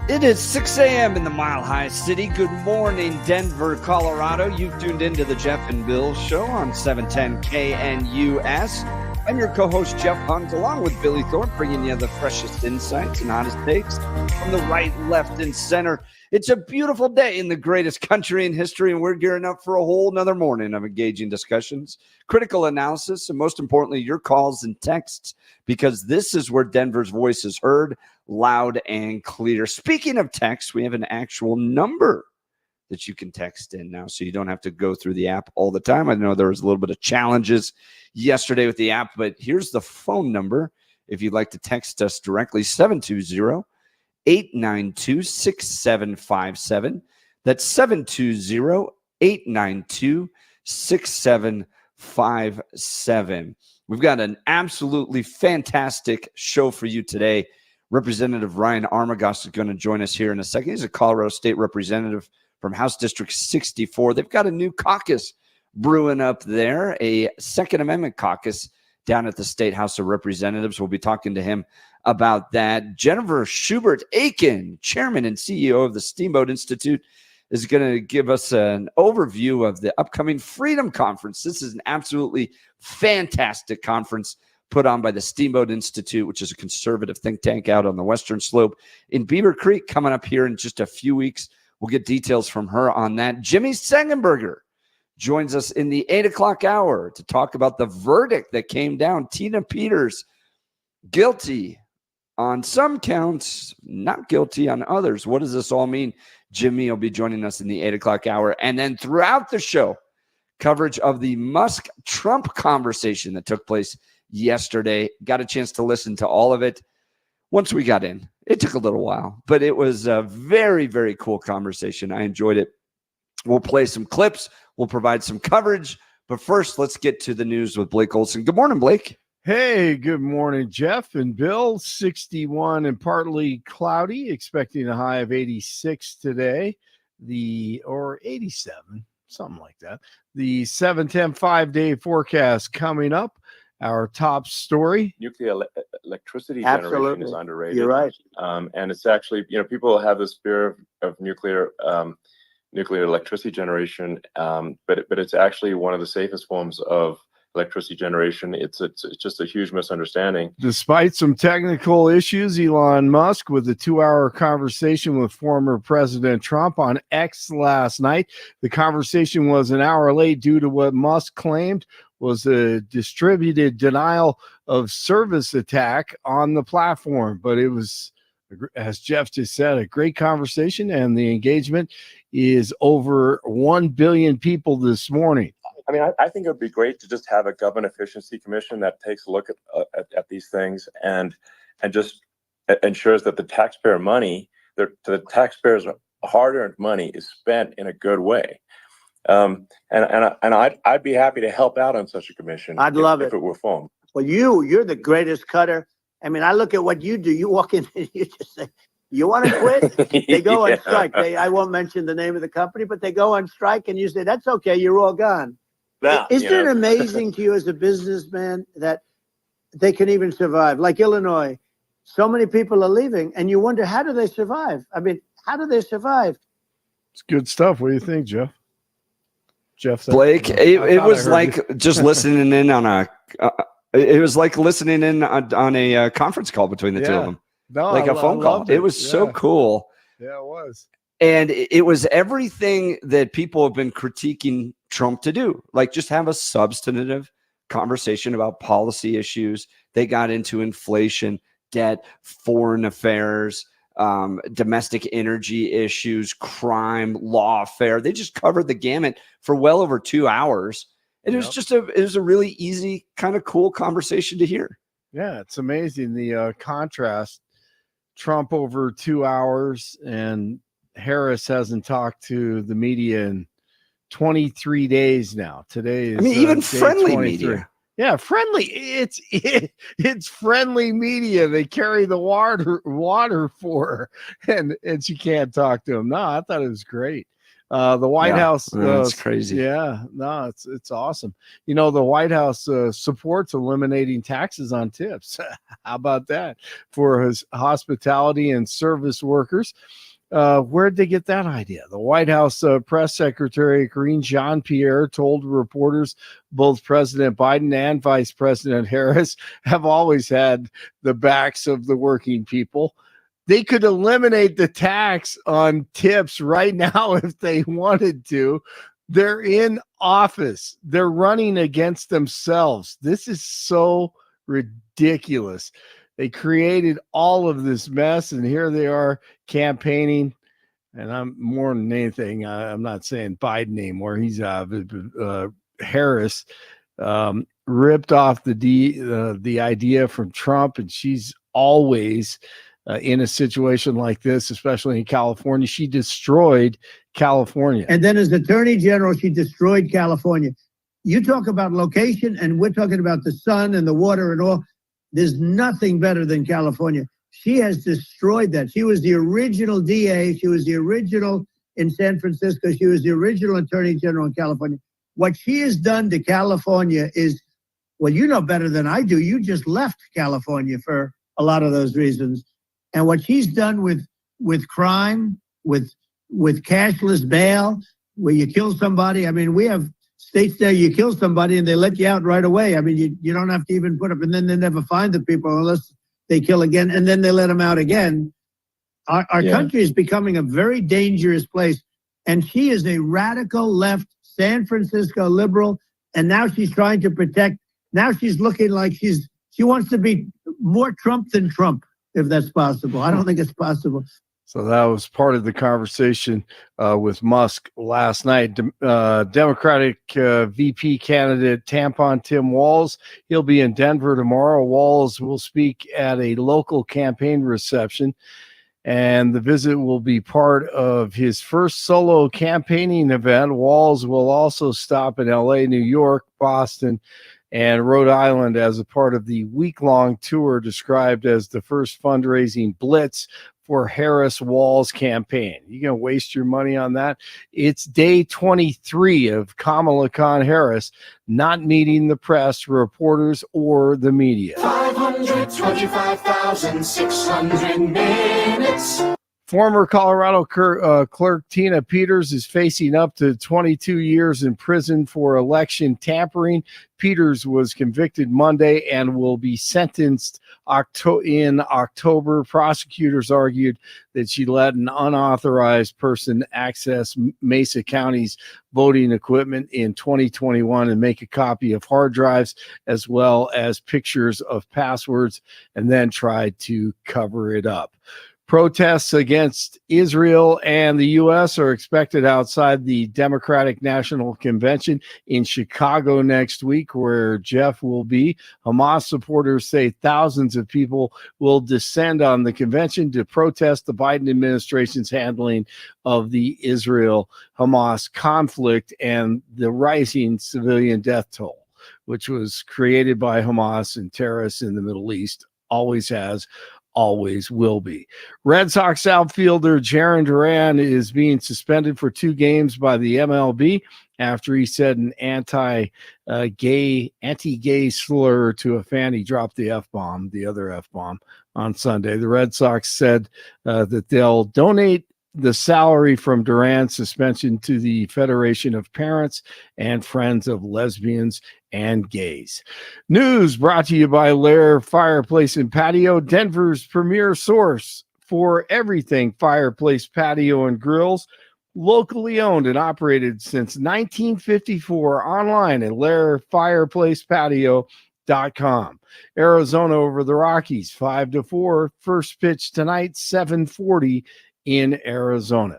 It is 6 a.m. in the Mile High City. Good morning, Denver, Colorado. You've tuned into the Jeff and Bill Show on 710 KNUS. I'm your co-host, Jeff Hunt, along with Billy Thorpe, bringing you the freshest insights and hottest takes from the right, left, and center. It's a beautiful day in the greatest country in history, and we're gearing up for a whole nother morning of engaging discussions, critical analysis, and most importantly, your calls and texts, because this is where Denver's voice is heard loud and clear. Speaking of text, we have an actual number that you can text in now, so you don't have to go through the app all the time. I know there was a little bit of challenges yesterday with the app, but here's the phone number if you'd like to text us directly, 720-892-6757. That's 720-892-6757. We've got an absolutely fantastic show for you today. Representative Ryan Armagost is going to join us here in a second. He's a Colorado State representative from House District 64. They've got a new caucus brewing up there, a Second Amendment caucus down at the State House of Representatives. We'll be talking to him about that. Jennifer Schubert-Aiken, chairman and CEO of the Steamboat Institute, is going to give us an overview of the upcoming Freedom Conference. This is an absolutely fantastic conference put on by the Steamboat Institute, which is a conservative think tank out on the Western Slope in Beaver Creek, coming up here in just a few weeks. We'll get details from her on that. Jimmy Sengenberger joins us in the 8 o'clock hour to talk about the verdict that came down. Tina Peters, guilty on some counts, not guilty on others. What does this all mean? Jimmy will be joining us in the 8 o'clock hour. And then throughout the show, coverage of the Musk-Trump conversation that took place yesterday. Got a chance to listen to all of it. Once we got in, it took a little while, but it was a very, very cool conversation. I enjoyed it. We'll play some clips. We'll provide some coverage. But first, let's get to the news with Blake Olson. Good morning, Blake. Hey, good morning, Jeff and Bill. 61 and partly cloudy, expecting a high of 86 today, or 87, something like that. The 7-10 5-day forecast coming up. Our top story. Nuclear electricity generation is underrated. You're right. And it's actually, people have this fear of nuclear electricity generation, but it's actually one of the safest forms of electricity generation. It's just a huge misunderstanding. Despite some technical issues, Elon Musk, with a 2-hour conversation with former President Trump on X last night. The conversation was an hour late due to what Musk claimed was a distributed denial of service attack on the platform. But it was, as Jeff just said, a great conversation, and the engagement is over 1 billion people this morning. I mean, I think it would be great to just have a government efficiency commission that takes a look at these things and just ensures that the taxpayer money, the taxpayers' hard-earned money, is spent in a good way. And I'd be happy to help out on such a commission. I'd love it if it were formed. Well, you're the greatest cutter. I mean, I look at what you do. You walk in and you just say, "You want to quit?" They go on strike. I won't mention the name of the company, but they go on strike, and you say, "That's okay. You're all gone." Yeah, Isn't it amazing to you as a businessman that they can even survive? Like Illinois, so many people are leaving, and you wonder, how do they survive? I mean, how do they survive? It's good stuff. What do you think, Jeff? Blake, it was like just listening in on it was like listening in on a conference call between the two of them. No, like a phone call. It was so cool. Yeah, it was. And it was everything that people have been critiquing Trump to do, like just have a substantive conversation about policy issues. They got into inflation, debt, foreign affairs, domestic energy issues, crime, lawfare. They just covered the gamut for well over 2 hours. And it was just it was a really easy, kind of cool conversation to hear. Yeah, it's amazing the contrast. Trump over 2 hours, and Harris hasn't talked to the media in 23 days now. Today is even friendly media. Yeah, friendly. It's friendly media. They carry the water for her, and she can't talk to him. No, I thought it was great. The White House, that's crazy. Yeah, no, it's awesome. The White House supports eliminating taxes on tips. How about that for his hospitality and service workers? Where'd they get that idea? The White House press secretary Karine Jean-Pierre told reporters both President Biden and Vice President Harris have always had the backs of the working people. They could eliminate the tax on tips right now if they wanted to. They're in office. They're running against themselves. This is so ridiculous. They created all of this mess, and here they are campaigning. And I'm more than anything, I'm not saying Biden anymore. He's Harris ripped off the idea from Trump, and she's always in a situation like this, especially in California. She destroyed California. And then as Attorney General, she destroyed California. You talk about location, and we're talking about the sun and the water and all. There's nothing better than California. She has destroyed that. She was the original DA. She was the original in San Francisco. She was the original Attorney General in California. What she has done to California is, well, you know better than I do. You just left California for a lot of those reasons. And what she's done with crime, with cashless bail, where you kill somebody. I mean, we have states there, you kill somebody and they let you out right away. I mean, you don't have to even put up, and then they never find the people unless they kill again, and then they let them out again. Our country is becoming a very dangerous place. And she is a radical left San Francisco liberal. And now she's trying to protect. Now she's looking like she wants to be more Trump than Trump, if that's possible. I don't think it's possible. So that was part of the conversation with Musk last night. Democratic VP candidate Tampon Tim Walz, he'll be in Denver tomorrow. Walz will speak at a local campaign reception, and the visit will be part of his first solo campaigning event. Walz will also stop in LA, New York, Boston, and Rhode Island as a part of the week-long tour described as the first fundraising blitz for Harris-Walz campaign. You going to waste your money on that? It's day 23 of Kamala Khan Harris not meeting the press, reporters, or the media. 525,600 minutes. Former Colorado clerk Tina Peters is facing up to 22 years in prison for election tampering. Peters was convicted Monday and will be sentenced in October. Prosecutors argued that she let an unauthorized person access Mesa County's voting equipment in 2021 and make a copy of hard drives as well as pictures of passwords, and then tried to cover it up. Protests against Israel and the U.S. are expected outside the Democratic National Convention in Chicago next week, where Jeff will be. Hamas supporters say thousands of people will descend on the convention to protest the Biden administration's handling of the Israel-Hamas conflict and the rising civilian death toll, which was created by Hamas and terrorists in the Middle East, always has, always will be. Red Sox outfielder Jarren Duran is being suspended for 2 games by the MLB after he said an anti-gay slur to a fan. He dropped the F-bomb, the other F-bomb, on Sunday. The Red Sox said that they'll donate the salary from Duran's suspension to the Federation of Parents and Friends of Lesbians and Gays. News brought to you by Lair Fireplace and Patio, Denver's premier source for everything fireplace, patio, and grills. Locally owned and operated since 1954. Online at lairfireplacepatio.com. Arizona over the Rockies 5-4. First pitch tonight, 7:40 in Arizona.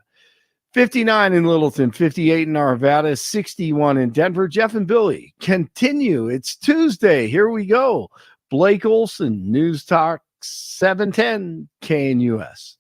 59 in Littleton, 58 in Arvada, 61 in Denver. Jeff and Billy continue. It's Tuesday. Here we go. Blake Olson, News Talk 710 KNUS.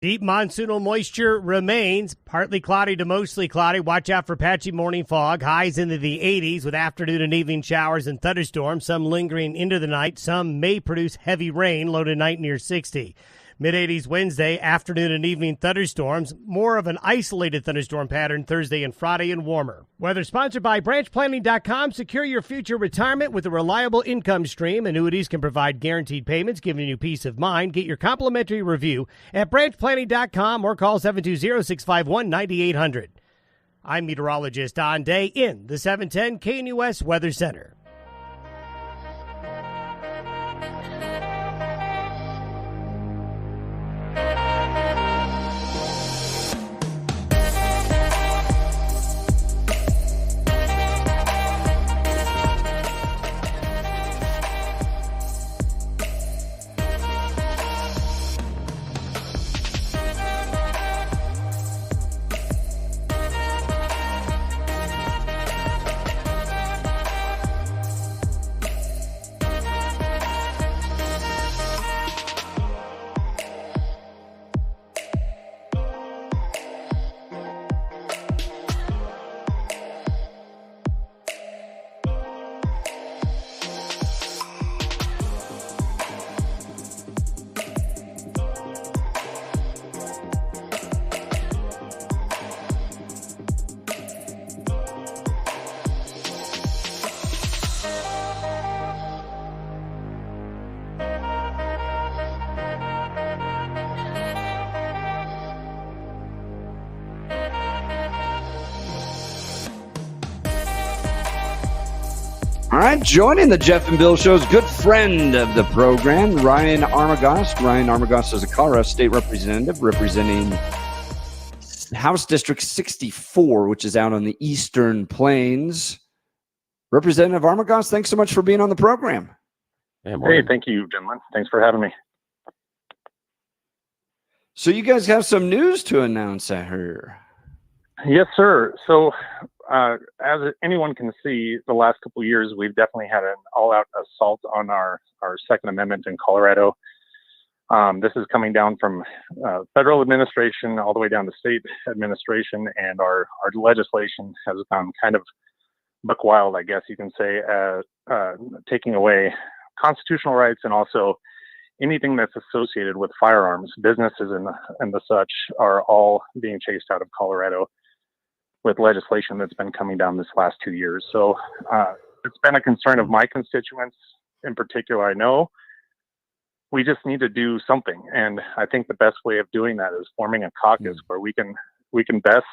Deep monsoonal moisture remains. Partly cloudy to mostly cloudy. Watch out for patchy morning fog. Highs into the 80s with afternoon and evening showers and thunderstorms, some lingering into the night. Some may produce heavy rain, low tonight near 60. Mid-80s Wednesday, afternoon and evening thunderstorms. More of an isolated thunderstorm pattern Thursday and Friday, and warmer. Weather sponsored by branchplanning.com. Secure your future retirement with a reliable income stream. Annuities can provide guaranteed payments, giving you peace of mind. Get your complimentary review at branchplanning.com or call 720-651-9800. I'm meteorologist Don Day in the 710 KNUS Weather Center. All right, joining the Jeff and Bill Show's good friend of the program, Ryan Armagost. Ryan Armagost is a Colorado State representative representing House District 64, which is out on the Eastern Plains. Representative Armagost, thanks so much for being on the program. Hey, thank you, gentlemen. Thanks for having me. So you guys have some news to announce, I heard. Yes, sir. So as anyone can see, the last couple of years, we've definitely had an all-out assault on our Second Amendment in Colorado. This is coming down from federal administration all the way down to state administration, and our legislation has gone kind of buck wild, I guess you can say, taking away constitutional rights and also anything that's associated with firearms. Businesses and the such are all being chased out of Colorado with legislation that's been coming down this last 2 years. So it's been a concern of my constituents in particular. I know we just need to do something. And I think the best way of doing that is forming a caucus where we can best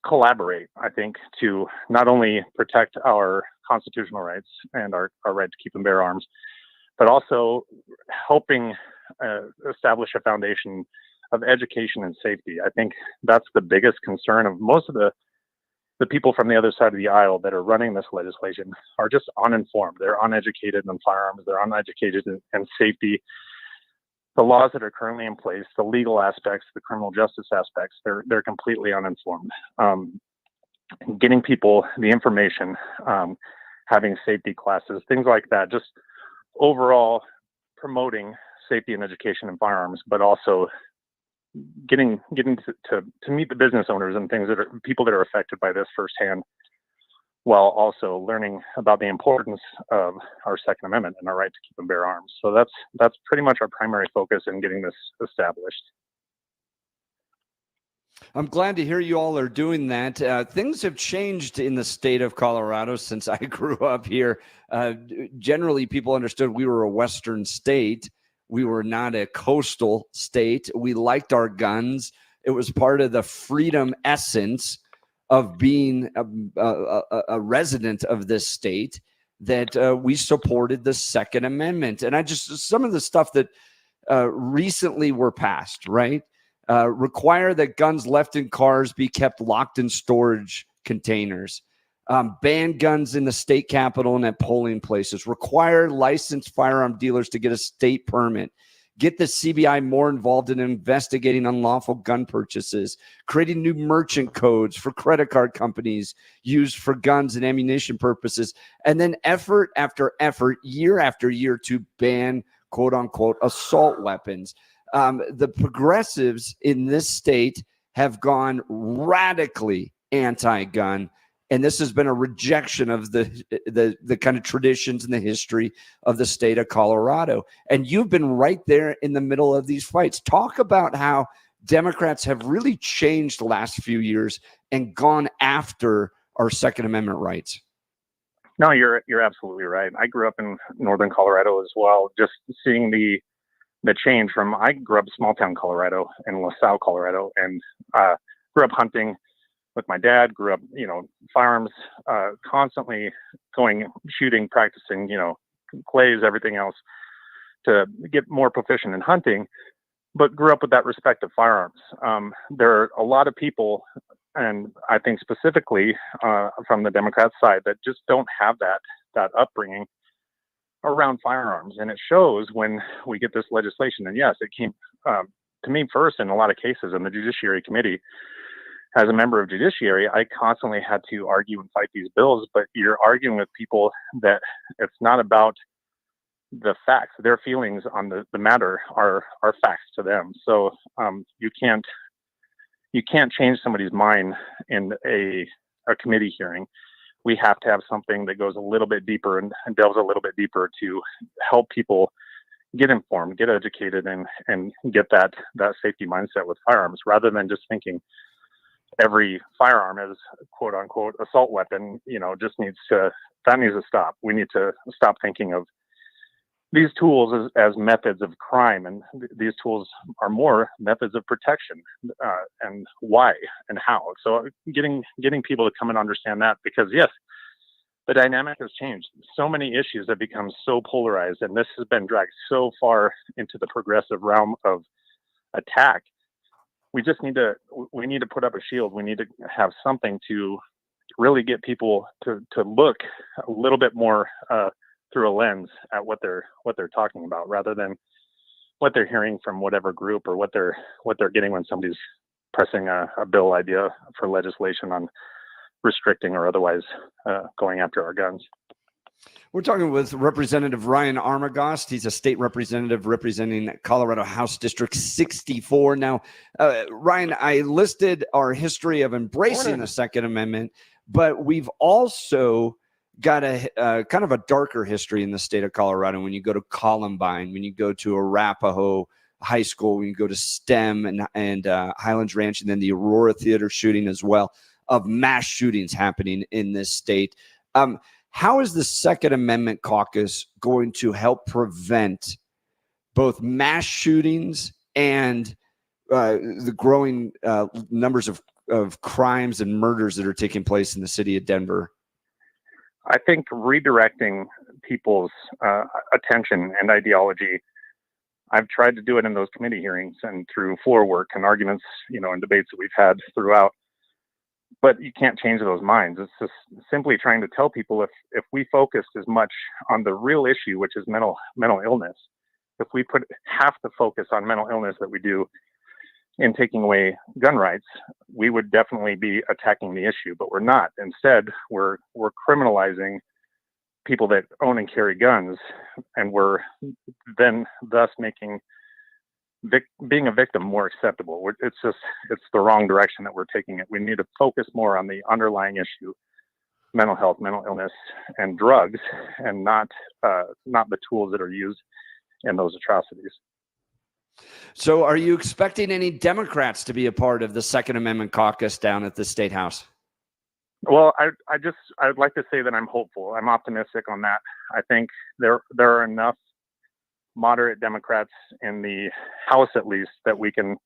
collaborate, I think, to not only protect our constitutional rights and our right to keep and bear arms, but also helping establish a foundation of education and safety. I think that's the biggest concern of most of the people from the other side of the aisle that are running this legislation are just uninformed. They're uneducated in firearms. They're uneducated in safety. The laws that are currently in place, the legal aspects, the criminal justice aspects, they're completely uninformed. Getting people the information, having safety classes, things like that, just overall promoting safety and education in firearms, but also getting to meet the business owners and things that are people that are affected by this firsthand, while also learning about the importance of our Second Amendment and our right to keep and bear arms. So that's pretty much our primary focus in getting this established. I'm glad to hear you all are doing that. Things have changed in the state of Colorado since I grew up here. Generally, people understood we were a Western state. We were not a coastal state. We liked our guns. It was part of the freedom essence of being a resident of this state that we supported the Second Amendment. And some of the stuff that recently were passed, right? Require that guns left in cars be kept locked in storage containers. Ban guns in the state capitol and at polling places. Require licensed firearm dealers to get a state permit. Get the CBI more involved in investigating unlawful gun purchases. Creating new merchant codes for credit card companies used for guns and ammunition purposes. And then effort after effort, year after year, to ban quote unquote assault weapons. The progressives in this state have gone radically anti-gun. And this has been a rejection of the kind of traditions and the history of the state of Colorado. And you've been right there in the middle of these fights. Talk about how Democrats have really changed the last few years and gone after our Second Amendment rights. No, you're absolutely right. I grew up in northern Colorado as well. Just seeing the change from, I grew up small town Colorado in LaSalle, Colorado, and grew up hunting with my dad. Grew up, firearms, constantly going shooting, practicing, clays, everything else to get more proficient in hunting. But grew up with that respect of firearms. There are a lot of people, and I think specifically from the Democrat side, that just don't have that upbringing around firearms. And it shows when we get this legislation. And yes, it came to me first in a lot of cases in the Judiciary Committee. As a member of Judiciary, I constantly had to argue and fight these bills, but you're arguing with people that it's not about the facts. Their feelings on the matter are facts to them. So you can't change somebody's mind in a committee hearing. We have to have something that goes a little bit deeper and delves a little bit deeper to help people get informed, get educated, and get that safety mindset with firearms, rather than just thinking every firearm is quote unquote assault weapon, just needs to stop. We need to stop thinking of these tools as methods of crime, and these tools are more methods of protection, and why and how. So getting people to come and understand that, because yes, the dynamic has changed. So many issues have become so polarized, and this has been dragged so far into the progressive realm of attack. We need to put up a shield. We need to have something to really get people to look a little bit more through a lens at what they're talking about, rather than what they're hearing from whatever group or what they're getting when somebody's pressing a bill idea for legislation on restricting or otherwise going after our guns. We're talking with Representative Ryan Armagost. He's a state representative representing Colorado House District 64. Now, Ryan, I listed our history of embracing the Second Amendment, but we've also got a kind of a darker history in the state of Colorado. When you go to Columbine, when you go to Arapahoe High School, when you go to STEM and Highlands Ranch, and then the Aurora Theater shooting as well, of mass shootings happening in this state. How is the Second Amendment Caucus going to help prevent both mass shootings and the growing numbers of crimes and murders that are taking place in the city of Denver? I think redirecting people's attention and ideology. I've tried to do it in those committee hearings and through floor work and arguments, and debates that we've had throughout. But you can't change those minds. It's just simply trying to tell people if we focused as much on the real issue, which is mental illness, if we put half the focus on mental illness that we do in taking away gun rights, we would definitely be attacking the issue, but we're not. Instead, we're criminalizing people that own and carry guns, and we're then thus making being a victim more acceptable. It's the wrong direction that we're taking it. We need to focus more on the underlying issue, mental health, mental illness, and drugs, and not the tools that are used in those atrocities. So are you expecting any Democrats to be a part of the Second Amendment Caucus down at the State House? Well, I'd like to say that I'm hopeful. I'm optimistic on that. I think there are enough moderate Democrats in the House, at least, that we can,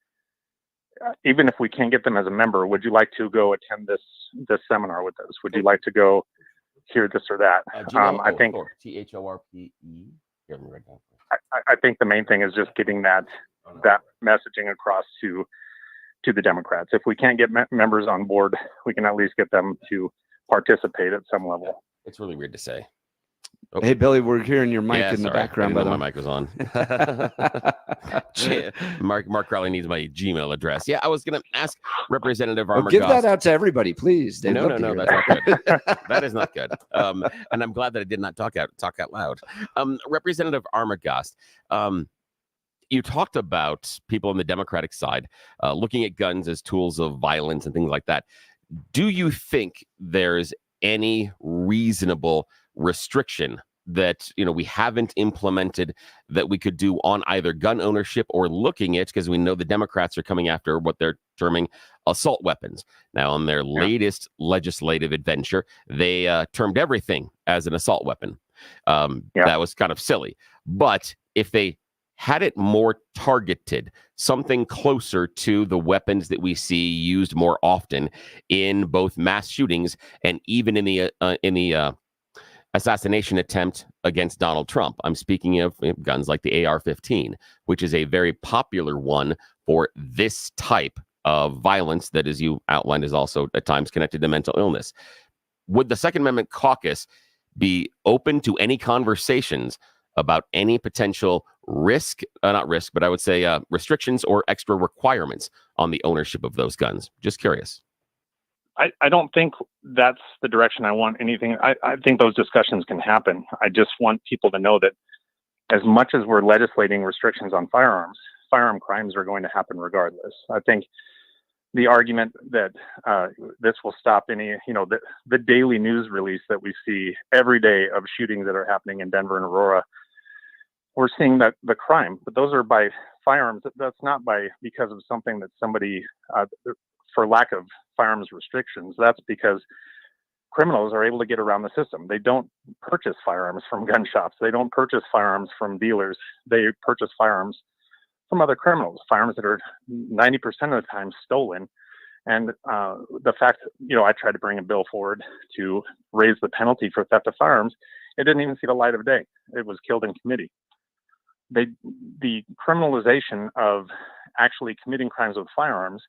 even if we can't get them as a member, would you like to go attend this seminar with us? Would you like to go hear this or that? I think THORPE. I think the main thing is just getting that messaging across to the Democrats. If we can't get members on board, we can at least get them to participate at some level. It's really weird to say. Oh. Hey, Billy, we're hearing your mic in the background. By the way, my mic was on. Mark Crowley needs my Gmail address. Yeah, I was going to ask Representative Armagost. Give that out to everybody, please. No, that's not good. That is not good. And I'm glad that I did not talk out loud. Representative Armagost, you talked about people on the Democratic side looking at guns as tools of violence and things like that. Do you think there's any reasonable restriction that we haven't implemented that we could do on either gun ownership or looking at, because we know the Democrats are coming after what they're terming assault weapons. Now, on their latest legislative adventure, they termed everything as an assault weapon. That was kind of silly. But if they had it more targeted, something closer to the weapons that we see used more often in both mass shootings and even in the assassination attempt against Donald Trump. I'm speaking of guns like the AR-15, which is a very popular one for this type of violence that, as you outlined, is also at times connected to mental illness. Would the Second Amendment caucus be open to any conversations about any potential not risk, but I would say restrictions or extra requirements on the ownership of those guns? Just curious. I don't think that's the direction I want anything. I think those discussions can happen. I just want people to know that as much as we're legislating restrictions on firearms, firearm crimes are going to happen regardless. I think the argument that this will stop any, the daily news release that we see every day of shootings that are happening in Denver and Aurora, we're seeing that the crime, but those are by firearms. That's not because of something that somebody, for lack of firearms restrictions. That's because criminals are able to get around the system. They don't purchase firearms from gun shops. They don't purchase firearms from dealers. They purchase firearms from other criminals, firearms that are 90% of the time stolen. And the fact, I tried to bring a bill forward to raise the penalty for theft of firearms. It didn't even see the light of day. It was killed in committee. The criminalization of actually committing crimes with firearms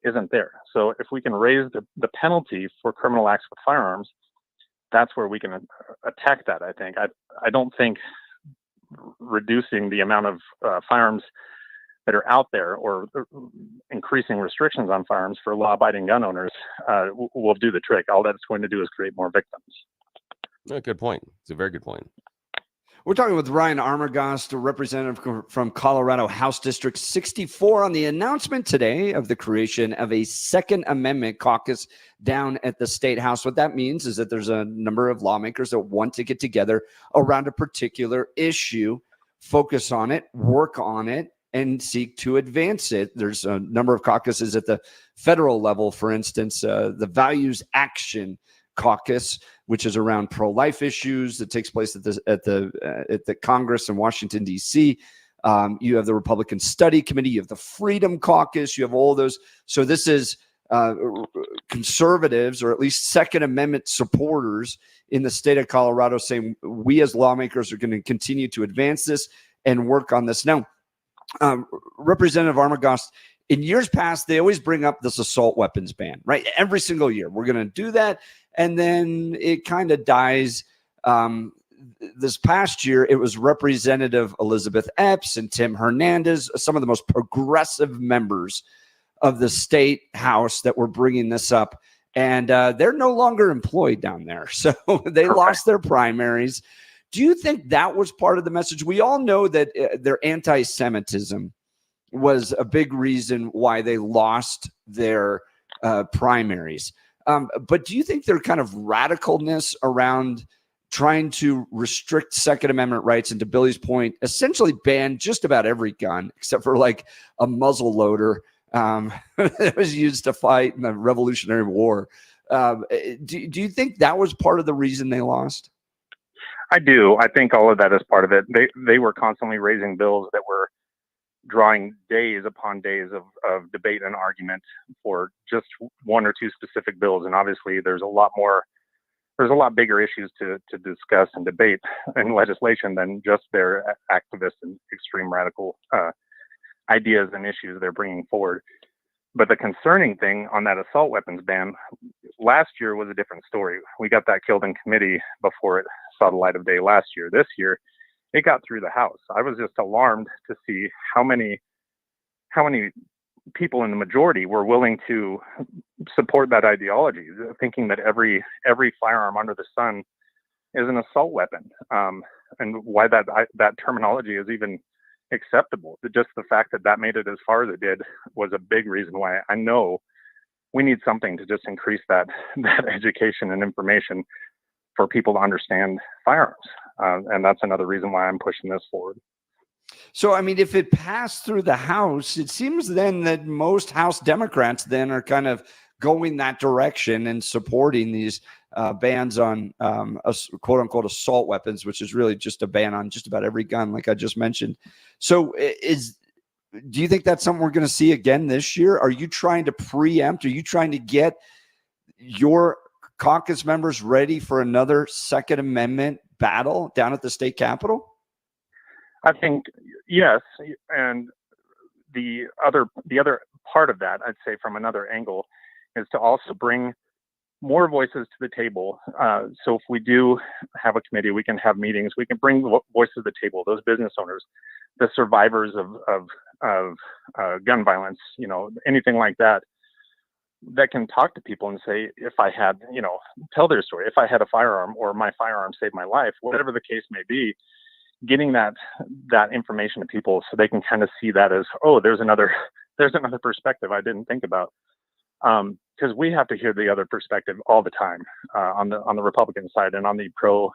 isn't there. So if we can raise the penalty for criminal acts with firearms, that's where we can attack that, I think. I don't think reducing the amount of firearms that are out there or increasing restrictions on firearms for law-abiding gun owners will do the trick. All that's going to do is create more victims. Good point. It's a very good point. We're talking with Ryan Armagost, a representative from Colorado House District 64, on the announcement today of the creation of a Second Amendment caucus down at the State House. What that means is that there's a number of lawmakers that want to get together around a particular issue, focus on it, work on it, and seek to advance it. There's a number of caucuses at the federal level, for instance, the Values Action Caucus, which is around pro-life issues, that takes place at the Congress in Washington, D.C. You have the Republican Study Committee, you have the Freedom Caucus, you have all those. So this is conservatives, or at least Second Amendment supporters in the state of Colorado, saying we as lawmakers are going to continue to advance this and work on this. Now, Representative Armagost, in years past, they always bring up this assault weapons ban, right? Every single year, we're going to do that. And then it kind of dies. This past year, it was Representative Elizabeth Epps and Tim Hernandez, some of the most progressive members of the state house, that were bringing this up. And they're no longer employed down there. So they lost their primaries. Do you think that was part of the message? We all know that their anti-Semitism was a big reason why they lost their primaries. But do you think their kind of radicalness around trying to restrict Second Amendment rights, and to Billy's point, essentially ban just about every gun except for like a muzzle loader that was used to fight in the Revolutionary War. Do you think that was part of the reason they lost? I do. I think all of that is part of it. They were constantly raising bills that were drawing days upon days of debate and argument for just one or two specific bills. And obviously there's a lot bigger issues to discuss and debate in legislation than just their activist and extreme radical ideas and issues they're bringing forward. But the concerning thing on that assault weapons ban last year was a different story. We got that killed in committee before it saw the light of day last year. This year, it got through the House. I was just alarmed to see how many people in the majority were willing to support that ideology, thinking that every firearm under the sun is an assault weapon, and why that terminology is even acceptable. Just the fact that made it as far as it did was a big reason why I know we need something to just increase that education and information for people to understand firearms. And that's another reason why I'm pushing this forward. So, I mean, if it passed through the House, it seems then that most House Democrats then are kind of going that direction and supporting these bans on quote unquote assault weapons, which is really just a ban on just about every gun, like I just mentioned. So do you think that's something we're going to see again this year? Are you trying to preempt? Are you trying to get your caucus members ready for another Second Amendment battle down at the state capitol? I think yes, and the other part of that, I'd say from another angle, is to also bring more voices to the table. So if we do have a committee, we can have meetings, we can bring voices to the table, those business owners, the survivors of gun violence, anything like that can talk to people and say, if I had, tell their story, if I had a firearm or my firearm saved my life, whatever the case may be, getting that information to people so they can kind of see that as, oh, there's another perspective I didn't think about. Because we have to hear the other perspective all the time on the Republican side and on the pro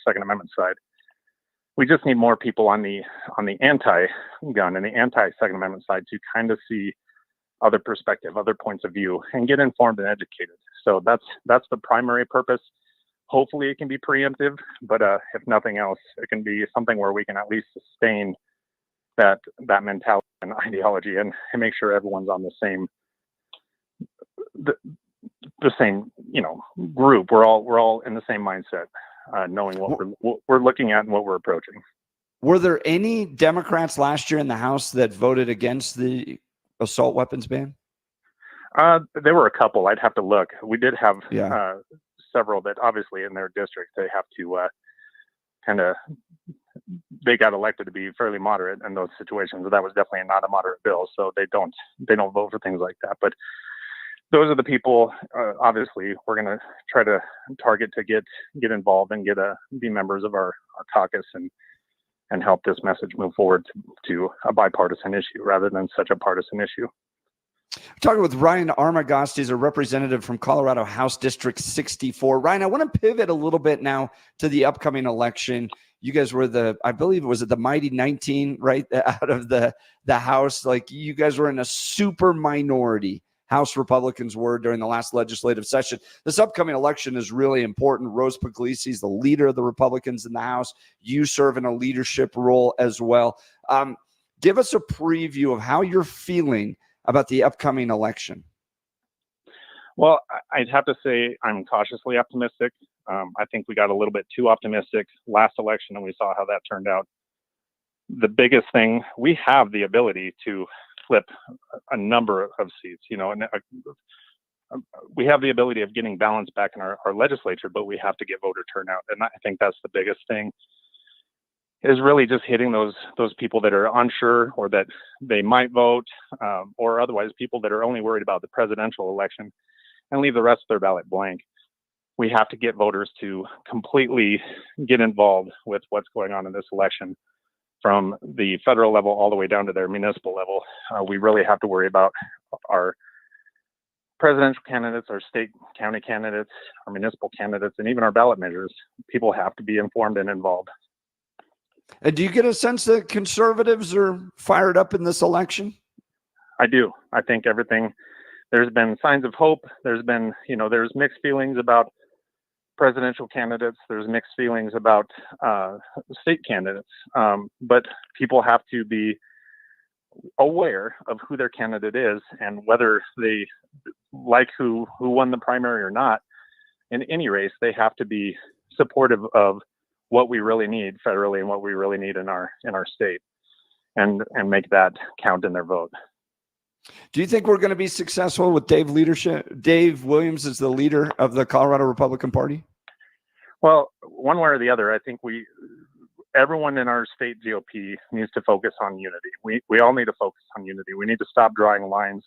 Second Amendment side. We just need more people on the anti-gun and the anti-Second Amendment side to kind of see other perspective, other points of view, and get informed and educated. So that's the primary purpose. Hopefully it can be preemptive, but if nothing else, it can be something where we can at least sustain that mentality and ideology and make sure everyone's on the same group. We're all in the same mindset, knowing what we're looking at and what we're approaching. Were there any Democrats last year in the House that voted against the assault weapons ban? There were a couple. I'd have to look. We did have several that obviously in their district they have to they got elected to be fairly moderate in those situations. That was definitely not a moderate bill, so they don't vote for things like that. But those are the people, obviously, we're going to try to target to get involved and be members of our caucus and help this message move forward to a bipartisan issue rather than such a partisan issue. Talking with Ryan Armagast, he's a representative from Colorado House District 64. Ryan, I want to pivot a little bit now to the upcoming election. You guys were I believe it was the mighty 19, right, out of the House. Like, you guys were in a super minority. House Republicans were during the last legislative session. This upcoming election is really important. Rose Puglisi is the leader of the Republicans in the House. You serve in a leadership role as well. Give us a preview of how you're feeling about the upcoming election. Well, I'd have to say I'm cautiously optimistic. I think we got a little bit too optimistic last election, and we saw how that turned out. The biggest thing, we have the ability to flip a number of seats, and we have the ability of getting balance back in our legislature, but we have to get voter turnout. And I think that's the biggest thing, is really just hitting those people that are unsure or that they might vote, or otherwise people that are only worried about the presidential election and leave the rest of their ballot blank. We have to get voters to completely get involved with what's going on in this election, from the federal level all the way down to their municipal level. We really have to worry about our presidential candidates, our state, county candidates, our municipal candidates, and even our ballot measures. People have to be informed and involved. And do you get a sense that conservatives are fired up in this election? I do. I think there's been signs of hope. There's been, there's mixed feelings about presidential candidates. There's mixed feelings about state candidates. But people have to be aware of who their candidate is and whether they like who won the primary or not. In any race, they have to be supportive of what we really need federally and what we really need in our state, and make that count in their vote. Do you think we're going to be successful with Dave Williams as the leader of the Colorado Republican Party? Well, one way or the other, I think everyone in our state GOP needs to focus on unity. We all need to focus on unity. We need to stop drawing lines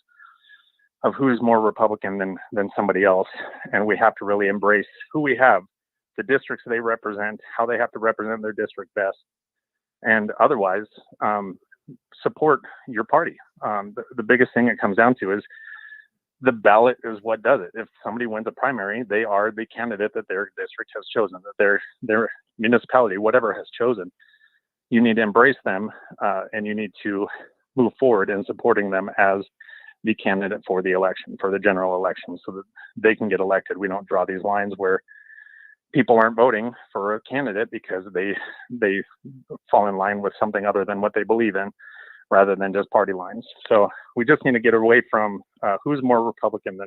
of who's more Republican than somebody else. And we have to really embrace who we have, the districts they represent, how they have to represent their district best. And otherwise, support your party. The biggest thing it comes down to is the ballot is what does it. If somebody wins a primary, they are the candidate that their district has chosen, that their municipality, whatever, has chosen. You need to embrace them, and you need to move forward in supporting them as the candidate for the election, for the general election, so that they can get elected. We don't draw these lines where people aren't voting for a candidate because they fall in line with something other than what they believe in, rather than just party lines. So we just need to get away from who's more Republican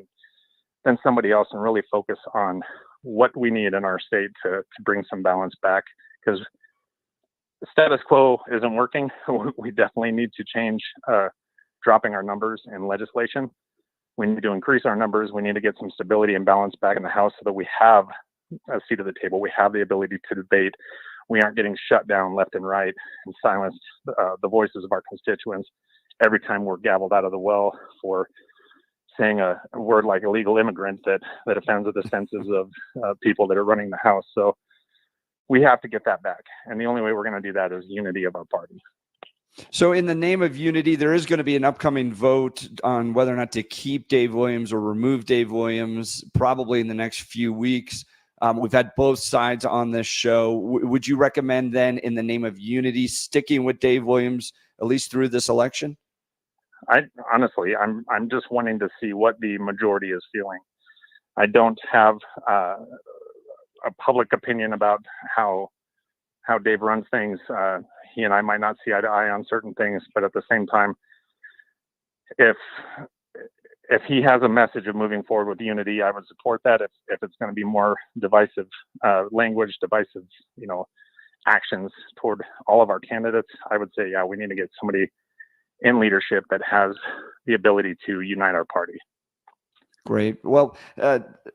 than somebody else, and really focus on what we need in our state to bring some balance back, because the status quo isn't working. We definitely need to change dropping our numbers in legislation. We need to increase our numbers. We need to get some stability and balance back in the House so that we have a seat at the table. We have the ability to debate. We aren't getting shut down left and right and silenced the voices of our constituents every time we're gavelled out of the well for saying a word like illegal immigrant that offends the senses of people that are running the House. So we have to get that back. And the only way we're going to do that is unity of our party. So in the name of unity, there is going to be an upcoming vote on whether or not to keep Dave Williams or remove Dave Williams, probably in the next few weeks. We've had both sides on this show. Would you recommend then, in the name of unity, sticking with Dave Williams, at least through this election? Honestly, I'm just wanting to see what the majority is feeling. I don't have a public opinion about how Dave runs things. He and I might not see eye to eye on certain things, but at the same time, if he has a message of moving forward with unity, I would support that. If it's going to be more divisive language, divisive, actions toward all of our candidates, I would say, yeah, we need to get somebody in leadership that has the ability to unite our party. Great. Well,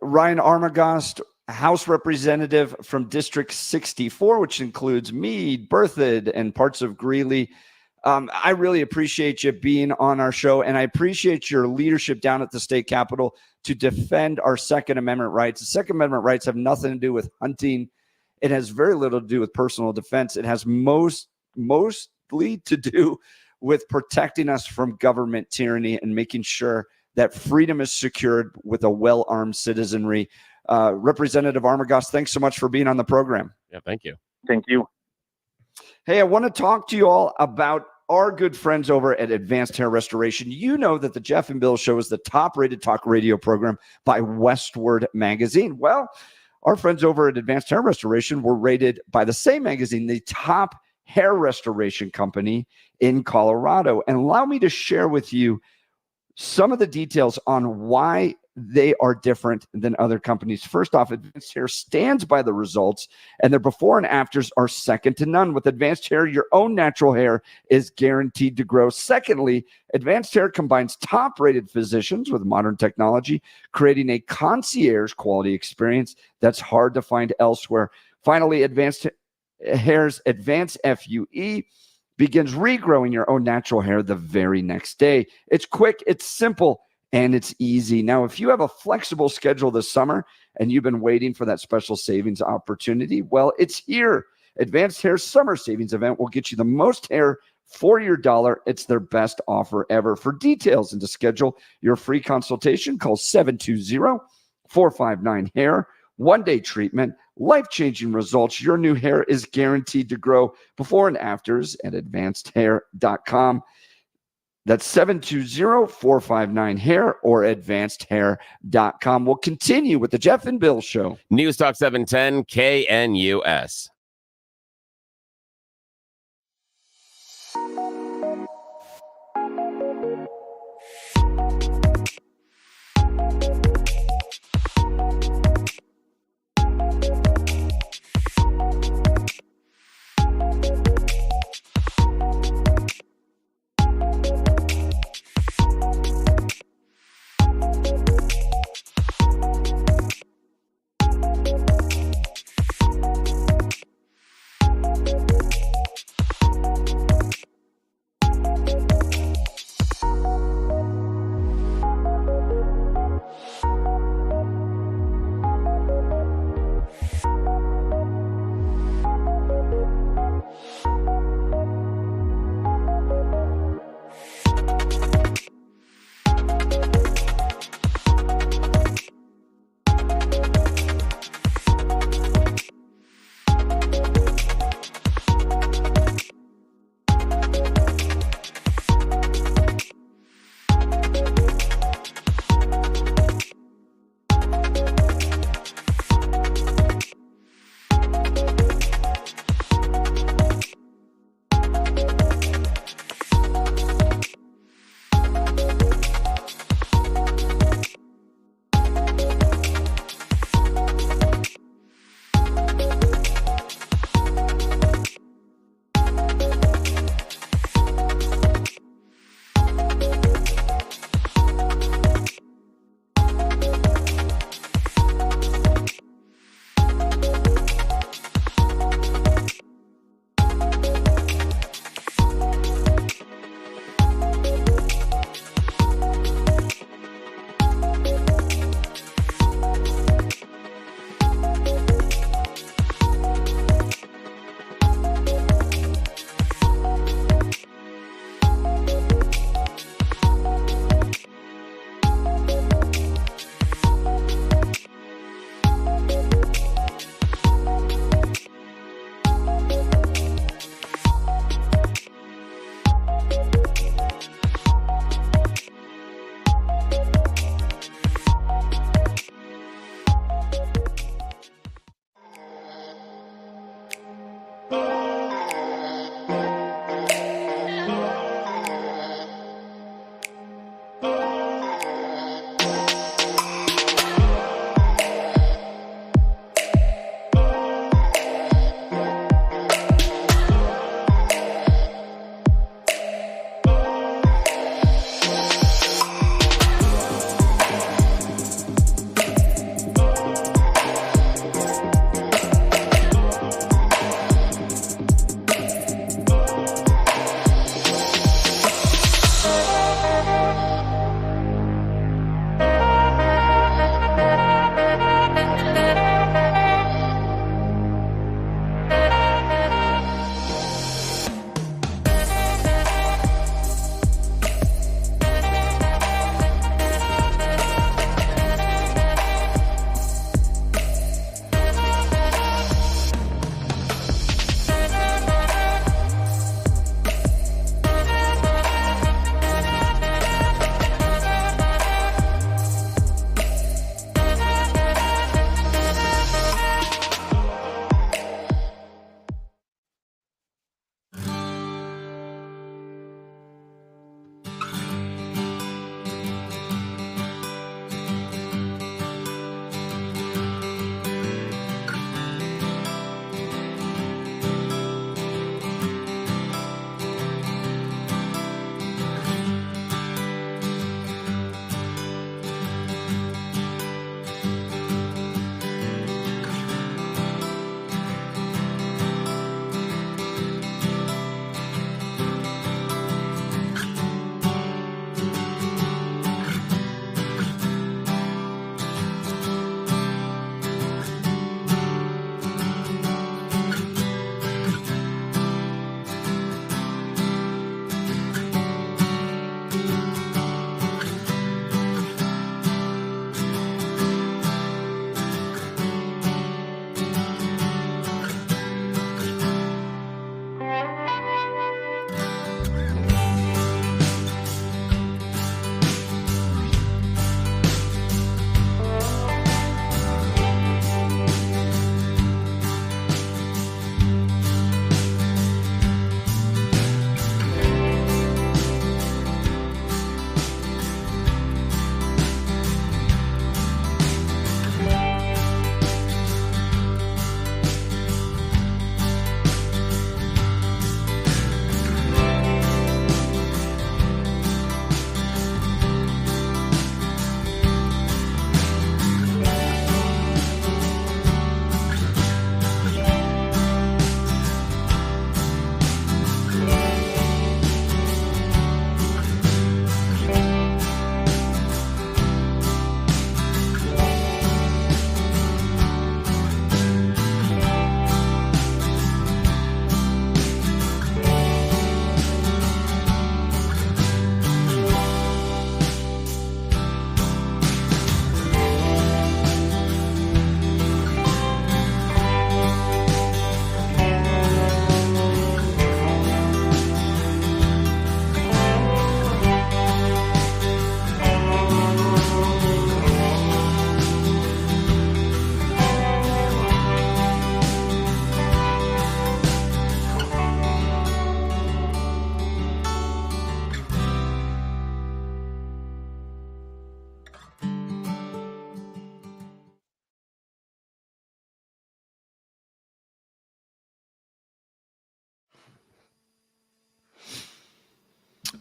Ryan Armagost, House Representative from District 64, which includes Meade, Berthoud, and parts of Greeley. I really appreciate you being on our show, and I appreciate your leadership down at the state capitol to defend our Second Amendment rights. The Second Amendment rights have nothing to do with hunting. It has very little to do with personal defense. It has mostly to do with protecting us from government tyranny and making sure that freedom is secured with a well-armed citizenry. Representative Armagost, thanks so much for being on the program. Yeah, thank you. Thank you. Hey, I want to talk to you all about our good friends over at Advanced Hair Restoration. You know that the Jeff and Bill Show is the top-rated talk radio program by Westward Magazine. Well, our friends over at Advanced Hair Restoration were rated by the same magazine the top hair restoration company in Colorado. And allow me to share with you some of the details on why they are different than other companies. First off, Advanced Hair stands by the results, and their before and afters are second to none. With Advanced Hair, your own natural hair is guaranteed to grow. Secondly, Advanced Hair combines top-rated physicians with modern technology, creating a concierge quality experience that's hard to find elsewhere. Finally, Advanced Hair's Advanced FUE begins regrowing your own natural hair the very next day. It's quick, it's simple, and it's easy. Now, if you have a flexible schedule this summer and you've been waiting for that special savings opportunity, well, it's here. Advanced Hair's summer savings event will get you the most hair for your dollar. It's their best offer ever. For details and to schedule your free consultation, call 720-459-HAIR. One-day treatment, life-changing results. Your new hair is guaranteed to grow. Before and afters at advancedhair.com. That's 720-459-HAIR or advancedhair.com. We'll continue with the Jeff and Bill Show. News Talk 710 KNUS.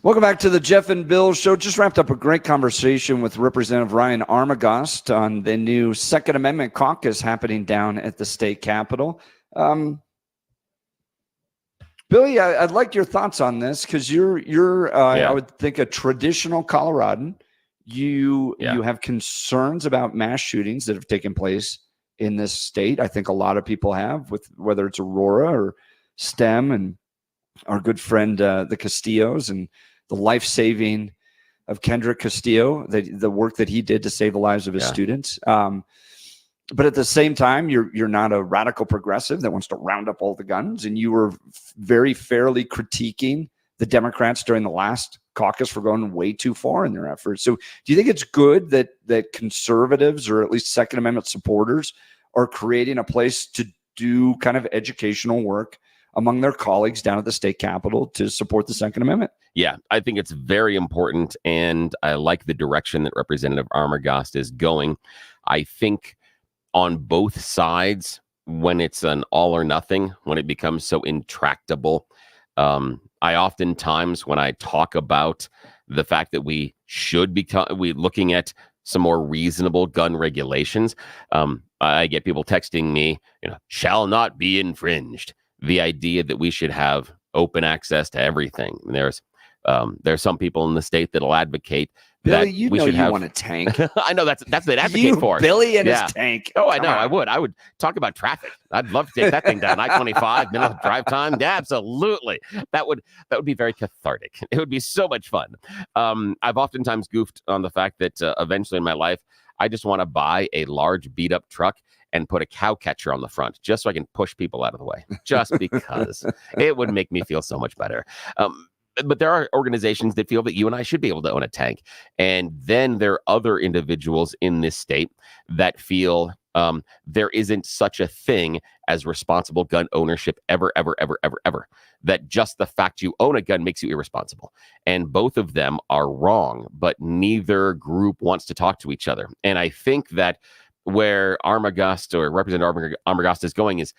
Welcome back to the Jeff and Bill Show. Just wrapped up a great conversation with Representative Ryan Armagost on the new Second Amendment caucus happening down at the state capitol. Billy, I'd like your thoughts on this because you're I would think a traditional Coloradan. You have concerns about mass shootings that have taken place in this state. I think a lot of people have, with whether it's Aurora or STEM and our good friend the Castillos and the life-saving of Kendrick Castillo, the work that he did to save the lives of his students. But at the same time, you're not a radical progressive that wants to round up all the guns, and you were very fairly critiquing the Democrats during the last caucus for going way too far in their efforts. So do you think it's good that conservatives, or at least Second Amendment supporters, are creating a place to do kind of educational work among their colleagues down at the state capitol to support the Second Amendment? Yeah, I think it's very important, and I like the direction that Representative Armagost is going. I think on both sides, when it's an all or nothing, when it becomes so intractable, I oftentimes, when I talk about the fact that we should be looking at some more reasonable gun regulations, I get people texting me, shall not be infringed. The idea that we should have open access to everything. There's some people in the state that'll advocate Billy, that you we know should you have. want a tank. I know that's what they advocate for. Billy and his tank. Oh, I know. I would talk about traffic. I'd love to take that thing down. I-25 minutes drive time. Yeah, absolutely. That would be very cathartic. It would be so much fun. I've oftentimes goofed on the fact that eventually in my life, I just want to buy a large beat up truck and put a cow catcher on the front just so I can push people out of the way, just because it would make me feel so much better. But there are organizations that feel that you and I should be able to own a tank. And then there are other individuals in this state that feel there isn't such a thing as responsible gun ownership ever. That just the fact you own a gun makes you irresponsible. And both of them are wrong, but neither group wants to talk to each other. And I think that where Armagost or Representative Armagost is going is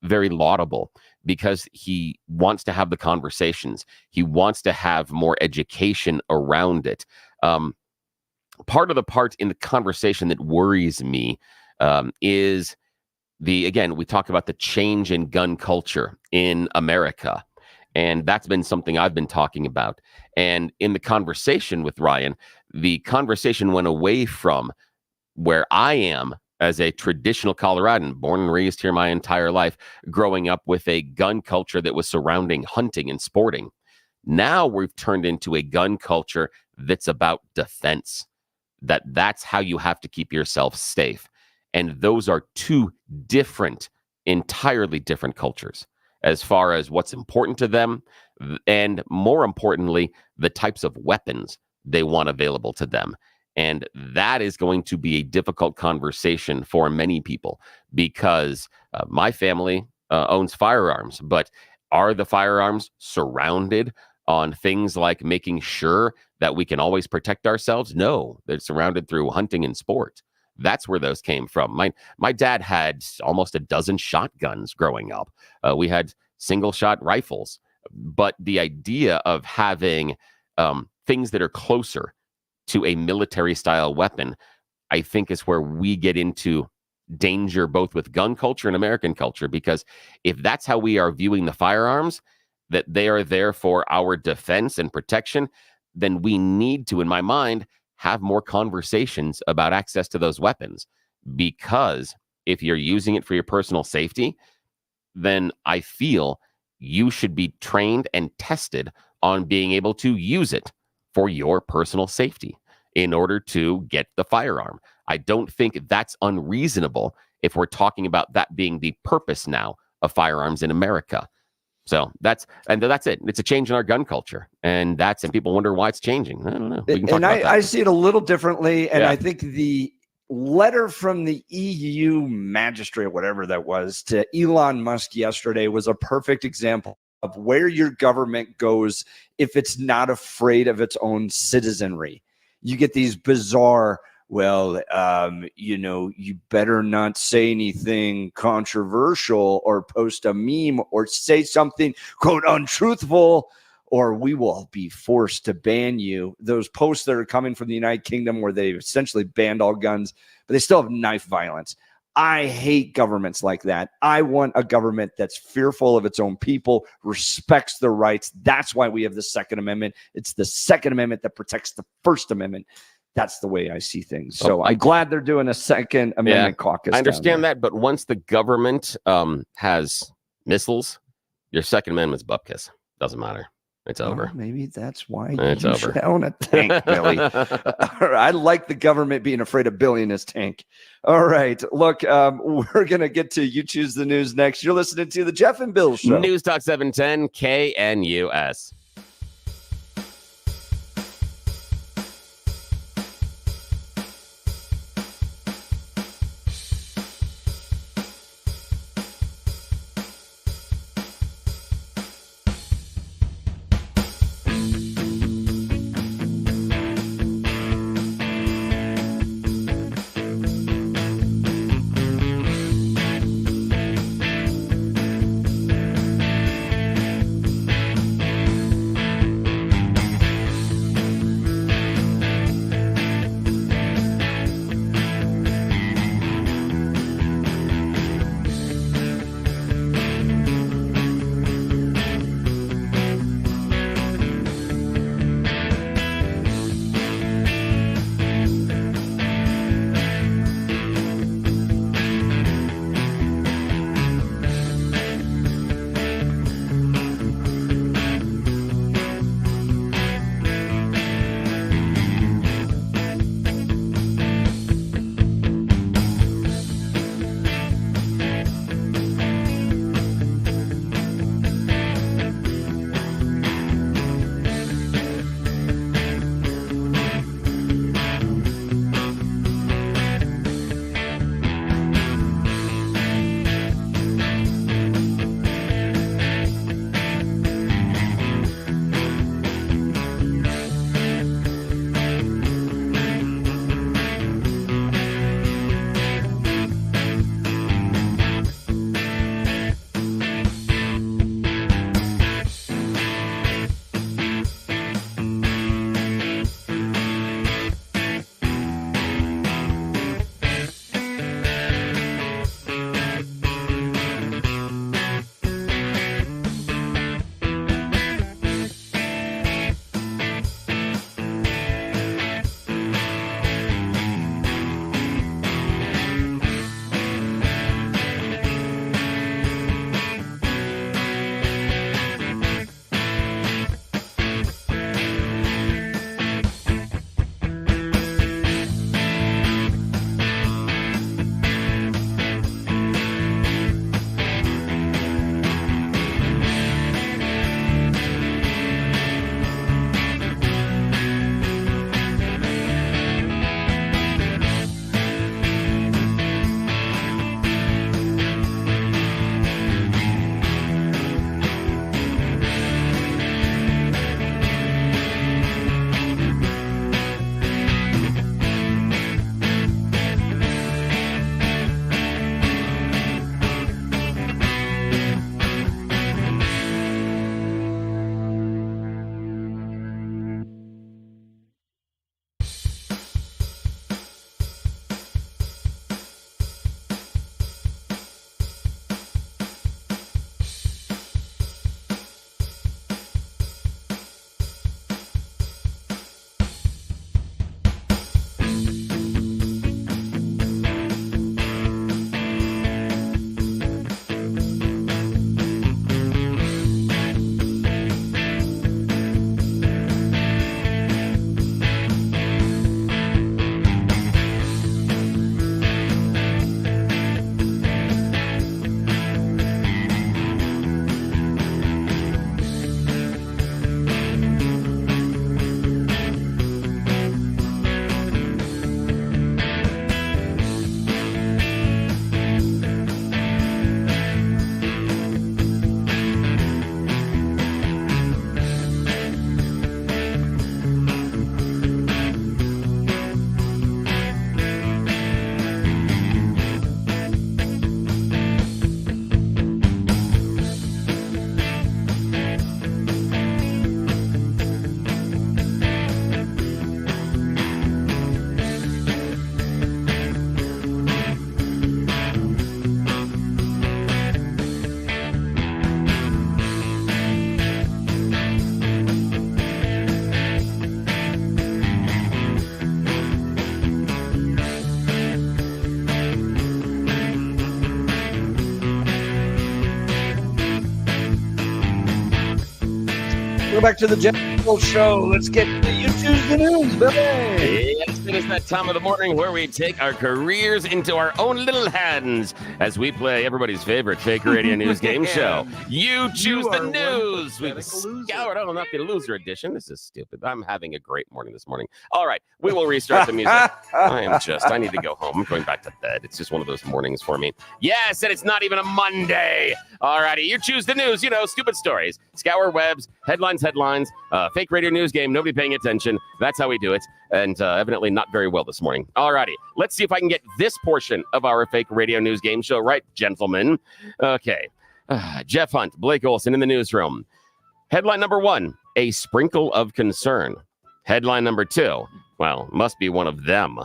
very laudable, because he wants to have the conversations. He wants to have more education around it. Part in the conversation that worries me is we talk about the change in gun culture in America. And that's been something I've been talking about. And in the conversation with Ryan, the conversation went away from where I am as a traditional Coloradan, born and raised here my entire life, growing up with a gun culture that was surrounding hunting and sporting. Now we've turned into a gun culture that's about defense, that's how you have to keep yourself safe. And those are two entirely different cultures as far as what's important to them, and more importantly, the types of weapons they want available to them. And that is going to be a difficult conversation for many people, because my family owns firearms, but are the firearms surrounded on things like making sure that we can always protect ourselves? No, they're surrounded through hunting and sport. That's where those came from. My dad had almost a dozen shotguns growing up. We had single shot rifles, but the idea of having things that are closer to a military style weapon, I think is where we get into danger, both with gun culture and American culture, because if that's how we are viewing the firearms, that they are there for our defense and protection, then we need to, in my mind, have more conversations about access to those weapons. Because if you're using it for your personal safety, then I feel you should be trained and tested on being able to use it for your personal safety in order to get the firearm. I don't think that's unreasonable if we're talking about that being the purpose now of firearms in America. So that's it. It's a change in our gun culture, and people wonder why it's changing. I don't know. We can talk about that. I see it a little differently, and I think the letter from the EU magistrate, whatever that was, to Elon Musk yesterday was a perfect example of where your government goes if it's not afraid of its own citizenry. You get these bizarre, you better not say anything controversial or post a meme or say something, quote, untruthful, or we will be forced to ban you. Those posts that are coming from the United Kingdom where they've essentially banned all guns, but they still have knife violence. I hate governments like that. I want a government that's fearful of its own people, respects their rights. That's why we have the Second Amendment. It's the Second Amendment that protects the First Amendment. That's the way I see things. So I'm glad they're doing a Second Amendment caucus. I understand that, but once the government has missiles, your Second Amendment's bupkis. Doesn't matter. It's over. Maybe that's why it's you over. should own a tank, Billy. I like the government being afraid of Billy in his tank. All right. Look, we're going to get to You Choose the News next. You're listening to the Jeff and Bill Show. News Talk 710 KNUS. Welcome back to the General Show. Let's get to You Choose the News, Billy. Yes, it is that time of the morning where we take our careers into our own little hands as we play everybody's favorite fake radio news game show. You Choose the News. We've scoured. Oh, not the loser edition. This is stupid. I'm having a great morning this morning. All right, we will restart the music. I need to go home. I'm going back to bed. It's just one of those mornings for me. Yes, and it's not even a Monday. All righty, You Choose the News. You know, stupid stories. Scour webs, headlines, fake radio news game, nobody paying attention. That's how we do it. And evidently not very well this morning. All righty, let's see if I can get this portion of our fake radio news game show right, gentlemen. Okay, Jeff Hunt, Blake Olson in the newsroom. Headline number 1, a sprinkle of concern. Headline number 2, well, must be one of them.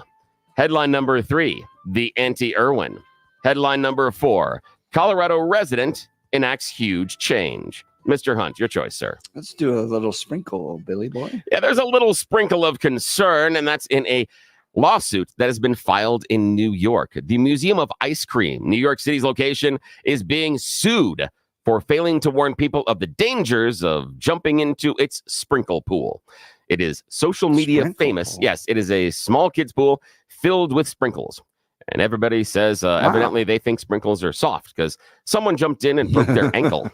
Headline number 3, the anti-Irwin. Headline number 4, Colorado resident enacts huge change. Mr. Hunt, your choice, sir. Let's do a little sprinkle, Billy boy. Yeah, there's a little sprinkle of concern, and that's in a lawsuit that has been filed in New York. The Museum of Ice Cream, New York City's location, is being sued for failing to warn people of the dangers of jumping into its sprinkle pool. It is social media famous. Yes, it is a small kids pool filled with sprinkles. And everybody says, evidently, they think sprinkles are soft because someone jumped in and broke their ankle.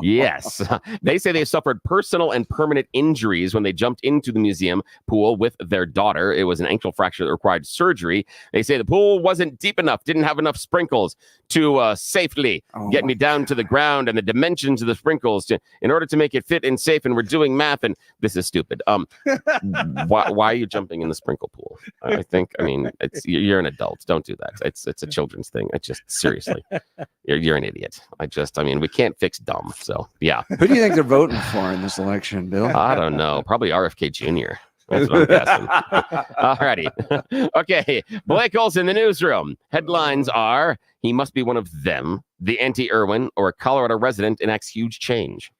Yes. They say they suffered personal and permanent injuries when they jumped into the museum pool with their daughter. It was an ankle fracture that required surgery. They say the pool wasn't deep enough, didn't have enough sprinkles to safely get me down to the ground, and the dimensions of the sprinkles in order to make it fit and safe. And we're doing math, and this is stupid. Why are you jumping in the sprinkle pool? I mean, you're an adult. Don't do that. It's a children's thing. I just, seriously, you're an idiot. We can't fix dumb. So, yeah. Who do you think they're voting for in this election, Bill? I don't know. Probably RFK Jr. That's what I'm guessing. All righty. Okay. Blake Olson in the newsroom. Headlines are, he must be one of them, the anti-Irwin, or a Colorado resident enacts huge change.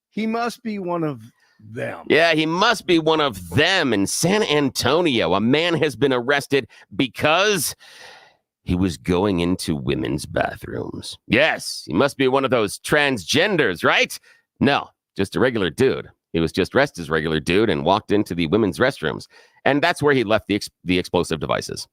He must be one of them. Yeah, he must be one of them. In San Antonio, a man has been arrested because he was going into women's bathrooms. Yes, he must be one of those transgenders, right? No, just a regular dude. He was just dressed as a regular dude and walked into the women's restrooms. And that's where he left the explosive devices.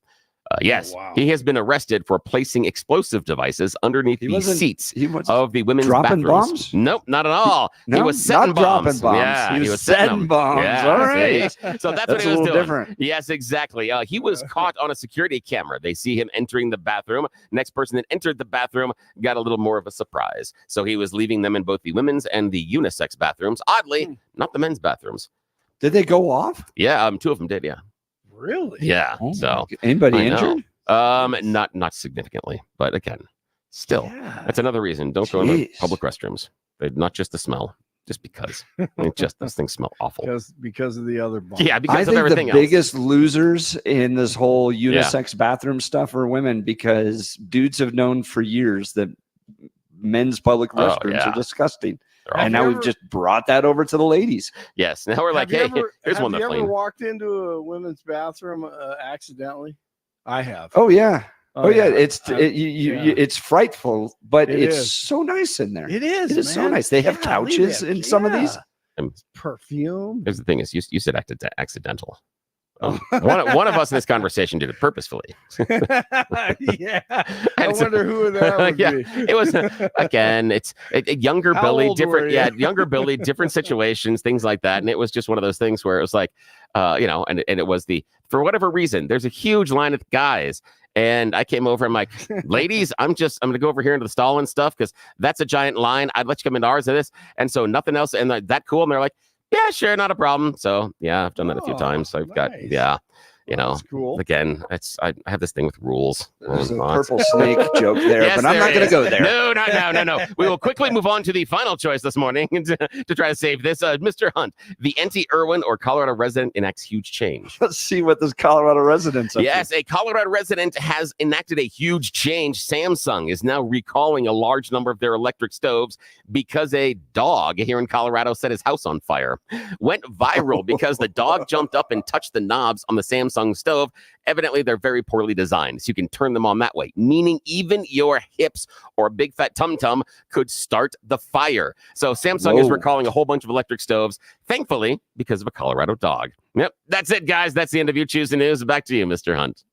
Yes, he has been arrested for placing explosive devices underneath the seats of the women's bathrooms. Bombs? Nope, not at all. He was setting bombs. Dropping bombs. Yeah, he was setting bombs. Yeah, all right. So that's what he was doing. Different. Yes, exactly. He was caught on a security camera. They see him entering the bathroom. Next person that entered the bathroom got a little more of a surprise. So he was leaving them in both the women's and the unisex bathrooms. Oddly, not the men's bathrooms. Did they go off? Yeah, 2 of them did, yeah. Really? Yeah. So anybody injured? Not significantly, but again, still, that's another reason. Don't go in the public restrooms. They're not just the smell, just because. Those things smell awful. Because of the other bombs. Yeah, because I of think everything the else. biggest losers in this whole unisex bathroom stuff are women, because dudes have known for years that men's public restrooms are disgusting. And now we've just brought that over to the ladies. Yes. Now we're like, hey, here's one that's clean. Have you ever walked into a women's bathroom accidentally? I have. Oh yeah. It's frightful, but it's so nice in there. It is. It is so nice. They have couches in some of these. Perfume. Here's the thing: is you said accidental. One of us in this conversation did it purposefully. Yeah. I wonder who that would be. It was again. It's a younger How Billy, old different. were you? Yeah, younger Billy, different situations, things like that. And it was just one of those things where it was like, and it was for whatever reason, there's a huge line of guys. And I came over. I'm like, ladies, I'm going to go over here into the stall and stuff because that's a giant line. I'd let you come into ours and this. And so nothing else. And that cool. And they're like, yeah, sure, not a problem. So yeah, I've done that a few times. I've got that's cool. Again, I have this thing with rules. There's a purple snake joke there, yes, but I'm not going to go there. No. We will quickly move on to the final choice this morning to try to save this. Mr. Hunt, the anti-Irwin or Colorado resident enacts huge change. Let's see what this Colorado resident's up Yes, a Colorado resident has enacted a huge change. Samsung is now recalling a large number of their electric stoves because a dog here in Colorado set his house on fire. Went viral because the dog jumped up and touched the knobs on the Samsung Samsung stove, evidently they're very poorly designed. So you can turn them on that way, meaning even your hips or a big fat tum-tum could start the fire. So Samsung is recalling a whole bunch of electric stoves, thankfully, because of a Colorado dog. Yep, that's it, guys. That's the end of You Choose the News. Back to you, Mr. Hunt.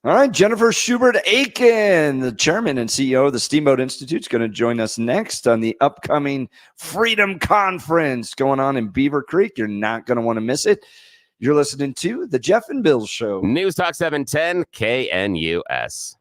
All right, Jennifer Schubert-Aiken, the chairman and CEO of the Steamboat Institute, is going to join us next on the upcoming Freedom Conference going on in Beaver Creek. You're not going to want to miss it. You're listening to The Jeff and Bill Show. News Talk 710 KNUS.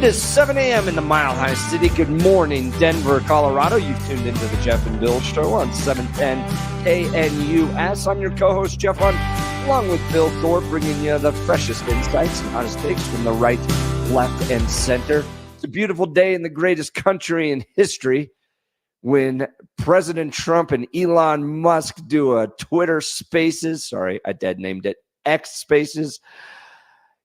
It is 7 a.m. in the Mile High City. Good morning, Denver, Colorado. You've tuned into the Jeff and Bill Show on 710 KNUS. I'm your co-host, Jeff Hunt, along with Bill Thorpe, bringing you the freshest insights and hottest takes from the right, left, and center. It's a beautiful day in the greatest country in history when President Trump and Elon Musk do a Twitter Spaces. Sorry, I dead named it X Spaces.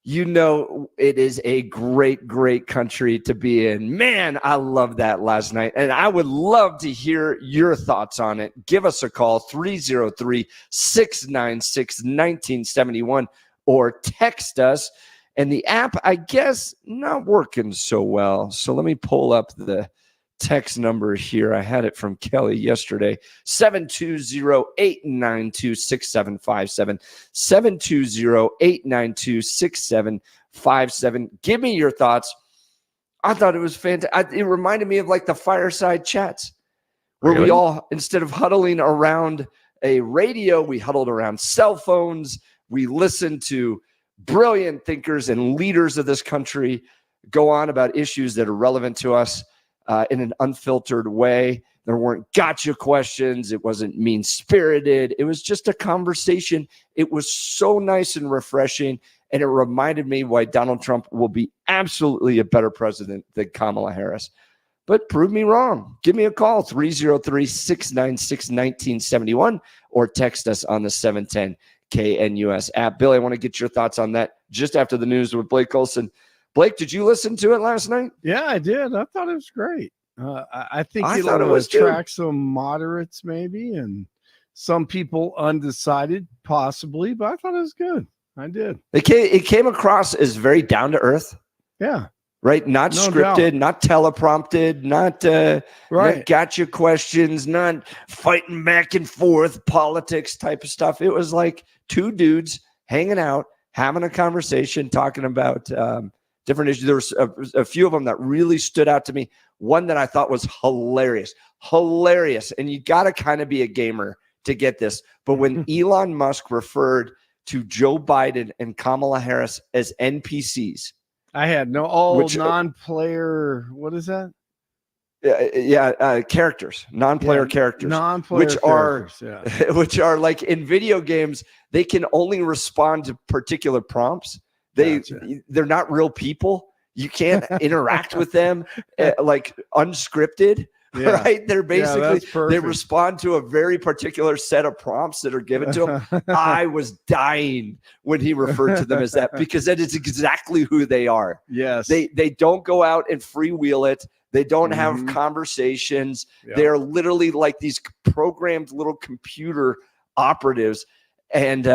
you know it is a great, great country to be in. Man, I love that last night. And I would love to hear your thoughts on it. Give us a call, 303-696-1971, or text us. And the app, I guess, not working so well. So let me pull up the text number here. I had it from Kelly yesterday. 720-892-6757. 720-892-6757. Give me your thoughts. I thought it was fantastic. It reminded me of like the fireside chats where we all, instead of huddling around a radio, we huddled around cell phones. We listened to brilliant thinkers and leaders of this country go on about issues that are relevant to us in an unfiltered way. There weren't gotcha questions. It wasn't mean-spirited. It was just a conversation. It was so nice and refreshing, and it reminded me why Donald Trump will be absolutely a better president than Kamala Harris. But prove me wrong. Give me a call, 303-696-1971, or text us on the 710 KNUS app. Billy, I want to get your thoughts on that just after the news with Blake Olson. Blake, did you listen to it last night? Yeah, I did. I thought it was great. I think I it'll thought it was attract some moderates maybe and some people undecided possibly, but I thought it was good. I did. It came across as very down to earth. Yeah. Right? Not No scripted, doubt. not teleprompted, not gotcha questions, not fighting back and forth politics type of stuff. It was like two dudes hanging out, having a conversation, talking about different issues. There was a few of them that really stood out to me. One that I thought was hilarious. And you got to kind of be a gamer to get this. But when Elon Musk referred to Joe Biden and Kamala Harris as NPCs, I had non-player. What is that? Characters, non-player characters, which are like in video games, they can only respond to particular prompts. They're not real people. You can't interact with them like unscripted. Yeah. Right? They're basically, they they respond to a very particular set of prompts that are given to them. I was dying when he referred to them as that, because that is exactly who they are. Yes. They don't go out and freewheel it. They don't have conversations. Yeah. They're literally like these programmed little computer operatives. And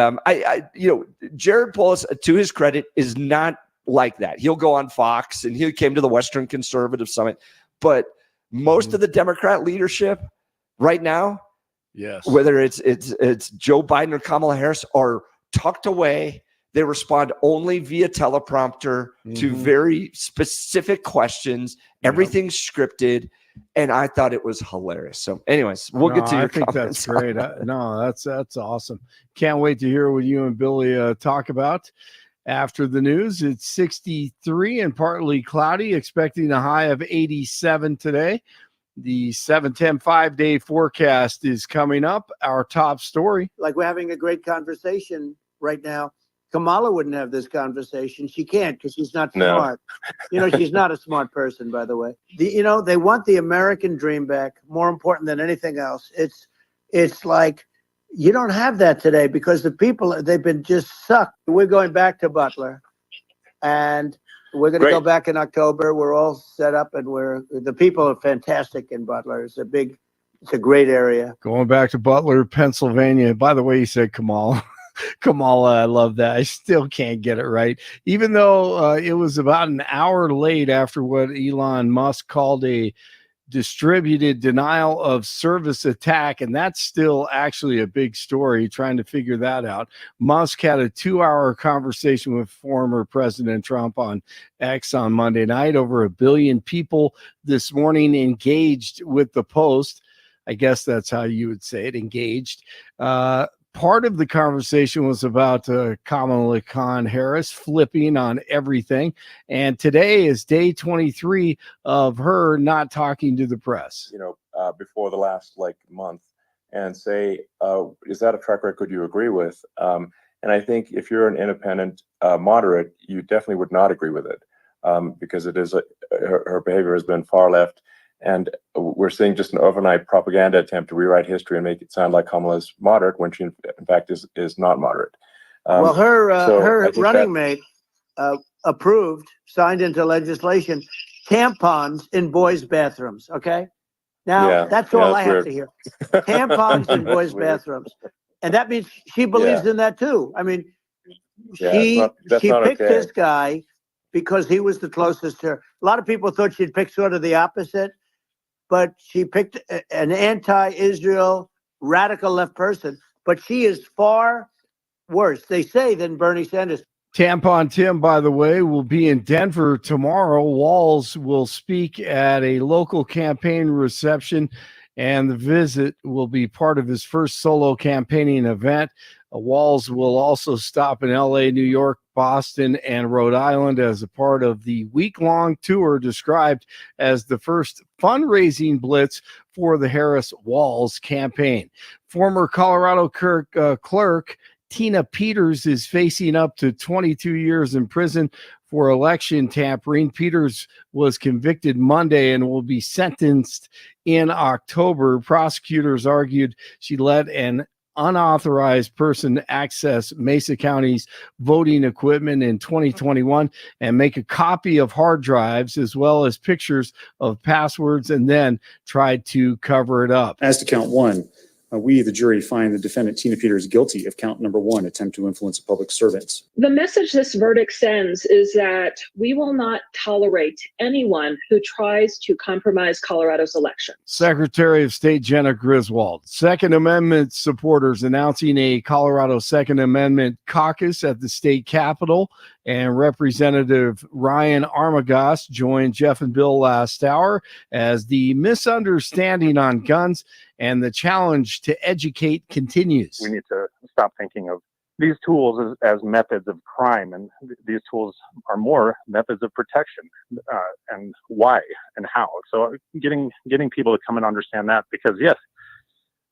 Jared Polis, to his credit, is not like that. He'll go on Fox, and he came to the Western Conservative Summit, but most of the Democrat leadership right now, yes, whether it's Joe Biden or Kamala Harris, are tucked away. They respond only via teleprompter to very specific questions. Everything's scripted, and I thought it was hilarious. So, anyways, we'll get to your comments. I think that's great. That's awesome. Can't wait to hear what you and Billy talk about. After the news, it's 63 and partly cloudy, expecting a high of 87 today. The 7-10 5-day forecast is coming up. Our top story. Like we're having a great conversation right now. Kamala wouldn't have this conversation. She can't because she's not smart. She's not a smart person, by the way. They want the American dream back, more important than anything else. It's like, you don't have that today because the people, they've been just sucked. We're going back to Butler, and we're going to go back in October. We're all set up, and the people are fantastic in Butler. It's a great area. Going back to Butler, Pennsylvania. By the way, you said Kamala. Kamala, I love that. I still can't get it right. Even though it was about an hour late after what Elon Musk called a distributed denial of service attack, and that's still actually a big story, trying to figure that out. Musk had a 2-hour conversation with former President Trump on X on Monday night. Over 1 billion people this morning engaged with the post. I guess that's how you would say it, engaged. Part of the conversation was about Kamala Harris flipping on everything. And today is day 23 of her not talking to the press. Before the last month, and say, is that a track record you agree with? And I think if you're an independent moderate, you definitely would not agree with it, because it is her behavior has been far left. And we're seeing just an overnight propaganda attempt to rewrite history and make it sound like Kamala's moderate when she, in fact, is not moderate. Her running mate approved, signed into legislation, tampons in boys' bathrooms. Okay. Now Yeah, that's all I that's have to hear. Tampons in That's boys' weird. bathrooms. And that means she believes in that too. I mean, Yeah, that's she not picked okay. this guy because he was the closest to her. A lot of people thought she'd pick sort of the opposite, but she picked an anti-Israel radical left person. But she is far worse, they say, than Bernie Sanders. Tampon Tim, by the way, will be in Denver tomorrow. Walz will speak at a local campaign reception, and the visit will be part of his first solo campaigning event. Walz will also stop in LA, New York, Boston, and Rhode Island as a part of the week-long tour described as the first fundraising blitz for the Harris-Walz campaign. Former Colorado clerk Tina Peters is facing up to 22 years in prison for election tampering. Peters was convicted Monday and will be sentenced in October. Prosecutors argued she let an unauthorized person access Mesa County's voting equipment in 2021 and make a copy of hard drives as well as pictures of passwords and then tried to cover it up. As to count one, we, the jury, find the defendant Tina Peters guilty of count number one, attempt to influence a public servant. The message this verdict sends is that we will not tolerate anyone who tries to compromise Colorado's election. Secretary of State Jenna Griswold. Second Amendment supporters announcing a Colorado Second Amendment caucus at the state capitol. And Representative Ryan Armagost joined Jeff and Bill last hour as the misunderstanding on guns and the challenge to educate continues. We need to stop thinking of these tools as methods of crime, and these tools are more methods of protection, and why and how. So getting people to come and understand that, because yes,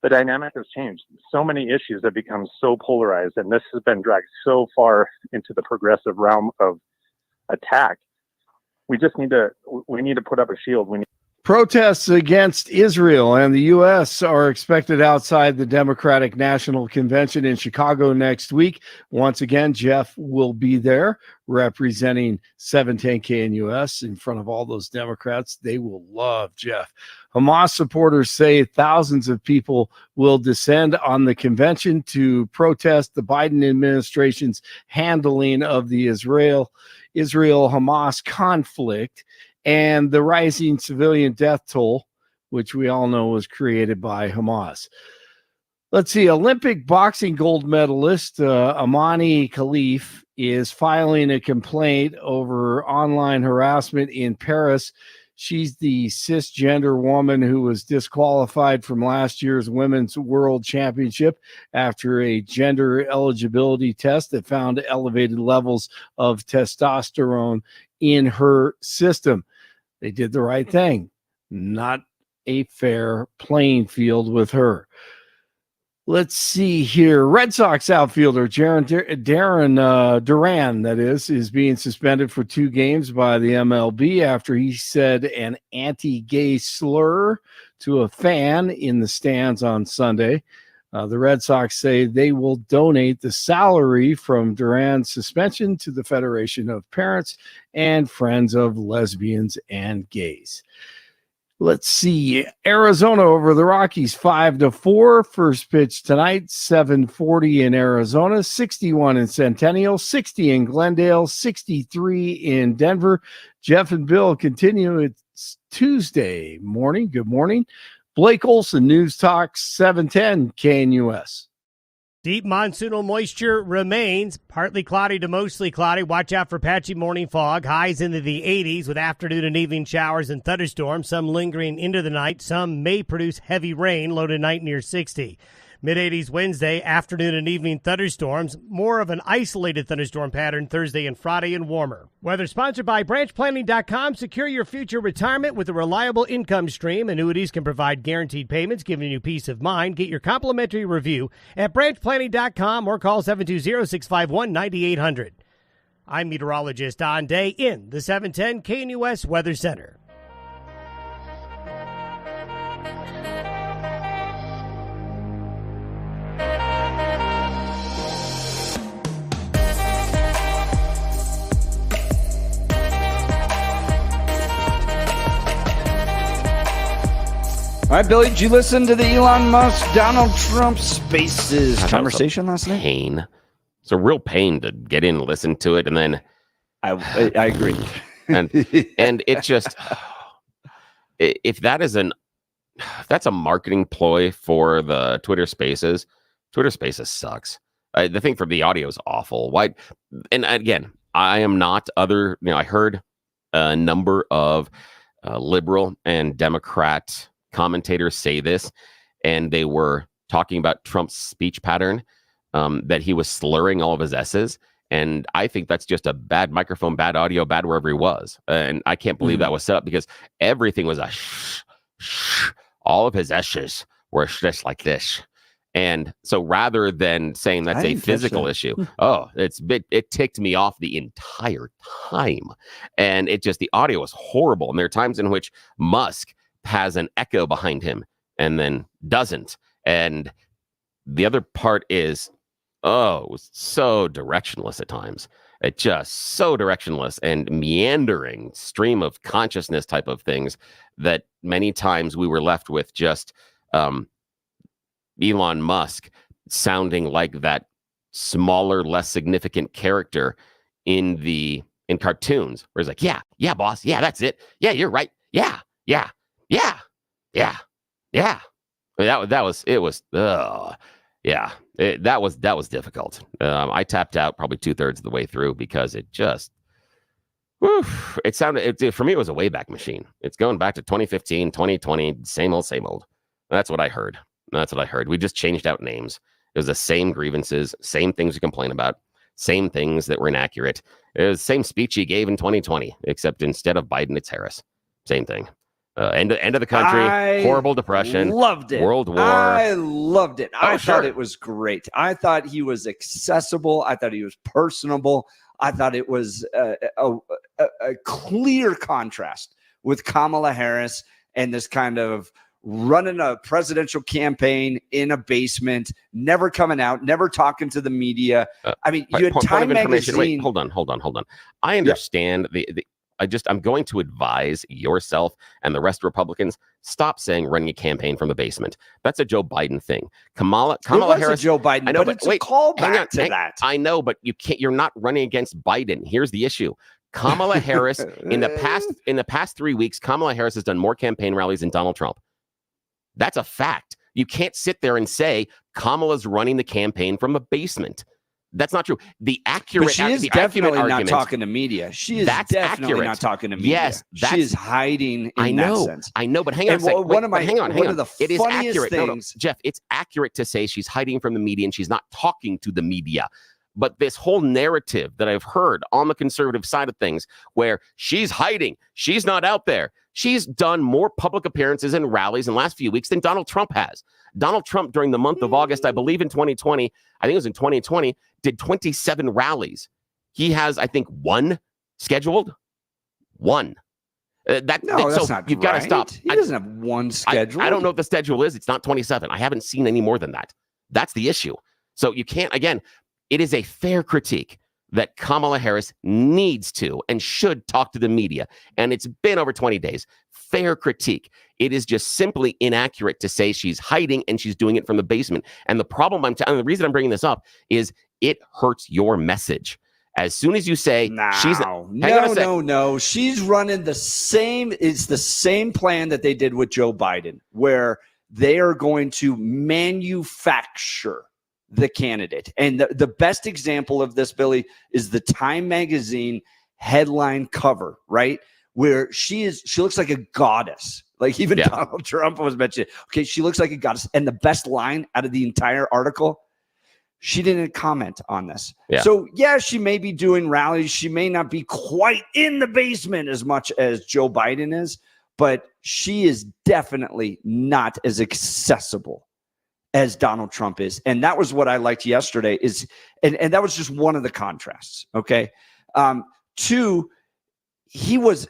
the dynamic has changed. So many issues have become so polarized, and this has been dragged so far into the progressive realm of attack. We need to put up a shield. Protests against Israel and the U.S. are expected outside the Democratic National Convention in Chicago next week. Once again, Jeff will be there representing 710 KNUS in front of all those Democrats. They will love Jeff. Hamas supporters say thousands of people will descend on the convention to protest the Biden administration's handling of the Israel-Hamas conflict and the rising civilian death toll, which we all know was created by Hamas. Let's see, Olympic boxing gold medalist Amani Khalif is filing a complaint over online harassment in Paris. She's the cisgender woman who was disqualified from last year's Women's World Championship after a gender eligibility test that found elevated levels of testosterone in her system. They did the right thing. Not a fair playing field with her. Let's see here. Red Sox outfielder Darren Duran, that is being suspended for 2 games by the MLB after he said an anti-gay slur to a fan in the stands on Sunday. The Red Sox say they will donate the salary from Duran's suspension to the Federation of Parents and Friends of Lesbians and Gays. Let's see. Arizona over the Rockies 5-4. First pitch tonight, 7:40 in Arizona, 61 in Centennial, 60 in Glendale, 63 in Denver. Jeff and Bill continue. It's Tuesday morning. Good morning. Blake Olson, News Talk 710 KNUS. Deep monsoonal moisture remains. Partly cloudy to mostly cloudy. Watch out for patchy morning fog. Highs into the 80s with afternoon and evening showers and thunderstorms, some lingering into the night. Some may produce heavy rain, low tonight near 60. Mid-80s Wednesday, afternoon and evening thunderstorms. More of an isolated thunderstorm pattern Thursday and Friday and warmer. Weather sponsored by branchplanning.com. Secure your future retirement with a reliable income stream. Annuities can provide guaranteed payments, giving you peace of mind. Get your complimentary review at branchplanning.com or call 720-651-9800. I'm meteorologist Don Day in the 710 KNUS Weather Center. All right, Billy, did you listen to the Elon Musk, Donald Trump Spaces conversation last night? Pain. It's a real pain to get in and listen to it, and then I agree. and it just, if that's a marketing ploy for the Twitter Spaces sucks. The thing for the audio is awful. Why? And again, I am not other. I heard a number of liberal and Democrat commentators say this, and they were talking about Trump's speech pattern, that he was slurring all of his S's. And I think that's just a bad microphone, bad audio, bad wherever he was. And I can't believe that was set up, because everything was a shh. All of his S's were just like this. And so rather than saying that's a physical issue, it ticked me off the entire time. And the audio was horrible. And there are times in which Musk has an echo behind him and then doesn't. And the other part is, it was so directionless at times. It just so directionless and meandering stream of consciousness type of things that many times we were left with just Elon Musk sounding like that smaller, less significant character in cartoons, where he's like, yeah, boss, yeah, that's it, yeah, you're right, yeah. That was difficult. I tapped out probably 2/3 of the way through, because it just, it sounded, for me, it was a wayback machine. It's going back to 2015, 2020, same old. That's what I heard. We just changed out names. It was the same grievances, same things you complain about, same things that were inaccurate. It was the same speech he gave in 2020, except instead of Biden, it's Harris. Same thing. End of the country, horrible depression. Loved it. World War. I loved it. I thought it was great. I thought he was accessible. I thought he was personable. I thought it was a clear contrast with Kamala Harris and this kind of running a presidential campaign in a basement, never coming out, never talking to the media. I mean, you had Time Magazine. Wait, hold on. I understand I'm going to advise yourself and the rest of Republicans, stop saying running a campaign from the basement. That's a Joe Biden thing. Kamala Harris. Joe Biden, I know, but it's a callback to that. I know, but you're not running against Biden. Here's the issue. Kamala Harris, in the past 3 weeks, Kamala Harris has done more campaign rallies than Donald Trump. That's a fact. You can't sit there and say Kamala's running the campaign from a basement. That's not true. The accurate, but she is definitely not talking to media. She is definitely not talking to media. Yes, she is hiding in that sense. I know, but hang on a second. Hang on. One of the it is accurate. things, Jeff, it's accurate to say she's hiding from the media and she's not talking to the media. But this whole narrative that I've heard on the conservative side of things, where she's hiding, she's not out there. She's done more public appearances and rallies in the last few weeks than Donald Trump has. Donald Trump, during the month of August, I believe in 2020, I think it was in 2020, did 27 rallies. He has, I think, one scheduled. One. That's not you've got to stop. He doesn't have one schedule. I don't know what the schedule is. It's not 27. I haven't seen any more than that. That's the issue. So you can't, again, it is a fair critique that Kamala Harris needs to and should talk to the media. And it's been over 20 days. Fair critique. It is just simply inaccurate to say she's hiding and she's doing it from the basement. And the problem the reason I'm bringing this up is it hurts your message. As soon as you say no, she's running the same. It's the same plan that they did with Joe Biden, where they are going to manufacture the candidate. And the best example of this, Billy, is the Time Magazine headline cover, right? Where she looks like a goddess. Like even Donald Trump was mentioned. Okay, she looks like a goddess. And the best line out of the entire article, she didn't comment on this. Yeah. So she may be doing rallies. She may not be quite in the basement as much as Joe Biden is, but she is definitely not as accessible as Donald Trump is. And that was what I liked yesterday and that was just one of the contrasts. Okay. Two, he was,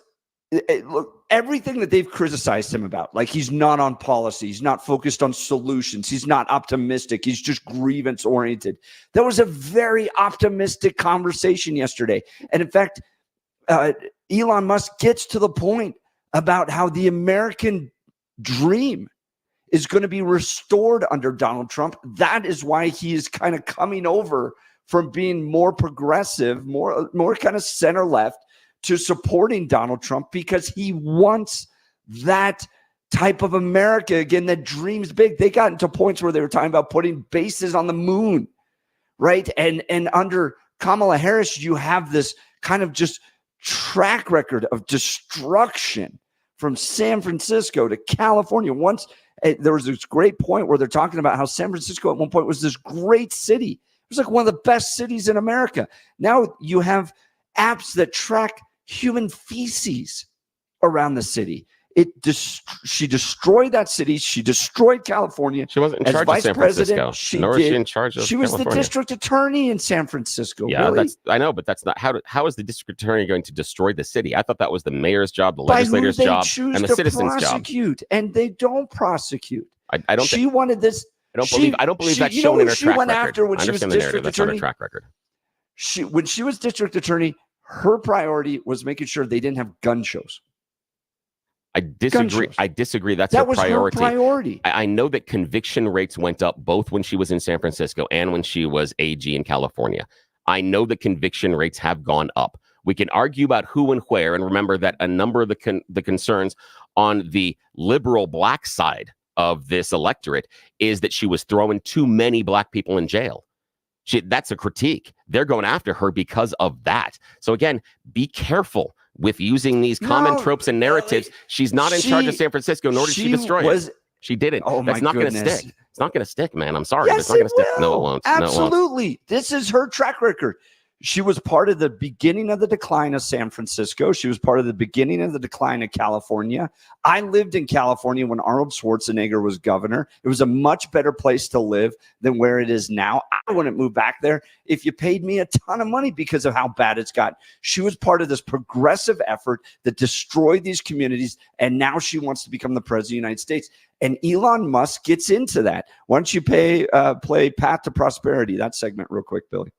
look, everything that they've criticized him about, like he's not on policy, he's not focused on solutions, he's not optimistic, he's just grievance oriented. That was a very optimistic conversation yesterday. And in fact, Elon Musk gets to the point about how the American dream is going to be restored under Donald Trump. That is why he is kind of coming over from being more progressive, more kind of center left to supporting Donald Trump, because he wants that type of America again that dreams big. They got into points where they were talking about putting bases on the moon, right? And under Kamala Harris, you have this kind of just track record of destruction from San Francisco to California. Once there was this great point where they're talking about how San Francisco at one point was this great city. It was like one of the best cities in America. Now you have apps that track human feces around the city. She destroyed that city. She destroyed California. She wasn't in charge of San Francisco. Nor is she in charge of She was California. the district attorney in San Francisco. Yeah, really? I know, but that's not how is the district attorney going to destroy the city? I thought that was the mayor's job, the legislator's job, and the citizens' job. And they don't prosecute. I don't. She wanted this. I don't believe that's shown in her track record. After when I she was understand the narrative. district That's not her attorney. track record. When she was district attorney, her priority was making sure they didn't have gun shows. I disagree. I disagree. That was her priority. I know that conviction rates went up both when she was in San Francisco and when she was AG in California. I know that conviction rates have gone up. We can argue about who and where, and remember that a number of the concerns on the liberal black side of this electorate is that she was throwing too many black people in jail. That's a critique. They're going after her because of that. So again, be careful with using these common tropes and narratives. She's not in charge of San Francisco, nor did she destroy it. She didn't. That's not going to stick. It's not going to stick, man. I'm sorry. Yes, it's not going to stick. No, it won't. Absolutely. No, it won't. This is her track record. She was part of the beginning of the decline of San Francisco. She was part of the beginning of the decline of California. I lived in California when Arnold Schwarzenegger was governor. It was a much better place to live than where it is now. I wouldn't move back there if you paid me a ton of money because of how bad it's got. She was part of this progressive effort that destroyed these communities, and now she wants to become the president of the United States. And Elon Musk gets into that. Why don't you play Path to Prosperity, that segment real quick, Billy?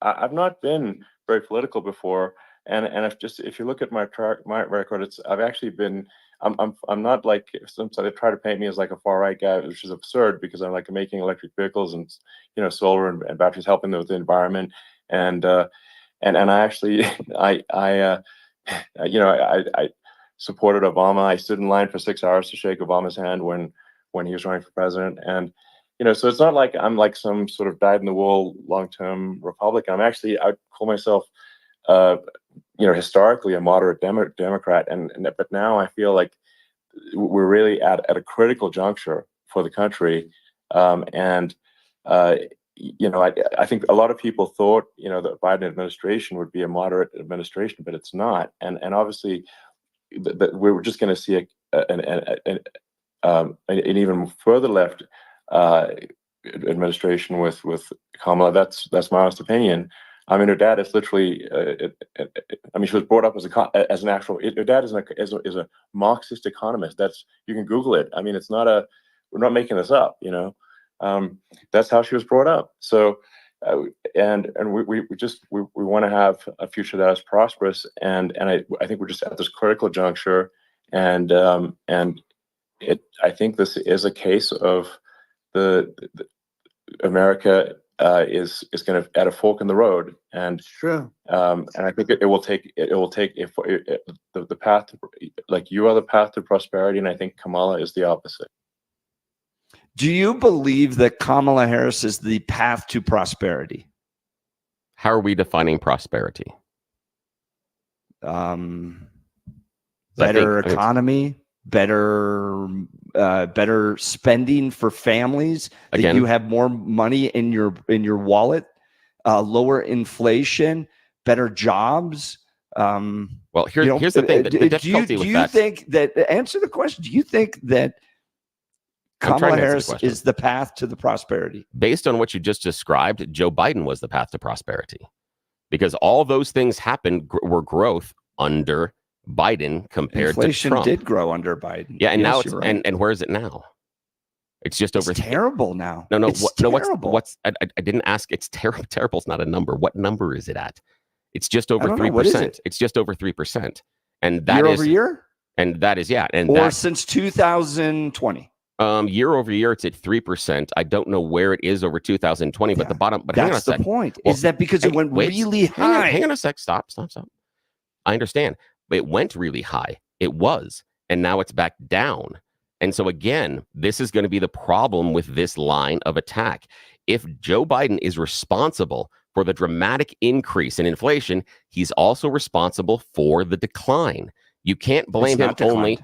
I've not been very political before, and if you look at my record, I've actually been. I'm not like some they try to paint me as like a far right guy, which is absurd because I'm like making electric vehicles and solar and batteries helping with the environment, and I actually I supported Obama. I stood in line for 6 hours to shake Obama's hand when he was running for president, and. So it's not like I'm like some sort of dyed-in-the-wool long-term Republican. I'd call myself, historically a moderate Democrat. But now I feel like we're really at a critical juncture for the country. I think a lot of people thought, the Biden administration would be a moderate administration, but it's not. And obviously, we're just going to see an even further left administration with Kamala. That's my honest opinion. I mean, her dad is literally. She was brought up as an actual. Her dad is a Marxist economist. You can Google it. I mean, it's not we're not making this up. That's how she was brought up. So, and we want to have a future that is prosperous. And I think we're just at this critical juncture. And I think this is a case of. The America is going to at a fork in the road, and true. And I think it will take the path to, like you are the path to prosperity, and I think Kamala is the opposite. Do you believe that Kamala Harris is the path to prosperity? How are we defining prosperity? Better economy. Better spending for families. Again, that you have more money in your wallet, lower inflation, better jobs. Well, here's the thing. The difficulty with that. Do you think that? Answer the question. Do you think that Kamala Harris is the path to the prosperity? Based on what you just described, Joe Biden was the path to prosperity, because all those things happened were growth under Biden compared Inflation to Trump. Did grow under Biden. Yeah, and yes, now it's right. and where is it now? It's just over. It's terrible now. No, it's terrible. What's I didn't ask. It's terrible. Terrible's not a number. What number is it at? It's just over 3%. It's just over 3%, and that year is over year. And that is, and or since 2020. Year over year, it's at 3%. I don't know where it is over 2020, but hang on a sec. That's the point. Is that because it went really high? Hang on a sec. Stop. I understand. It went really high. It was. And now it's back down. And so again, this is going to be the problem with this line of attack. If Joe Biden is responsible for the dramatic increase in inflation, he's also responsible for the decline. You can't blame him only.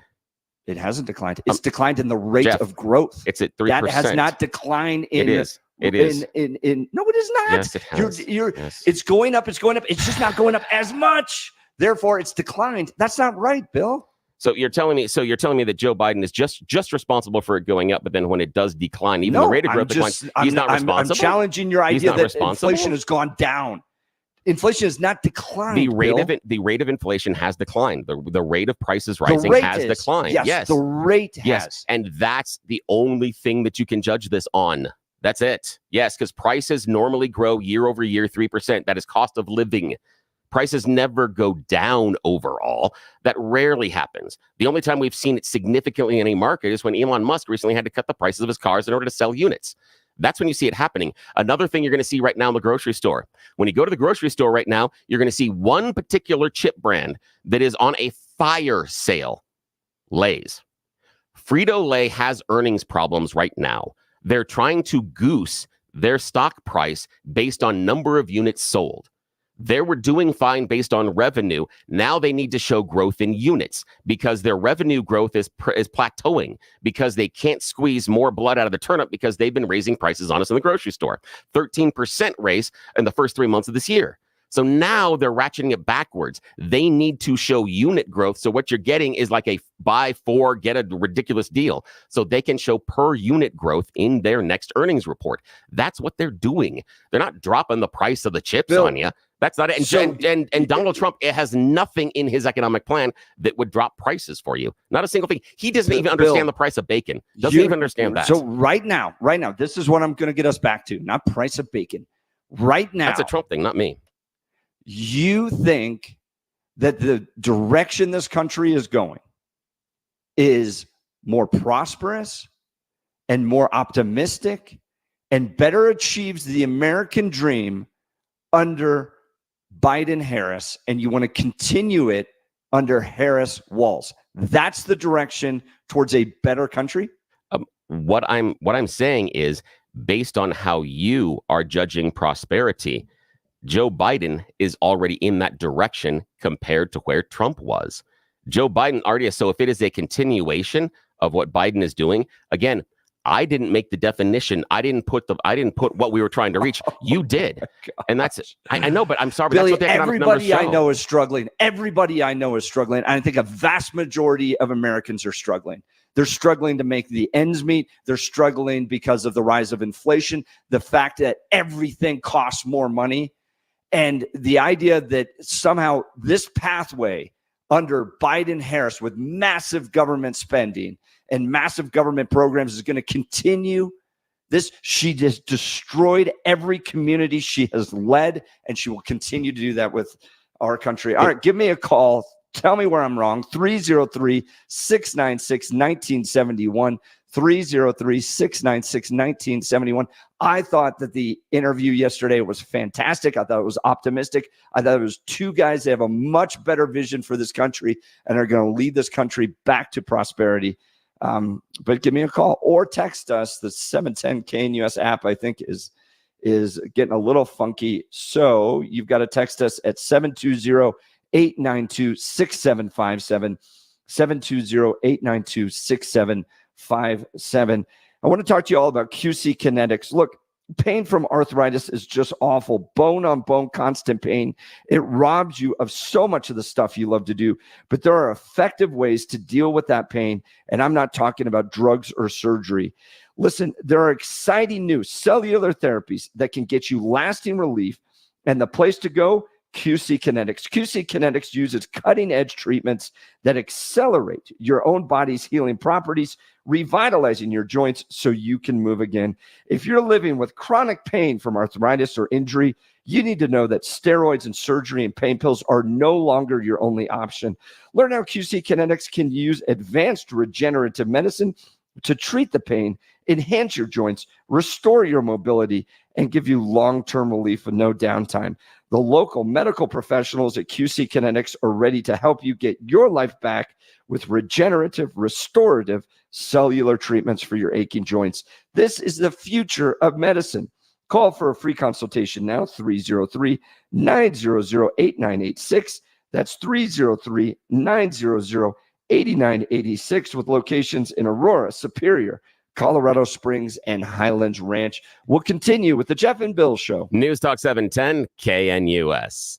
It hasn't declined. It's declined in the rate Jeff, of growth. It's at 3%. That has not declined in. It is. It is. No, it is not. Yes, it has. Yes. It's going up. It's going up. It's just not going up as much. Therefore, it's declined. That's not right, Bill. So you're telling me that Joe Biden is just responsible for it going up, but then when it does decline, even the rate of growth declines, he's not responsible. I'm challenging your idea that inflation has gone down. Inflation has not declined. The rate of inflation has declined. The rate of prices rising has declined. Yes, the rate has. Yes, and that's the only thing that you can judge this on. That's it. Yes, because prices normally grow year over year 3%. That is cost of living. Prices never go down overall. That rarely happens. The only time we've seen it significantly in a market is when Elon Musk recently had to cut the prices of his cars in order to sell units. That's when you see it happening. Another thing you're going to see right now in the grocery store. When you go to the grocery store right now, you're going to see one particular chip brand that is on a fire sale. Lay's. Frito-Lay has earnings problems right now. They're trying to goose their stock price based on number of units sold. They were doing fine based on revenue. Now they need to show growth in units because their revenue growth is plateauing because they can't squeeze more blood out of the turnip because they've been raising prices on us in the grocery store. 13% raise in the first 3 months of this year. So now they're ratcheting it backwards. They need to show unit growth. So what you're getting is like a buy four, get a ridiculous deal. So they can show per unit growth in their next earnings report. That's what they're doing. They're not dropping the price of the chips on you. That's not it. And Donald Trump, it has nothing in his economic plan that would drop prices for you. Not a single thing. He doesn't even understand the price of bacon. Doesn't even understand that. So right now, this is what I'm going to get us back to. Not price of bacon. Right now. That's a Trump thing, not me. You think that the direction this country is going is more prosperous and more optimistic and better achieves the American dream under Biden-Harris, and you want to continue it under Harris-Walz. That's the direction towards a better country? What I'm saying is, based on how you are judging prosperity, Joe Biden is already in that direction compared to where Trump was. Joe Biden already is. So if it is a continuation of what Biden is doing, again, I didn't make the definition. I didn't put what we were trying to reach. You did. And that's it. I know, but I'm sorry. But Billy, that's what the economic numbers show. I know is struggling. Everybody I know is struggling. I think a vast majority of Americans are struggling. They're struggling to make the ends meet. They're struggling because of the rise of inflation, the fact that everything costs more money, and the idea that somehow this pathway under Biden-Harris with massive government spending and massive government programs is going to continue. She just destroyed every community she has led, and she will continue to do that with our country. All right, give me a call. Tell me where I'm wrong. 303-696-1971. 303-696-1971. I thought that the interview yesterday was fantastic. I thought it was optimistic. I thought it was two guys that have a much better vision for this country and are going to lead this country back to prosperity. But give me a call or text us. The 710 KNUS app, I think, is getting a little funky. So you've got to text us at 720-892-6757. 720-892-6757. I want to talk to you all about QC Kinetics. Look, pain from arthritis is just awful. Bone on bone, constant pain. It robs you of so much of the stuff you love to do. But there are effective ways to deal with that pain. And I'm not talking about drugs or surgery. Listen, there are exciting new cellular therapies that can get you lasting relief. And the place to go, QC Kinetics. QC Kinetics uses cutting-edge treatments that accelerate your own body's healing properties, revitalizing your joints so you can move again. If you're living with chronic pain from arthritis or injury, you need to know that steroids and surgery and pain pills are no longer your only option. Learn how QC Kinetics can use advanced regenerative medicine to treat the pain, enhance your joints, restore your mobility, and give you long-term relief with no downtime. The local medical professionals at QC Kinetics are ready to help you get your life back with regenerative, restorative cellular treatments for your aching joints. This is the future of medicine. Call for a free consultation now, 303-900-8986. That's 303-900-8986 with locations in Aurora, Superior, Colorado Springs, and Highlands Ranch. We'll continue with the Jeff and Bill Show. News Talk 710 KNUS.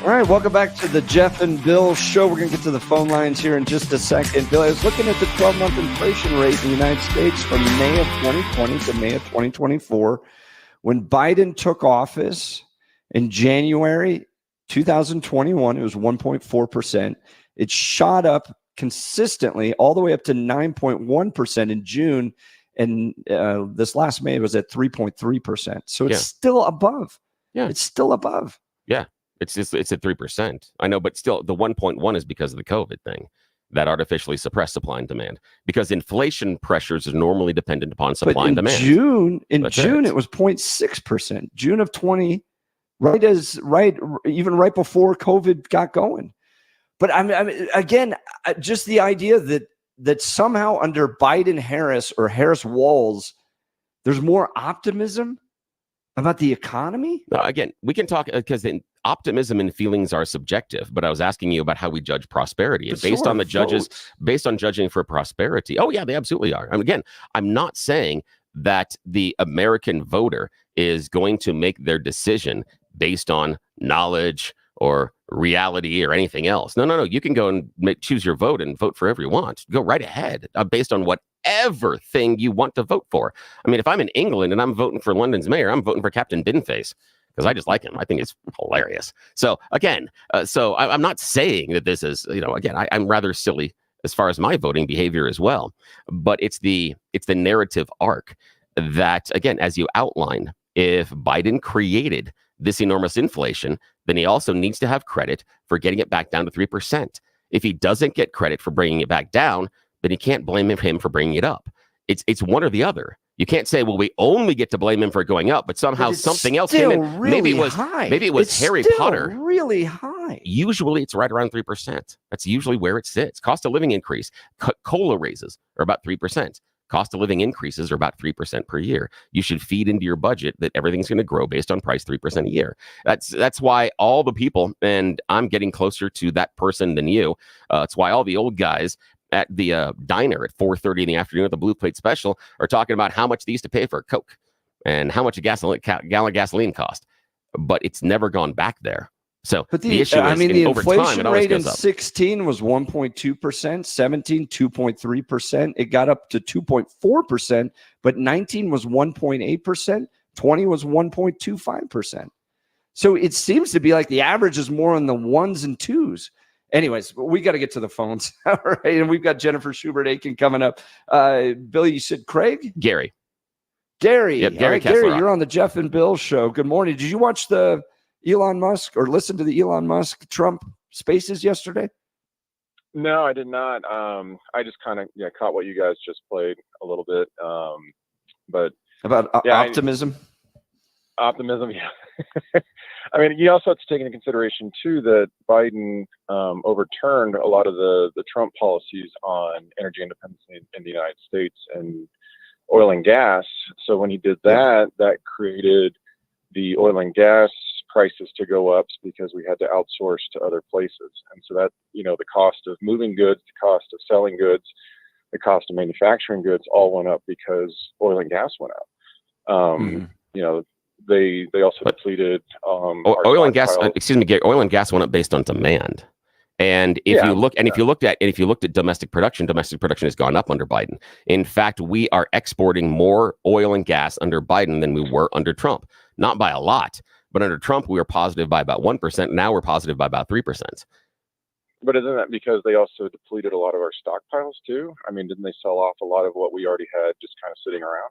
All right, welcome back to the Jeff and Bill show. We're going to get to the phone lines here in just a second. Bill, I was looking at the 12-month inflation rate in the United States from May of 2020 to May of 2024. When Biden took office in January 2021, it was 1.4%. It shot up consistently all the way up to 9.1% in June. And this last May was at 3.3%. So it's still above. Yeah. It's still above. Yeah. It's at 3%. I know, but still the 1.1 is because of the COVID thing that artificially suppressed supply and demand, because inflation pressures are normally dependent upon supply and demand. June, it was 0.6%. June of 20, even right before COVID got going. But I mean, again, just the idea that somehow under Biden-Harris or Harris-Walz, there's more optimism about the economy. No, again, we can talk because optimism and feelings are subjective. But I was asking you about how we judge prosperity, and based on the judges, based on judging for prosperity. Oh yeah, they absolutely are. And again, I'm not saying that the American voter is going to make their decision based on knowledge or reality or anything else. No. You can go and choose your vote and vote for whoever you want. Go right ahead based on whatever thing you want to vote for. I mean, if I'm in England and I'm voting for London's mayor, I'm voting for Captain Binface because I just like him. I think it's hilarious. So again, I'm not saying that this is, again, I'm rather silly as far as my voting behavior as well. But it's the narrative arc that, again, as you outline, if Biden created this enormous inflation, then he also needs to have credit for getting it back down to 3%. If he doesn't get credit for bringing it back down, then he can't blame him for bringing it up. It's one or the other. You can't say, well, we only get to blame him for going up, but somehow something else came in. Really maybe it was Harry Potter. Really high. Usually it's right around 3%. That's usually where it sits. Cost of living increase, COLA raises are about 3%. Cost of living increases are about 3% per year. You should feed into your budget that everything's going to grow based on price 3% a year. That's why all the people, and I'm getting closer to that person than you. It's why all the old guys at the diner at 4:30 in the afternoon at the Blue Plate Special are talking about how much they used to pay for a Coke and how much a gallon of gasoline cost. But it's never gone back there. So the issue is, the over inflation time, rate in up. 16 was 1.2%, 17, 2.3%. It got up to 2.4%, but 19 was 1.8%, 20 was 1.25%. So it seems to be like the average is more on the ones and twos. Anyways, we got to get to the phones. All right. And we've got Jennifer Schubert-Aiken coming up. Billy, you said Craig? Gary. Yep, Gary, Gary, you're on the Jeff and Bill show. Good morning. Did you watch the Elon Musk or listen to the Elon Musk Trump spaces yesterday? No, I did not. I just kind of caught what you guys just played a little bit. But about optimism. Optimism, yeah. I mean, you also have to take into consideration too that Biden overturned a lot of the Trump policies on energy independence in the United States and oil and gas. So when he did that, that created the oil and gas prices to go up because we had to outsource to other places. And so that, the cost of moving goods, the cost of selling goods, the cost of manufacturing goods all went up because oil and gas went up. They also depleted oil and gas. Gary, oil and gas went up based on demand. And if you looked at domestic production has gone up under Biden. In fact, we are exporting more oil and gas under Biden than we were under Trump. Not by a lot, but under Trump we were positive by about 1%. Now we're positive by about 3%. But isn't that because they also depleted a lot of our stockpiles too? I mean, didn't they sell off a lot of what we already had just kind of sitting around?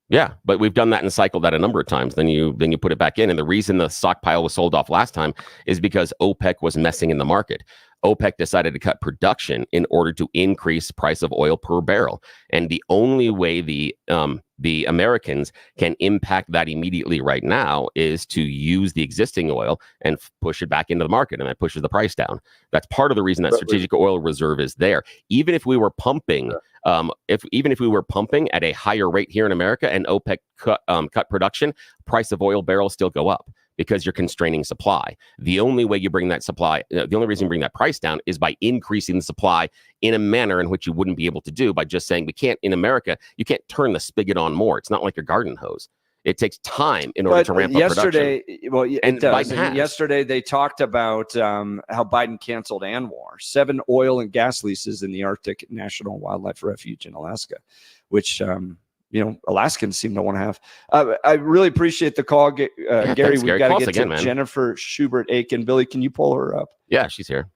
Yeah, but we've done that and cycled that a number of times. Then you put it back in. And the reason the stockpile was sold off last time is because OPEC was messing in the market. OPEC decided to cut production in order to increase price of oil per barrel. And the only way the Americans can impact that immediately right now is to use the existing oil and push it back into the market, and that pushes the price down. That's part of the reason that strategic oil reserve is there. Even if we were pumping, even if we were pumping at a higher rate here in America and OPEC cut production, price of oil barrels still go up because you're constraining supply. The only way you bring that supply, the only reason you bring that price down is by increasing the supply in a manner in which you wouldn't be able to do by just saying we can't, in America, you can't turn the spigot on more. It's not like your garden hose. It takes time in order to ramp up production. Well, And it does. Biden And has. yesterday they talked about how Biden canceled ANWR, 7 oil and gas leases in the Arctic National Wildlife Refuge in Alaska, which Alaskans seem to want to have. I really appreciate the call, Gary. Thanks, We've Gary. got Call to us get again, to man. Jennifer Schubert-Aiken. Billy, can you pull her up? Yeah, she's here.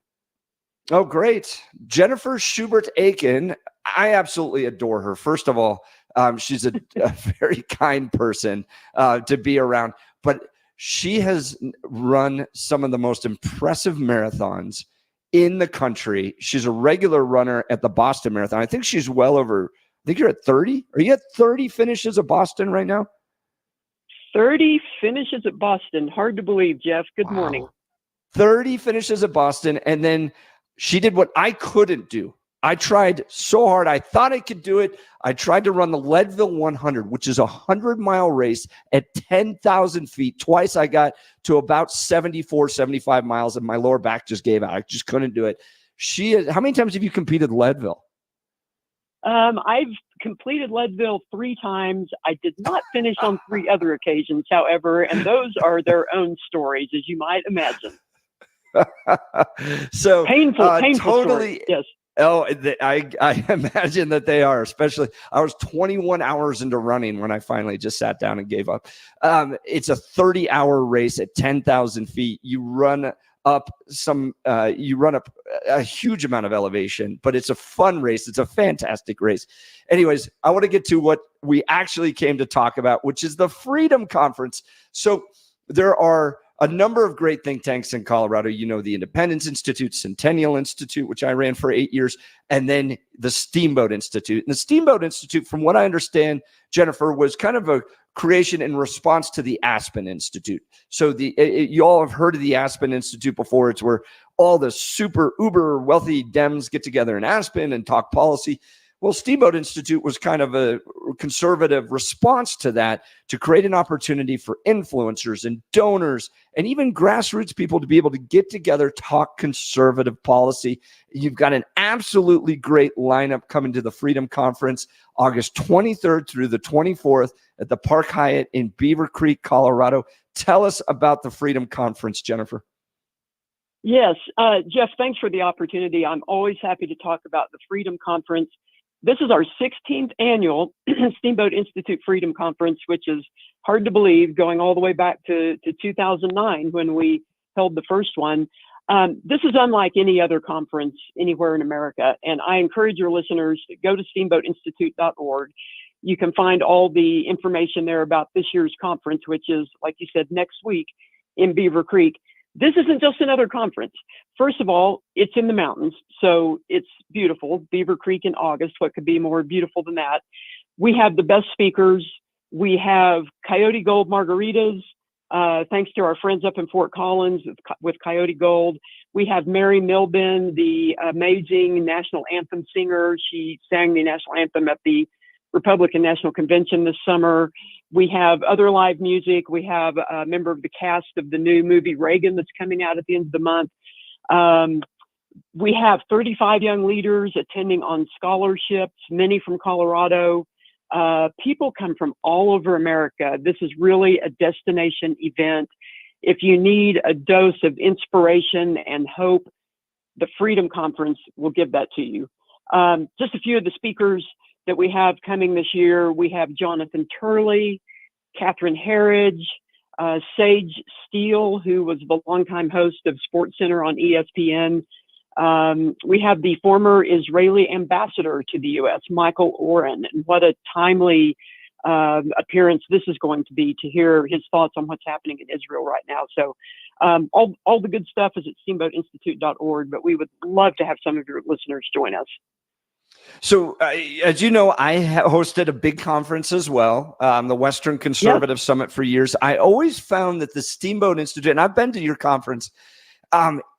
Oh, great. Jennifer Schubert-Aiken. I absolutely adore her. First of all, she's a very kind person to be around, but she has run some of the most impressive marathons in the country. She's a regular runner at the Boston Marathon. I think she's well over, I think you're at 30. Are you at 30 finishes at Boston right now? 30 finishes at Boston. Hard to believe, Jeff. Good morning. 30 finishes at Boston. And then she did what I couldn't do. I tried so hard. I thought I could do it. I tried to run the Leadville 100, which is a 100-mile race at 10,000 feet. Twice I got to about 74, 75 miles, and my lower back just gave out. I just couldn't do it. How many times have you competed Leadville? I've completed Leadville 3 times. I did not finish on 3 other occasions, however, and those are their own stories, as you might imagine. So painful totally. Story. Yes. Oh, I imagine that they are, especially I was 21 hours into running when I finally just sat down and gave up. It's a 30-hour race at 10,000 feet. You run up a huge amount of elevation, but it's a fun race. It's a fantastic race. Anyways, I want to get to what we actually came to talk about, which is the Freedom Conference. So there are a number of great think tanks in Colorado. The Independence Institute, Centennial Institute, which I ran for 8 years, and then the Steamboat Institute. And the Steamboat Institute, from what I understand, Jennifer, was kind of a creation in response to the Aspen Institute. So you all have heard of the Aspen Institute before. It's where all the super uber wealthy Dems get together in Aspen and talk policy. Well, Steamboat Institute was kind of a conservative response to that, to create an opportunity for influencers and donors and even grassroots people to be able to get together, talk conservative policy. You've got an absolutely great lineup coming to the Freedom Conference, August 23rd through the 24th at the Park Hyatt in Beaver Creek, Colorado. Tell us about the Freedom Conference, Jennifer. Yes, Jeff, thanks for the opportunity. I'm always happy to talk about the Freedom Conference. This is our 16th annual Steamboat Institute Freedom Conference, which is hard to believe, going all the way back to 2009 when we held the first one. This is unlike any other conference anywhere in America, and I encourage your listeners to go to steamboatinstitute.org. You can find all the information there about this year's conference, which is, like you said, next week in Beaver Creek. This isn't just another conference. First of all, it's in the mountains, so it's beautiful. Beaver Creek in August, what could be more beautiful than that? We have the best speakers. We have Coyote Gold margaritas, thanks to our friends up in Fort Collins with Coyote Gold. We have Mary Milben, the amazing national anthem singer. She sang the national anthem at the Republican National Convention this summer. We have other live music. We have a member of the cast of the new movie Reagan that's coming out at the end of the month. We have 35 young leaders attending on scholarships, many from Colorado. People come from all over America. This is really a destination event. If you need a dose of inspiration and hope, the Freedom Conference will give that to you. Just a few of the speakers that we have coming this year. We have Jonathan Turley, Catherine Herridge, Sage Steele, who was the longtime host of SportsCenter on ESPN. We have the former Israeli ambassador to the U.S., Michael Oren, and what a timely appearance this is going to be to hear his thoughts on what's happening in Israel right now. So all the good stuff is at steamboatinstitute.org, but we would love to have some of your listeners join us. So, as you know, I hosted a big conference as well, the Western Conservative Summit for years. I always found that the Steamboat Institute, and I've been to your conference,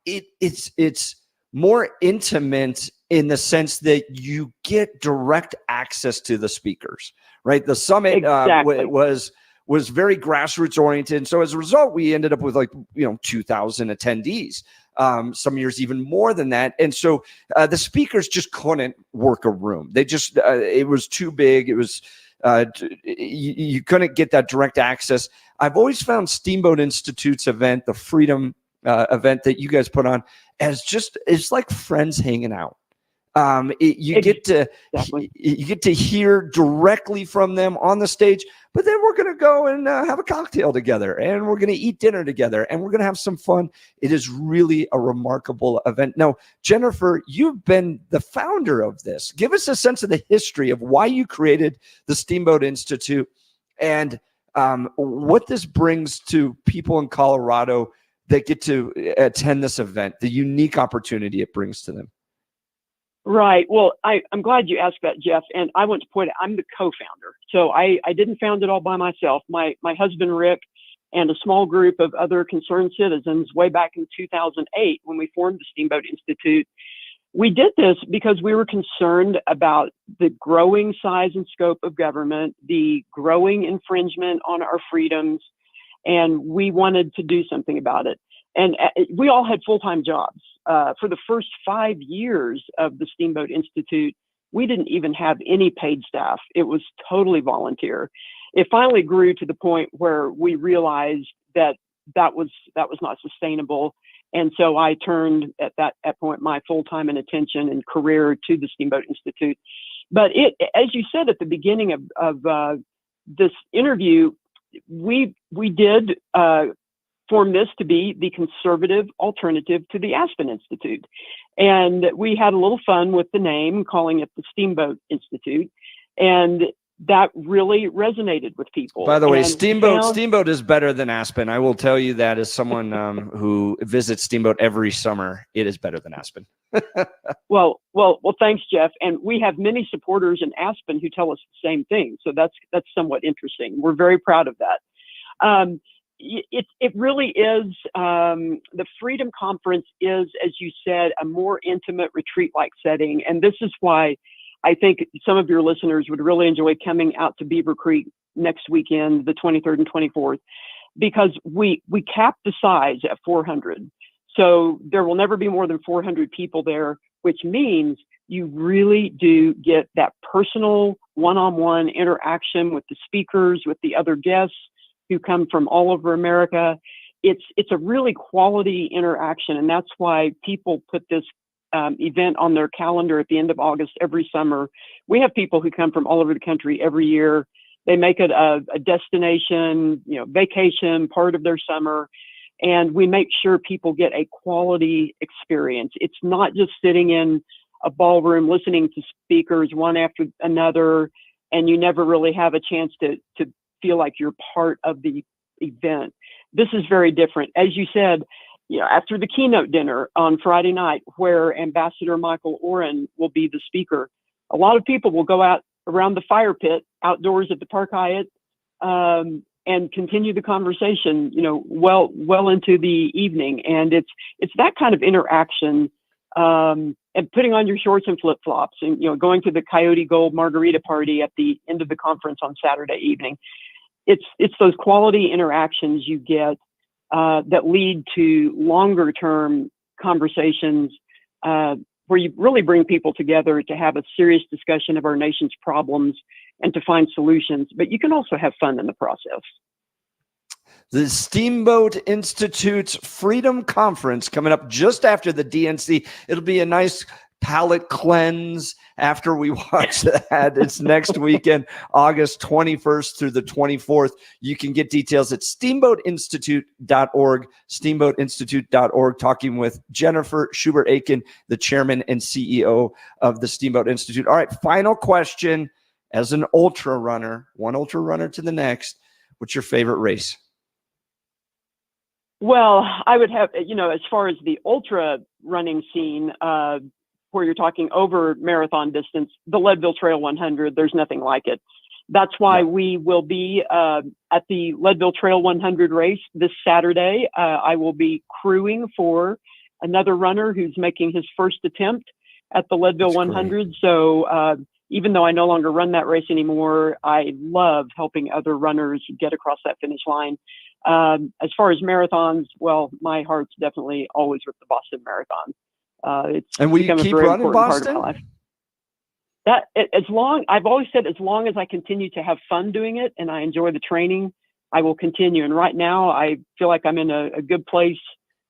it's more intimate in the sense that you get direct access to the speakers, right? The summit Exactly. was very grassroots oriented. And so as a result, we ended up with 2,000 attendees. Some years even more than that. And so the speakers just couldn't work a room. They just, it was too big. It was You couldn't get that direct access. I've always found Steamboat Institute's event, the Freedom event that you guys put on, as it's like friends hanging out. You get to hear directly from them on the stage, but then we're going to go and have a cocktail together, and we're going to eat dinner together, and we're going to have some fun. It is really a remarkable event. Now, Jennifer, you've been the founder of this. Give us a sense of the history of why you created the Steamboat Institute and what this brings to people in Colorado that get to attend this event, the unique opportunity it brings to them. Right. Well, I'm glad you asked that, Jeff. And I want to point out, I'm the co-founder. So I didn't found it all by myself. My husband, Rick, and a small group of other concerned citizens way back in 2008 when we formed the Steamboat Institute. We did this because we were concerned about the growing size and scope of government, the growing infringement on our freedoms, and we wanted to do something about it. And we all had full-time jobs. For the first 5 years of the Steamboat Institute, we didn't even have any paid staff. It was totally volunteer. It finally grew to the point where we realized that was not sustainable. And so I turned at that point my full-time and attention and career to the Steamboat Institute. But as you said at the beginning of this interview, we did form this to be the conservative alternative to the Aspen Institute. And we had a little fun with the name, calling it the Steamboat Institute. And that really resonated with people. By the way, Steamboat is better than Aspen. I will tell you that as someone who visits Steamboat every summer, it is better than Aspen. Well, thanks, Jeff. And we have many supporters in Aspen who tell us the same thing. So that's somewhat interesting. We're very proud of that. It really is, the Freedom Conference is, as you said, a more intimate retreat-like setting. And this is why I think some of your listeners would really enjoy coming out to Beaver Creek next weekend, the 23rd and 24th, because we capped the size at 400. So there will never be more than 400 people there, which means you really do get that personal one-on-one interaction with the speakers, with the other guests who come from all over America. It's a really quality interaction, and that's why people put this event on their calendar at the end of August every summer. We have people who come from all over the country every year. They make it a destination, vacation, part of their summer, and we make sure people get a quality experience. It's not just sitting in a ballroom listening to speakers one after another, and you never really have a chance to feel like you're part of the event. This is very different. As you said, after the keynote dinner on Friday night, where Ambassador Michael Oren will be the speaker, a lot of people will go out around the fire pit outdoors at the Park Hyatt and continue the conversation, well into the evening. And it's that kind of interaction, and putting on your shorts and flip flops and, going to the Coyote Gold margarita party at the end of the conference on Saturday evening. It's those quality interactions you get that lead to longer term conversations where you really bring people together to have a serious discussion of our nation's problems and to find solutions. But you can also have fun in the process. The Steamboat Institute's Freedom Conference coming up just after the DNC. It'll be a nice palate cleanse after we watch that. It's next weekend, August 21st through the 24th. You can get details at steamboatinstitute.org, steamboatinstitute.org, talking with Jennifer Schubert-Aiken, the chairman and CEO of the Steamboat Institute. All right, final question. As an ultra runner, one ultra runner to the next, what's your favorite race? Well, I would have, as far as the ultra running scene, where you're talking over marathon distance, the Leadville Trail 100, there's nothing like it. That's why we will be at the Leadville Trail 100 race this Saturday. I will be crewing for another runner who's making his first attempt at the Leadville 100. Great. So even though I no longer run that race anymore, I love helping other runners get across that finish line. As far as marathons, well, my heart's definitely always with the Boston Marathon. And will you keep running Boston? I've always said, as long as I continue to have fun doing it and I enjoy the training, I will continue. And right now I feel like I'm in a good place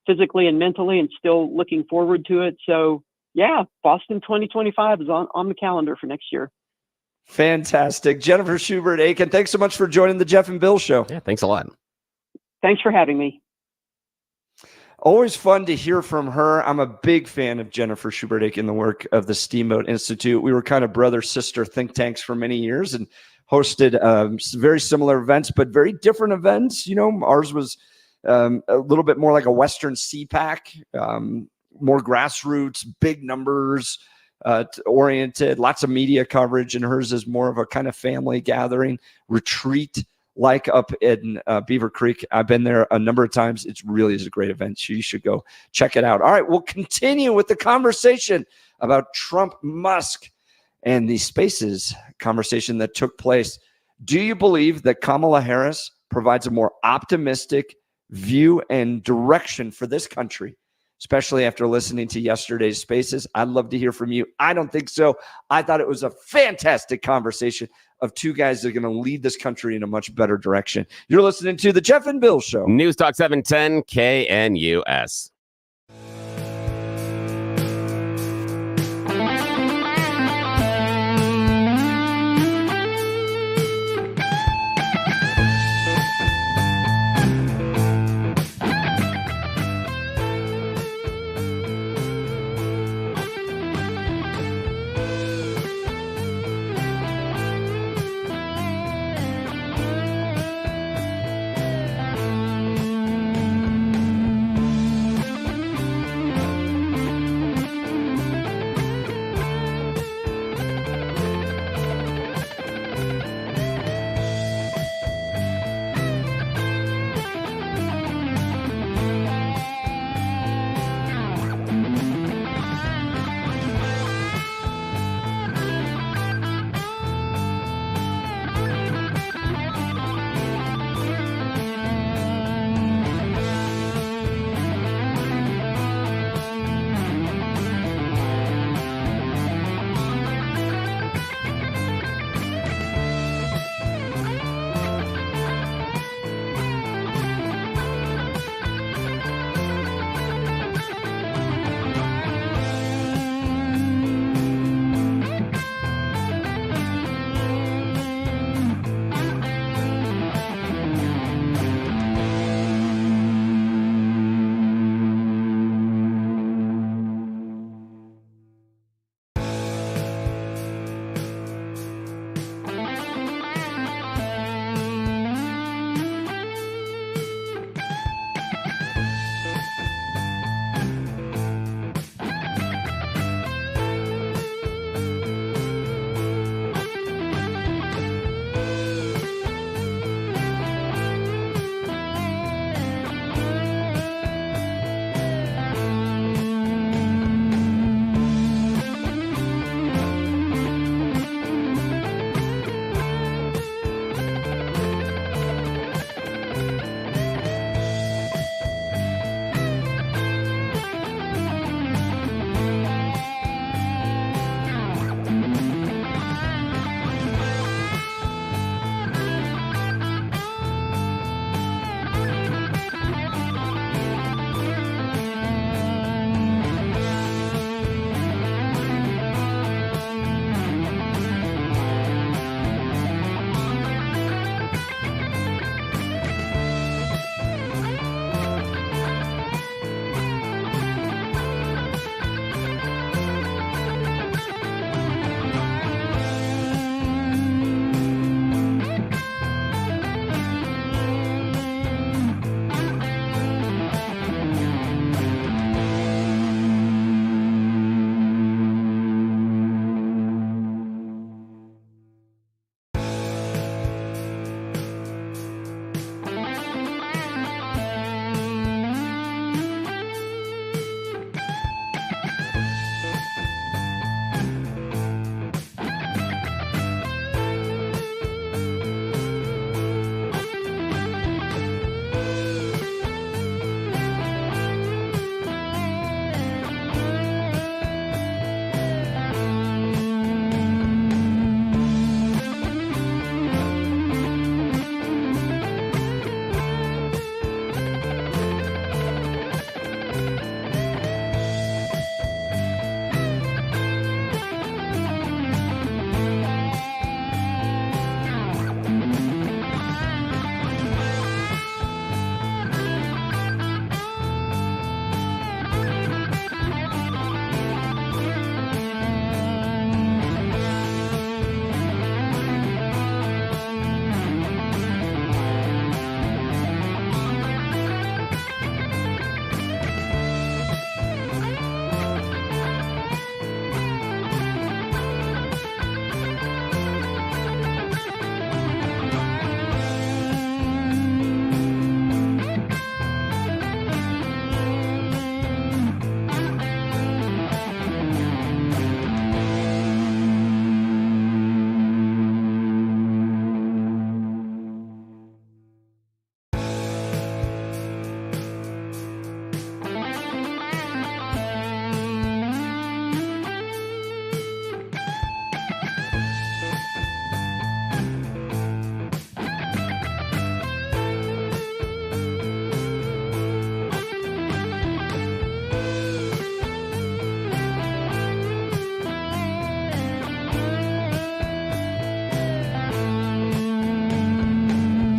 physically and mentally and still looking forward to it. So yeah, Boston 2025 is on the calendar for next year. Fantastic. Jennifer Schubert-Aiken, thanks so much for joining the Jeff and Bill Show. Yeah, thanks a lot. Thanks for having me. Always fun to hear from her. I'm a big fan of Jennifer Schubert-Aiken, the work of the Steamboat Institute. We were kind of brother-sister think tanks for many years and hosted very similar events, but very different events. You know, ours was a little bit more like a Western CPAC, more grassroots, big numbers oriented, lots of media coverage, and hers is more of a kind of family gathering retreat like up in Beaver Creek. I've been there a number of times. It really is a great event. You should go check it out. All right, we'll continue with the conversation about Trump, Musk, and the Spaces conversation that took place. Do you believe that Kamala Harris provides a more optimistic view and direction for this country, especially after listening to yesterday's Spaces? I'd love to hear from you. I don't think so. I thought it was a fantastic conversation of two guys that are going to lead this country in a much better direction. You're listening to the Jeff and Bill Show. News Talk 710 KNUS.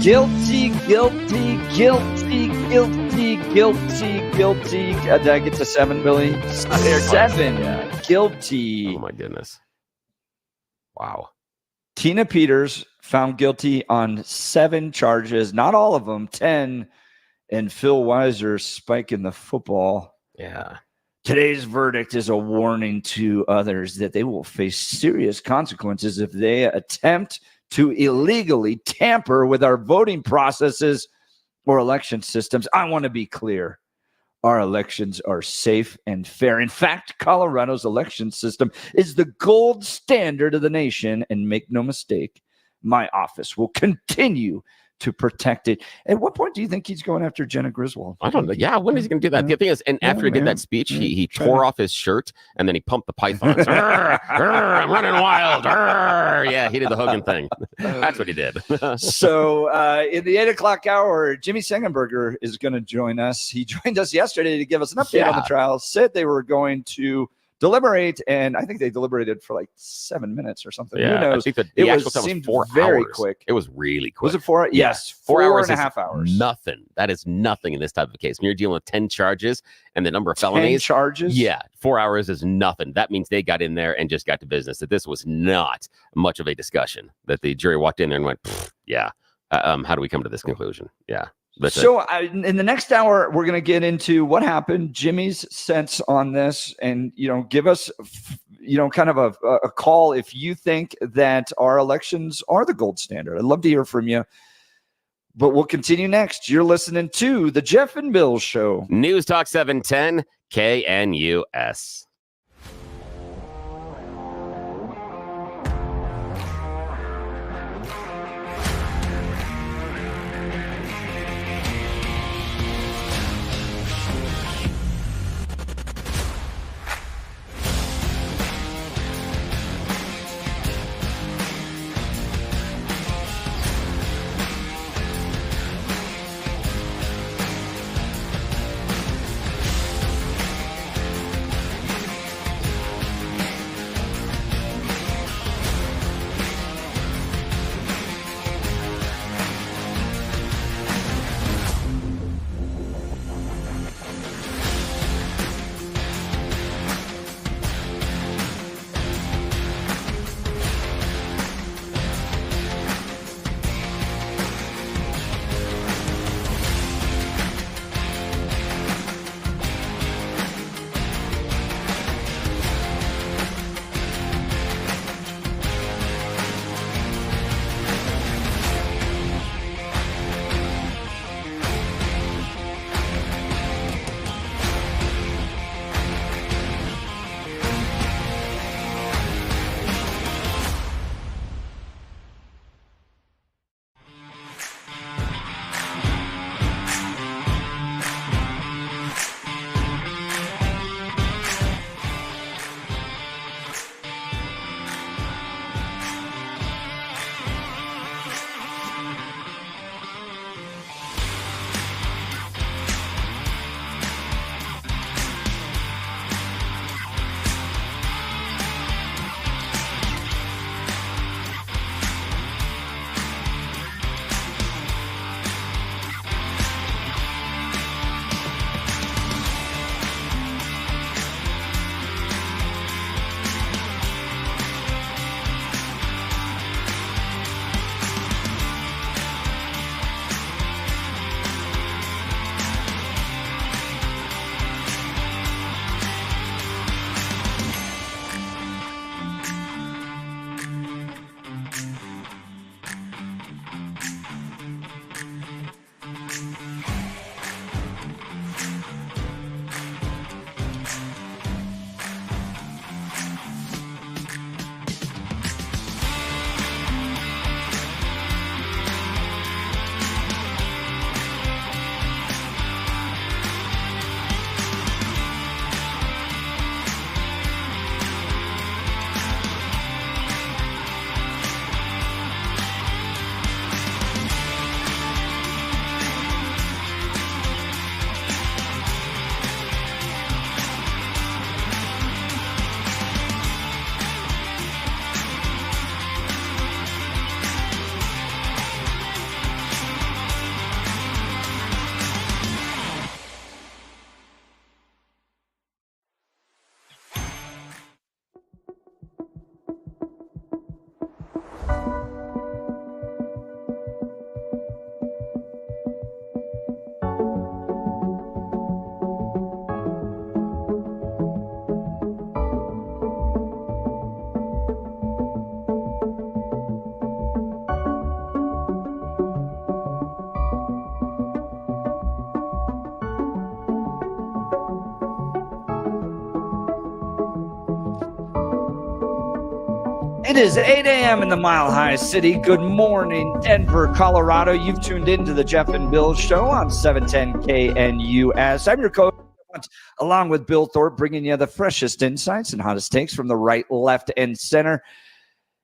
Guilty. Did I get to 7, Billy? 7. Yeah. Guilty. Oh my goodness. Wow. Tina Peters found guilty on 7 charges, not all of them, 10. And Phil Weiser spiking the football. Yeah. Today's verdict is a warning to others that they will face serious consequences if they attempt to illegally tamper with our voting processes or election systems. I want to be clear. Our elections are safe and fair. In fact, Colorado's election system is the gold standard of the nation. And make no mistake, my office will continue to protect it. At what point do you think he's going after Jenna Griswold? I don't know. Yeah, when is he going to do that? The thing is, and after he did that speech, he tore off his shirt and then he pumped the pythons. I'm running wild. Yeah, he did the Hogan thing. That's what he did. So in the 8 o'clock hour, Jimmy Sengenberger is going to join us. He joined us yesterday to give us an update on the trial. Said they were going to deliberate, and I think they deliberated for like 7 minutes or something. Yeah, who knows? I think the actual time seemed was 4 very hours. quick. It was really quick. Was it 4? Yeah. Yes, 4 hours and a is half hours. Nothing. That is nothing in this type of case. When you're dealing with 10 charges and the number of 10 felonies. charges? Yeah, 4 hours is nothing. That means they got in there and just got to business. That this was not much of a discussion. That the jury walked in there and went, yeah. How do we come to this conclusion? Yeah. So in the next hour, we're going to get into what happened, Jimmy's sense on this, and, give us, kind of a call if you think that our elections are the gold standard. I'd love to hear from you, but we'll continue next. You're listening to the Jeff and Bill Show. News Talk 710 KNUS. It is 8 a.m. in the Mile High City. Good morning, Denver, Colorado. You've tuned in to the Jeff and Bill Show on 710 KNUS. I'm your coach, along with Bill Thorpe, bringing you the freshest insights and hottest takes from the right, left, and center.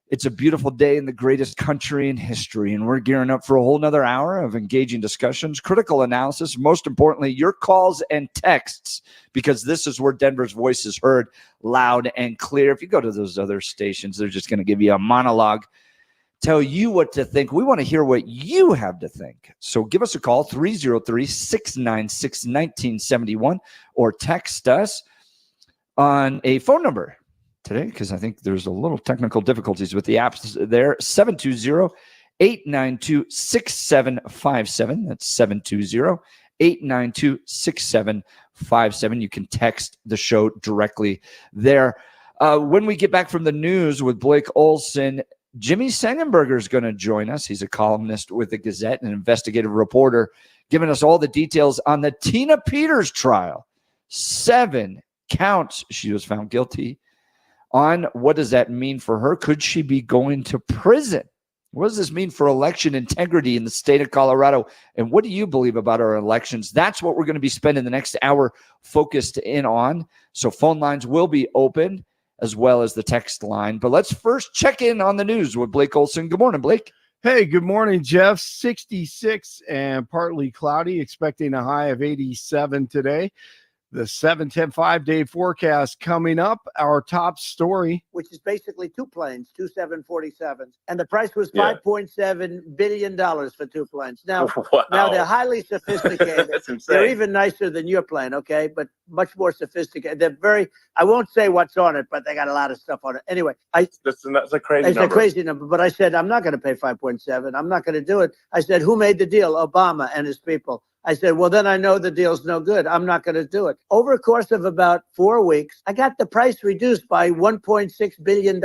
It's a beautiful day in the greatest country in history, and we're gearing up for a whole nother hour of engaging discussions, critical analysis, most importantly, your calls and texts, because this is where Denver's voice is heard loud and clear. If you go to those other stations, they're just going to give you a monologue, tell you what to think. We want to hear what you have to think. So give us a call, 303-696-1971, or text us on a phone number today, because I think there's a little technical difficulties with the apps there. 720-892-6757. That's 720-892-6757. You can text the show directly there. When we get back from the news with Blake Olson, Jimmy Sengenberger is going to join us. He's a columnist with the Gazette, an investigative reporter, giving us all the details on the Tina Peters trial. 7 counts she was found guilty on. What does that mean for her? Could she be going to prison? What does this mean for election integrity in the state of Colorado? And what do you believe about our elections? That's what we're going to be spending the next hour focused in on. So phone lines will be open as well as the text line. But let's first check in on the news with Blake Olson. Good morning, Blake. Hey, good morning, Jeff. 66 and partly cloudy, expecting a high of 87 today. The 7-10 5-day forecast coming up. Our top story, which is basically 2 planes, 2 747s. And the price was $5.7 billion for 2 planes. Now, now they're highly sophisticated. That's insane. They're even nicer than your plane, okay? But much more sophisticated. They're very, I won't say what's on it, but they got a lot of stuff on it. Anyway, that's a crazy number. It's a crazy number. But I said, I'm not going to pay 5.7. I'm not going to do it. I said, who made the deal? Obama and his people. I said, well, then I know the deal's no good. I'm not going to do it. Over a course of about 4 weeks, I got the price reduced by $1.6 billion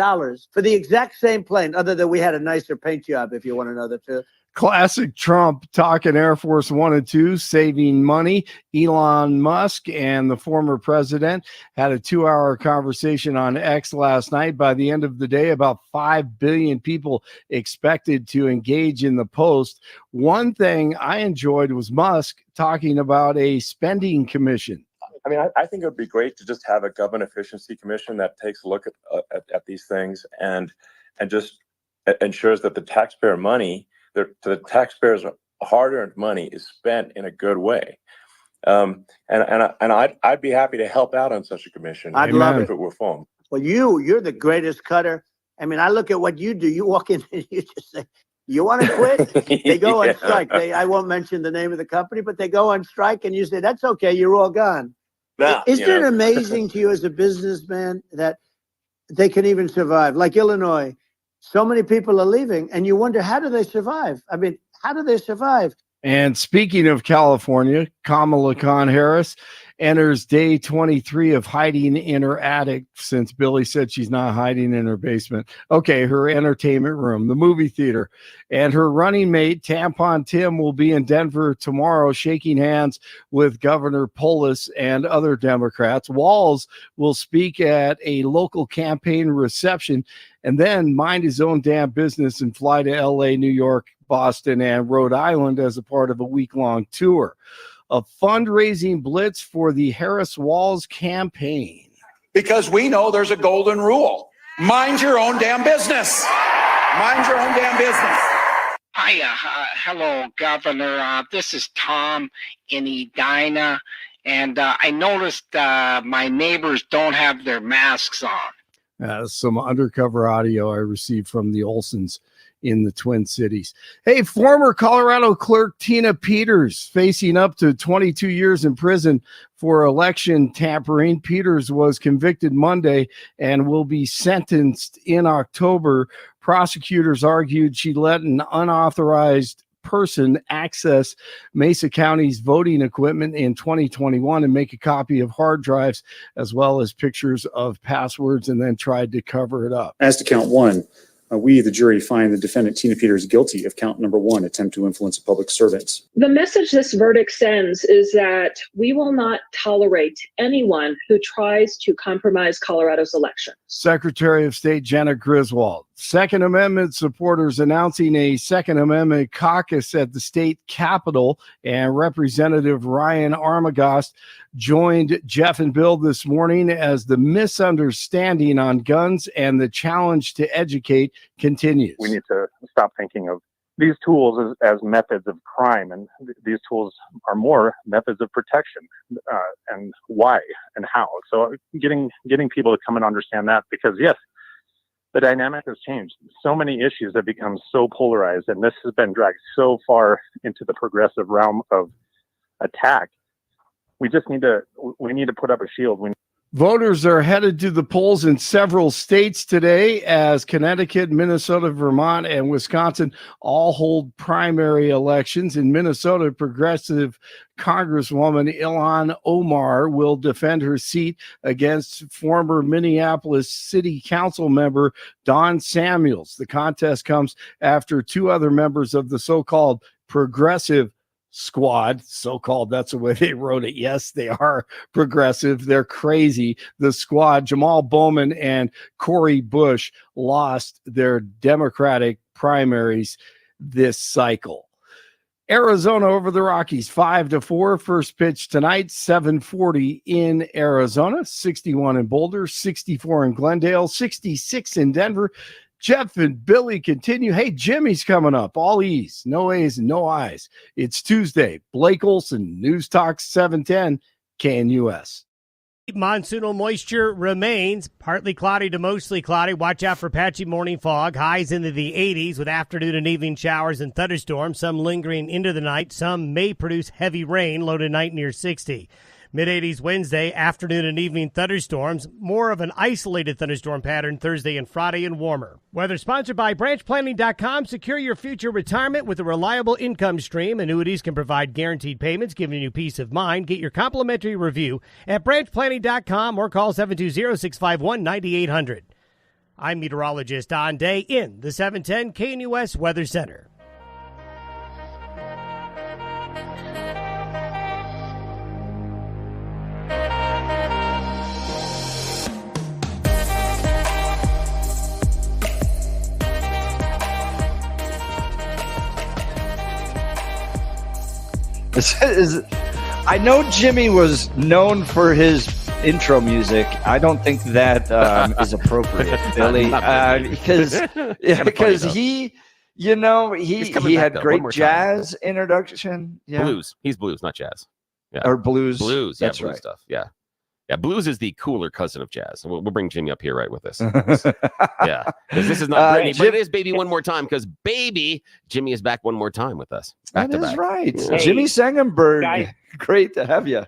for the exact same plane, other than we had a nicer paint job, if you want to know the truth. Classic Trump talking Air Force 1 and 2, saving money. Elon Musk and the former president had a 2-hour conversation on X last night. By the end of the day, about 5 billion people expected to engage in the post. One thing I enjoyed was Musk talking about a spending commission. I mean, I think it would be great to just have a government efficiency commission that takes a look at these things and just ensures that the taxpayer money, the taxpayers' hard-earned money, is spent in a good way. And I'd be happy to help out on such a commission. I'd love it if it were formed. Well, you're the greatest cutter. I mean, I look at what you do. You walk in and you just say, you want to quit? They go on strike. I won't mention the name of the company, but they go on strike and you say, that's okay, you're all gone. Now, Isn't it amazing to you as a businessman that they can even survive? Like Illinois, so many people are leaving and you wonder, how do they survive? I mean, how do they survive? And speaking of California, Kamala Harris enters day 23 of hiding in her attic, since Billy said she's not hiding in her basement. Okay, her entertainment room, the movie theater. And her running mate, Tampon Tim, will be in Denver tomorrow, shaking hands with Governor Polis and other Democrats. Walz will speak at a local campaign reception and then mind his own damn business and fly to LA, New York, Boston, and Rhode Island as a part of a week-long tour. A fundraising blitz for the Harris-Walz campaign. Because we know there's a golden rule. Mind your own damn business. Mind your own damn business. Hiya, hello, Governor. This is Tom in Edina, and I noticed my neighbors don't have their masks on. Some undercover audio I received from the Olsons in the Twin Cities. Hey, former Colorado clerk Tina Peters facing up to 22 years in prison for election tampering. Peters was convicted Monday and will be sentenced in October. Prosecutors argued she let an unauthorized person access Mesa County's voting equipment in 2021 and make a copy of hard drives as well as pictures of passwords, and then tried to cover it up. As to count 1, we, the jury, find the defendant Tina Peters guilty of count number 1, attempt to influence a public servant. The message this verdict sends is that we will not tolerate anyone who tries to compromise Colorado's elections. Secretary of State Janet Griswold Second Amendment supporters announcing a Second Amendment caucus at the state capitol, and Representative Ryan Armagost joined Jeff and Bill this morning as the misunderstanding on guns and the challenge to educate continues. We need to stop thinking of these tools as methods of crime, and these tools are more methods of protection, and why and how. So getting people to come and understand that, because yes, the dynamic has changed. So many issues have become so polarized, and this has been dragged so far into the progressive realm of attack. We need to put up a shield. Voters are headed to the polls in several states today as Connecticut, Minnesota, Vermont, and Wisconsin all hold primary elections. In Minnesota, progressive Congresswoman Ilhan Omar will defend her seat against former Minneapolis City Council member Don Samuels. The contest comes after two other members of the so-called progressive squad, so-called, that's the way they wrote it. Yes, they are progressive. They're crazy. The squad, Jamal Bowman and Cori Bush, lost their Democratic primaries this cycle. Arizona over the Rockies, 5-4. First pitch tonight, 7:40 in Arizona, 61 in Boulder, 64 in Glendale, 66 in Denver. Jeff and Billy continue. Hey, Jimmy's coming up. All E's, no A's, no I's. It's Tuesday. Blake Olson, News Talk 710, KNUS. Monsoonal moisture remains partly cloudy to mostly cloudy. Watch out for patchy morning fog. Highs into the 80s with afternoon and evening showers and thunderstorms, some lingering into the night. Some may produce heavy rain, low tonight near 60. Mid-80s Wednesday, afternoon and evening thunderstorms. More of an isolated thunderstorm pattern Thursday and Friday, and warmer. Weather sponsored by branchplanning.com. Secure your future retirement with a reliable income stream. Annuities can provide guaranteed payments, giving you peace of mind. Get your complimentary review at branchplanning.com or call 720-651-9800. I'm meteorologist Don Day in the 710 KNUS Weather Center. I know Jimmy was known for his intro music. I don't think that is appropriate, Billy, because he had great jazz introduction. Yeah. Blues. He's blues, not jazz. Yeah. Or blues. Blues. Yeah, That's blues right. stuff. Yeah. Yeah, blues is the cooler cousin of jazz. We'll bring Jimmy up here right with this. Yeah, because this is not Britney, but it is Baby One More Time, because Baby Jimmy is back one more time with us. That is right. Hey, Jimmy Sangenberg, guys, great to have you.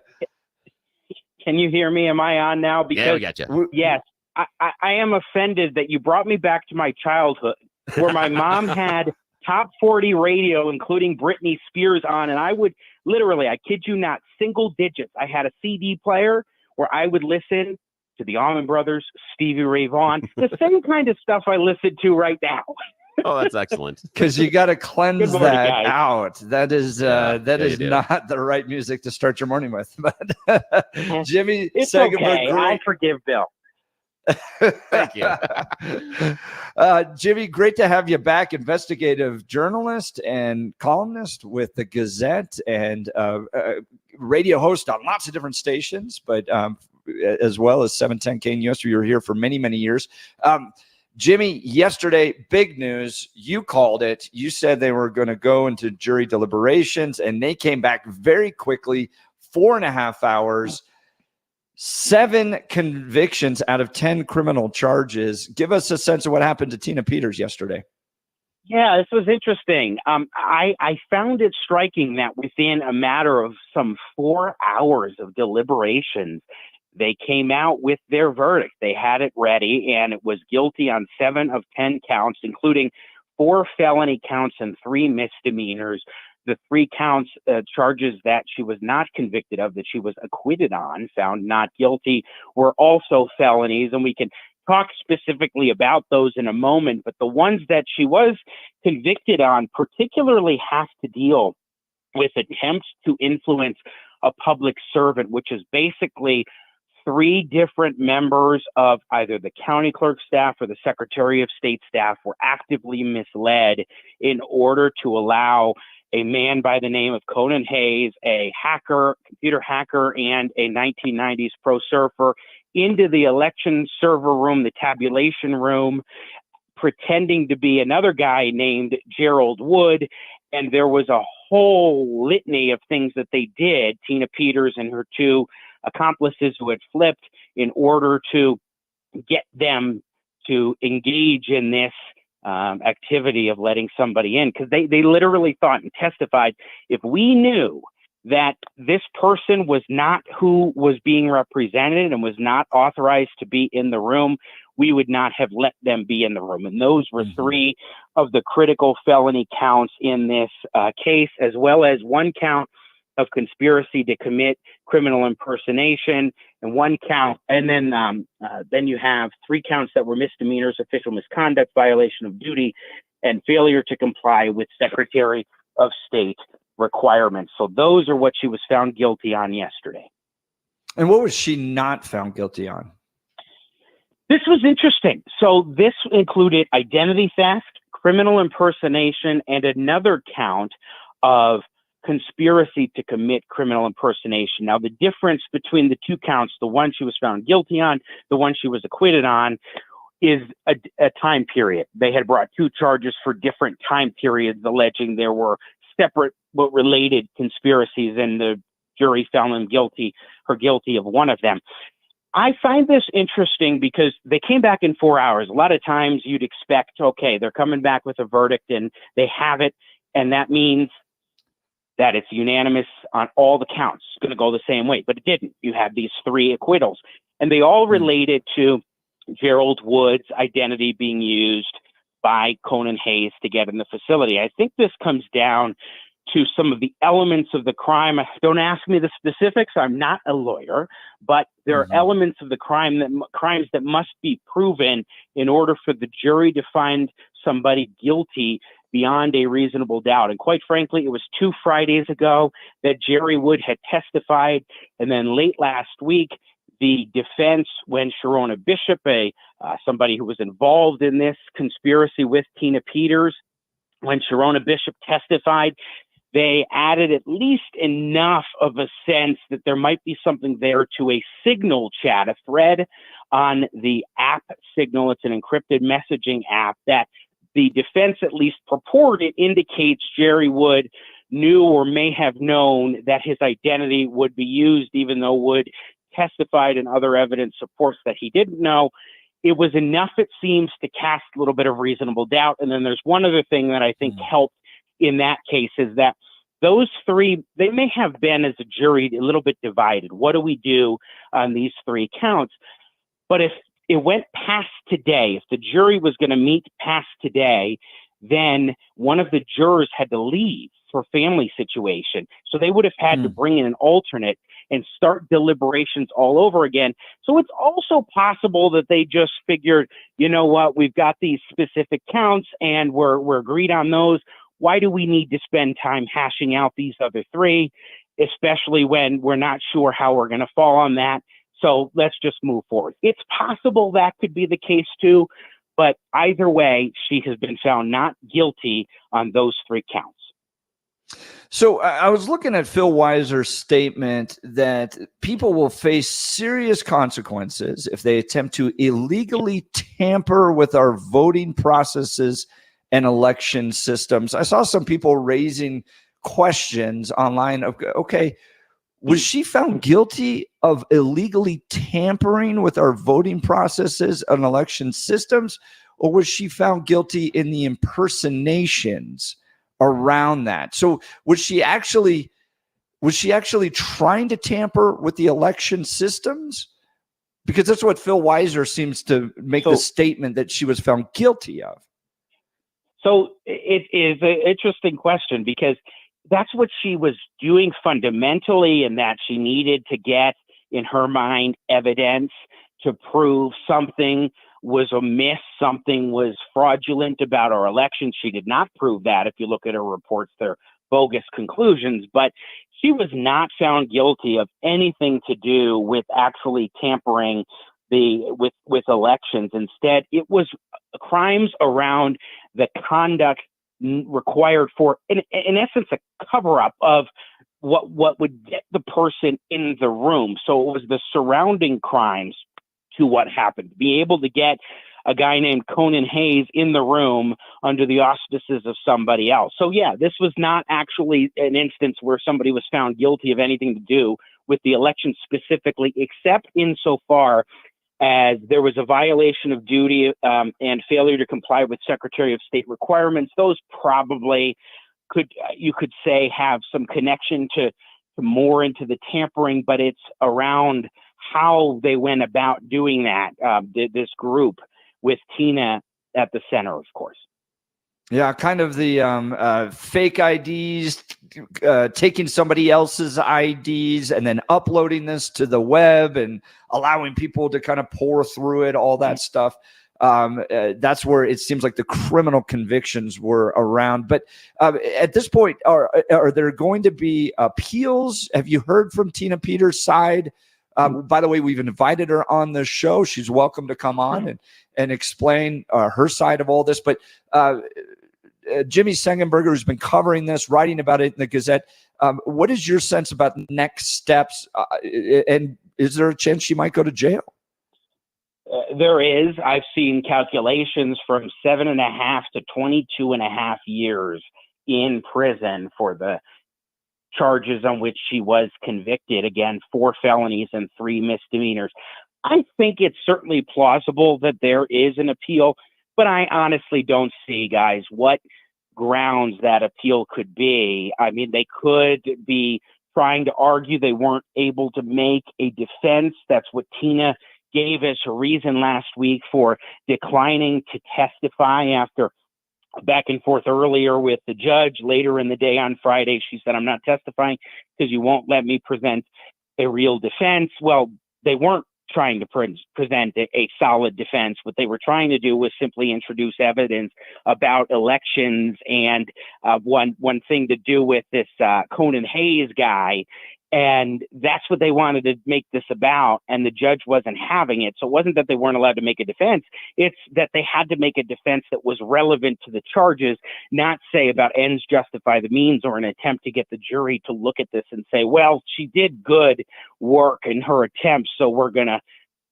Can you hear me? Am I on now? Because, yeah, we got you. Yes, I am offended that you brought me back to my childhood where my mom had top 40 radio, including Britney Spears on, and I would literally, I kid you not, single digits. I had a CD player where I would listen to the Allman Brothers, Stevie Ray Vaughan, the same kind of stuff I listen to right now. Oh, that's excellent. Because you got to cleanse morning, that guys. out. That is not the right music to start your morning with. But Jimmy, it's okay. I forgive Bill. Thank you. Jimmy, great to have you back. Investigative journalist and columnist with the Gazette, and radio host on lots of different stations, but as well as 710 KNUS. You were here for many, many years. Jimmy, yesterday, big news. You called it. You said they were going to go into jury deliberations, and they came back very quickly, 4.5 hours. 7 convictions out of 10 criminal charges. Give us a sense of what happened to Tina Peters yesterday. Yeah, this was interesting. I found it striking that within a matter of some 4 hours of deliberations, they came out with their verdict. They had it ready, and it was guilty on 7 of 10 counts, including 4 felony counts and 3 misdemeanors. The 3 counts, charges that she was not convicted of, that she was acquitted on, found not guilty, were also felonies. And we can talk specifically about those in a moment. But the ones that she was convicted on particularly have to deal with attempts to influence a public servant, which is basically 3 different members of either the county clerk staff or the Secretary of State staff were actively misled in order to allow a man by the name of Conan Hayes, a hacker, computer hacker, and a 1990s pro surfer, into the election server room, the tabulation room, pretending to be another guy named Gerald Wood. And there was a whole litany of things that they did, Tina Peters and her 2 accomplices who had flipped, in order to get them to engage in this activity of letting somebody in. Because they literally thought and testified, if we knew that this person was not who was being represented and was not authorized to be in the room, we would not have let them be in the room. And those were 3 of the critical felony counts in this case, as well as 1 count of conspiracy to commit criminal impersonation, and 1 count. And then you have 3 counts that were misdemeanors: official misconduct, violation of duty, and failure to comply with Secretary of State requirements. So those are what she was found guilty on yesterday. And what was she not found guilty on? This was interesting. So this included identity theft, criminal impersonation, and another count of conspiracy to commit criminal impersonation. Now, the difference between the 2 counts, the one she was found guilty on, the one she was acquitted on, is a time period. They had brought 2 charges for different time periods, alleging there were separate but related conspiracies, and the jury found her guilty of one of them. I find this interesting because they came back in 4 hours. A lot of times you'd expect, okay, they're coming back with a verdict and they have it, and that means that it's unanimous on all the counts. It's going to go the same way, but it didn't. You had these 3 acquittals, and they all related to Gerald Wood's identity being used by Conan Hayes to get in the facility. I think this comes down to some of the elements of the crime. Don't ask me the specifics. I'm not a lawyer, but there are elements of the crimes that must be proven in order for the jury to find somebody guilty beyond a reasonable doubt. And quite frankly, it was 2 Fridays ago that Jerry Wood had testified. And then late last week, the defense, when Sharona Bishop, somebody who was involved in this conspiracy with Tina Peters, when Sharona Bishop testified, they added at least enough of a sense that there might be something there to a Signal chat, a thread on the app Signal. It's an encrypted messaging app that the defense at least purported indicates Jerry Wood knew or may have known that his identity would be used, even though Wood testified and other evidence supports that he didn't know. It was enough, it seems, to cast a little bit of reasonable doubt. And then there's one other thing that I think helped in that case is that those 3, they may have been as a jury a little bit divided. What do we do on these 3 counts? But if it went past today, if the jury was going to meet past today, then one of the jurors had to leave for family situation. So they would have had to bring in an alternate and start deliberations all over again. So it's also possible that they just figured, you know what, we've got these specific counts and we're agreed on those. Why do we need to spend time hashing out these other 3, especially when we're not sure how we're going to fall on that? So let's just move forward. It's possible that could be the case too, but either way, she has been found not guilty on those 3 counts. So I was looking at Phil Weiser's statement that people will face serious consequences if they attempt to illegally tamper with our voting processes and election systems. I saw some people raising questions online of, okay, was she found guilty of illegally tampering with our voting processes and election systems, or was she found guilty in the impersonations around that? So was she actually trying to tamper with the election systems? Because that's what Phil Weiser seems to make the statement that she was found guilty of. So it is an interesting question because that's what she was doing fundamentally, and that she needed to get, in her mind, evidence to prove something was amiss, something was fraudulent about our election. She did not prove that. If you look at her reports, they're bogus conclusions, but She was not found guilty of anything to do with actually tampering with elections. Instead, it was crimes around the conduct required for, in essence, a cover-up of what would get the person in the room. So it was the surrounding crimes to what happened. Be able to get a guy named Conan Hayes in the room under the auspices of somebody else. So yeah, this was not actually an instance where somebody was found guilty of anything to do with the election specifically, except insofar as there was a violation of duty and failure to comply with Secretary of State requirements. Those probably you could say have some connection to more into the tampering, but it's around how they went about doing that, this group with Tina at the center, of course. Yeah, kind of the fake IDs, taking somebody else's IDs and then uploading this to the web and allowing people to kind of pour through it, all that stuff. That's where it seems like the criminal convictions were around. But at this point, are there going to be appeals? Have you heard from Tina Peters' side? By the way, we've invited her on the show. She's welcome to come on and explain her side of all this. But Jimmy Sengenberger has been covering this, writing about it in the Gazette. What is your sense about next steps? And is there a chance she might go to jail? There is. I've seen calculations from 7.5 to 22.5 years in prison for the charges on which she was convicted. Again, 4 felonies and 3 misdemeanors. I think it's certainly plausible that there is an appeal, but I honestly don't see, guys, what grounds that appeal could be. I mean, they could be trying to argue they weren't able to make a defense. That's what Tina gave us a reason last week for declining to testify after back and forth earlier with the judge. Later in the day on Friday, she said, I'm not testifying because you won't let me present a real defense. Well, they weren't trying to present a solid defense. What they were trying to do was simply introduce evidence about elections and one thing to do with this Conan Hayes guy. And that's what they wanted to make this about, and the judge wasn't having it. So it wasn't that they weren't allowed to make a defense. It's that they had to make a defense that was relevant to the charges, not say about ends justify the means or an attempt to get the jury to look at this and say, well, she did good work in her attempts, so we're going to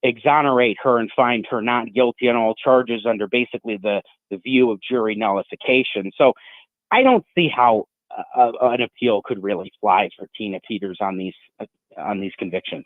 exonerate her and find her not guilty on all charges under basically the view of jury nullification. So I don't see how an appeal could really fly for Tina Peters on these convictions.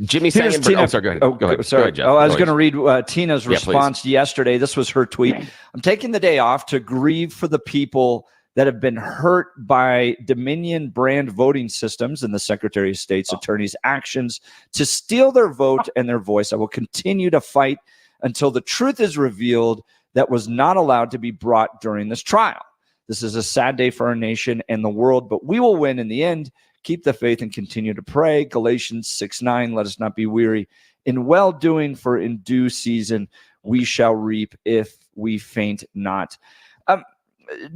Jimmy Sengenberger. Sorry, go ahead. Go ahead. Sorry. Go ahead, Jeff. I was going to read Tina's response please. yesterday. This was her tweet. I'm taking the day off to grieve for the people that have been hurt by Dominion brand voting systems and the Secretary of State's attorney's actions to steal their vote and their voice. I will continue to fight until the truth is revealed that was not allowed to be brought during this trial. This is a sad day for our nation and the world, but we will win in the end. Keep the faith and continue to pray. Galatians 6:9, let us not be weary in well-doing, for in due season we shall reap if we faint not.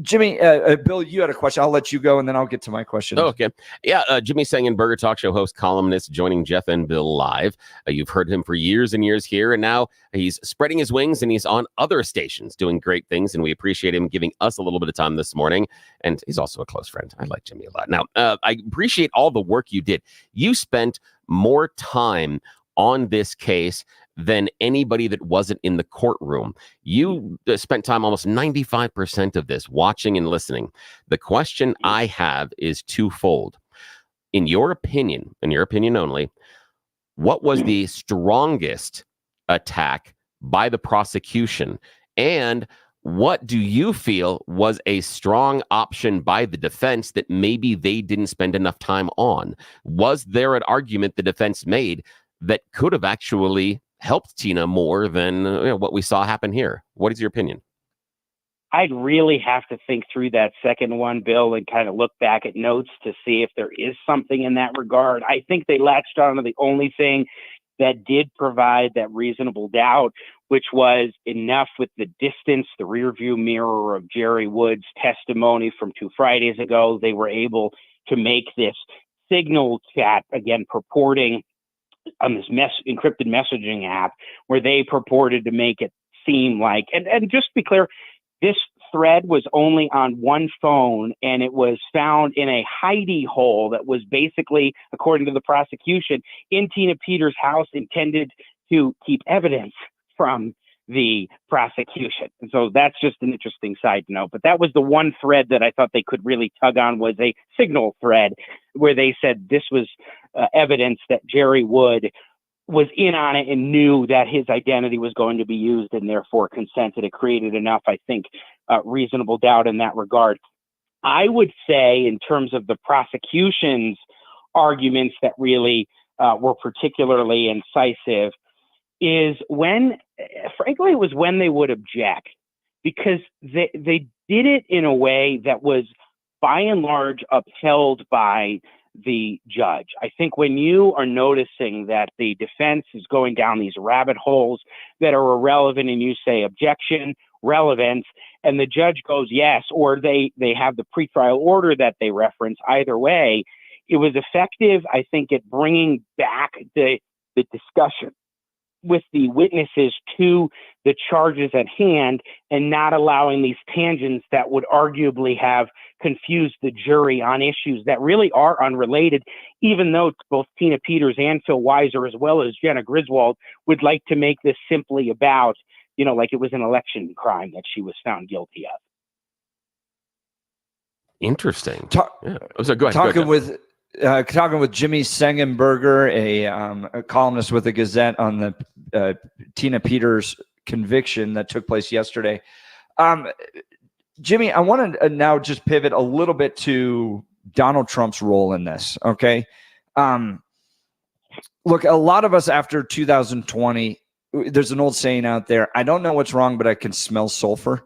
Jimmy, Bill, you had a question. I'll let you go, and then I'll get to my question. Oh, okay. Yeah, Jimmy Sengenberger, talk show host, columnist, joining Jeff and Bill live. You've heard him for years and years here, and now he's spreading his wings, and he's on other stations doing great things, and we appreciate him giving us a little bit of time this morning, and he's also a close friend. I like Jimmy a lot. Now, I appreciate all the work you did. You spent more time on this case than anybody that wasn't in the courtroom. You spent time, almost 95% of this, watching and listening. The question I have is twofold. In your opinion only, what was the strongest attack by the prosecution? And what do you feel was a strong option by the defense that maybe they didn't spend enough time on? Was there an argument the defense made that could have actually helped Tina more than what we saw happen here? What is your opinion? I'd really have to think through that second one, Bill, and kind of look back at notes to see if there is something in that regard. I think they latched on to the only thing that did provide that reasonable doubt, which was enough with the distance, the rearview mirror of Jerry Wood's testimony from 2 Fridays ago. They were able to make this Signal chat, again, purporting on this encrypted messaging app, where they purported to make it seem like, and just to be clear, this thread was only on one phone, and it was found in a hidey hole that was basically, according to the prosecution, in Tina Peters' house, intended to keep evidence from the prosecution. And so that's just an interesting side note. But that was the one thread that I thought they could really tug on, was a Signal thread where they said this was evidence that Jerry Wood was in on it and knew that his identity was going to be used and therefore consented. It created enough, I think, reasonable doubt in that regard. I would say, in terms of the prosecution's arguments that really were particularly incisive, is when, frankly, it was when they would object, because they did it in a way that was by and large upheld by the judge. I think when you are noticing that the defense is going down these rabbit holes that are irrelevant, and you say objection, relevance, and the judge goes yes, or they have the pretrial order that they reference, either way, it was effective, I think, at bringing back the discussion with the witnesses to the charges at hand, and not allowing these tangents that would arguably have confused the jury on issues that really are unrelated, even though both Tina Peters and Phil Weiser, as well as Jenna Griswold, would like to make this simply about, like it was an election crime that she was found guilty of. Interesting. Go ahead. Talking with Jimmy Sengenberger, a columnist with the Gazette, on the Tina Peters conviction that took place yesterday. Jimmy, I want to now just pivot a little bit to Donald Trump's role in this. Okay. Look, a lot of us after 2020, there's an old saying out there, I don't know what's wrong, but I can smell sulfur.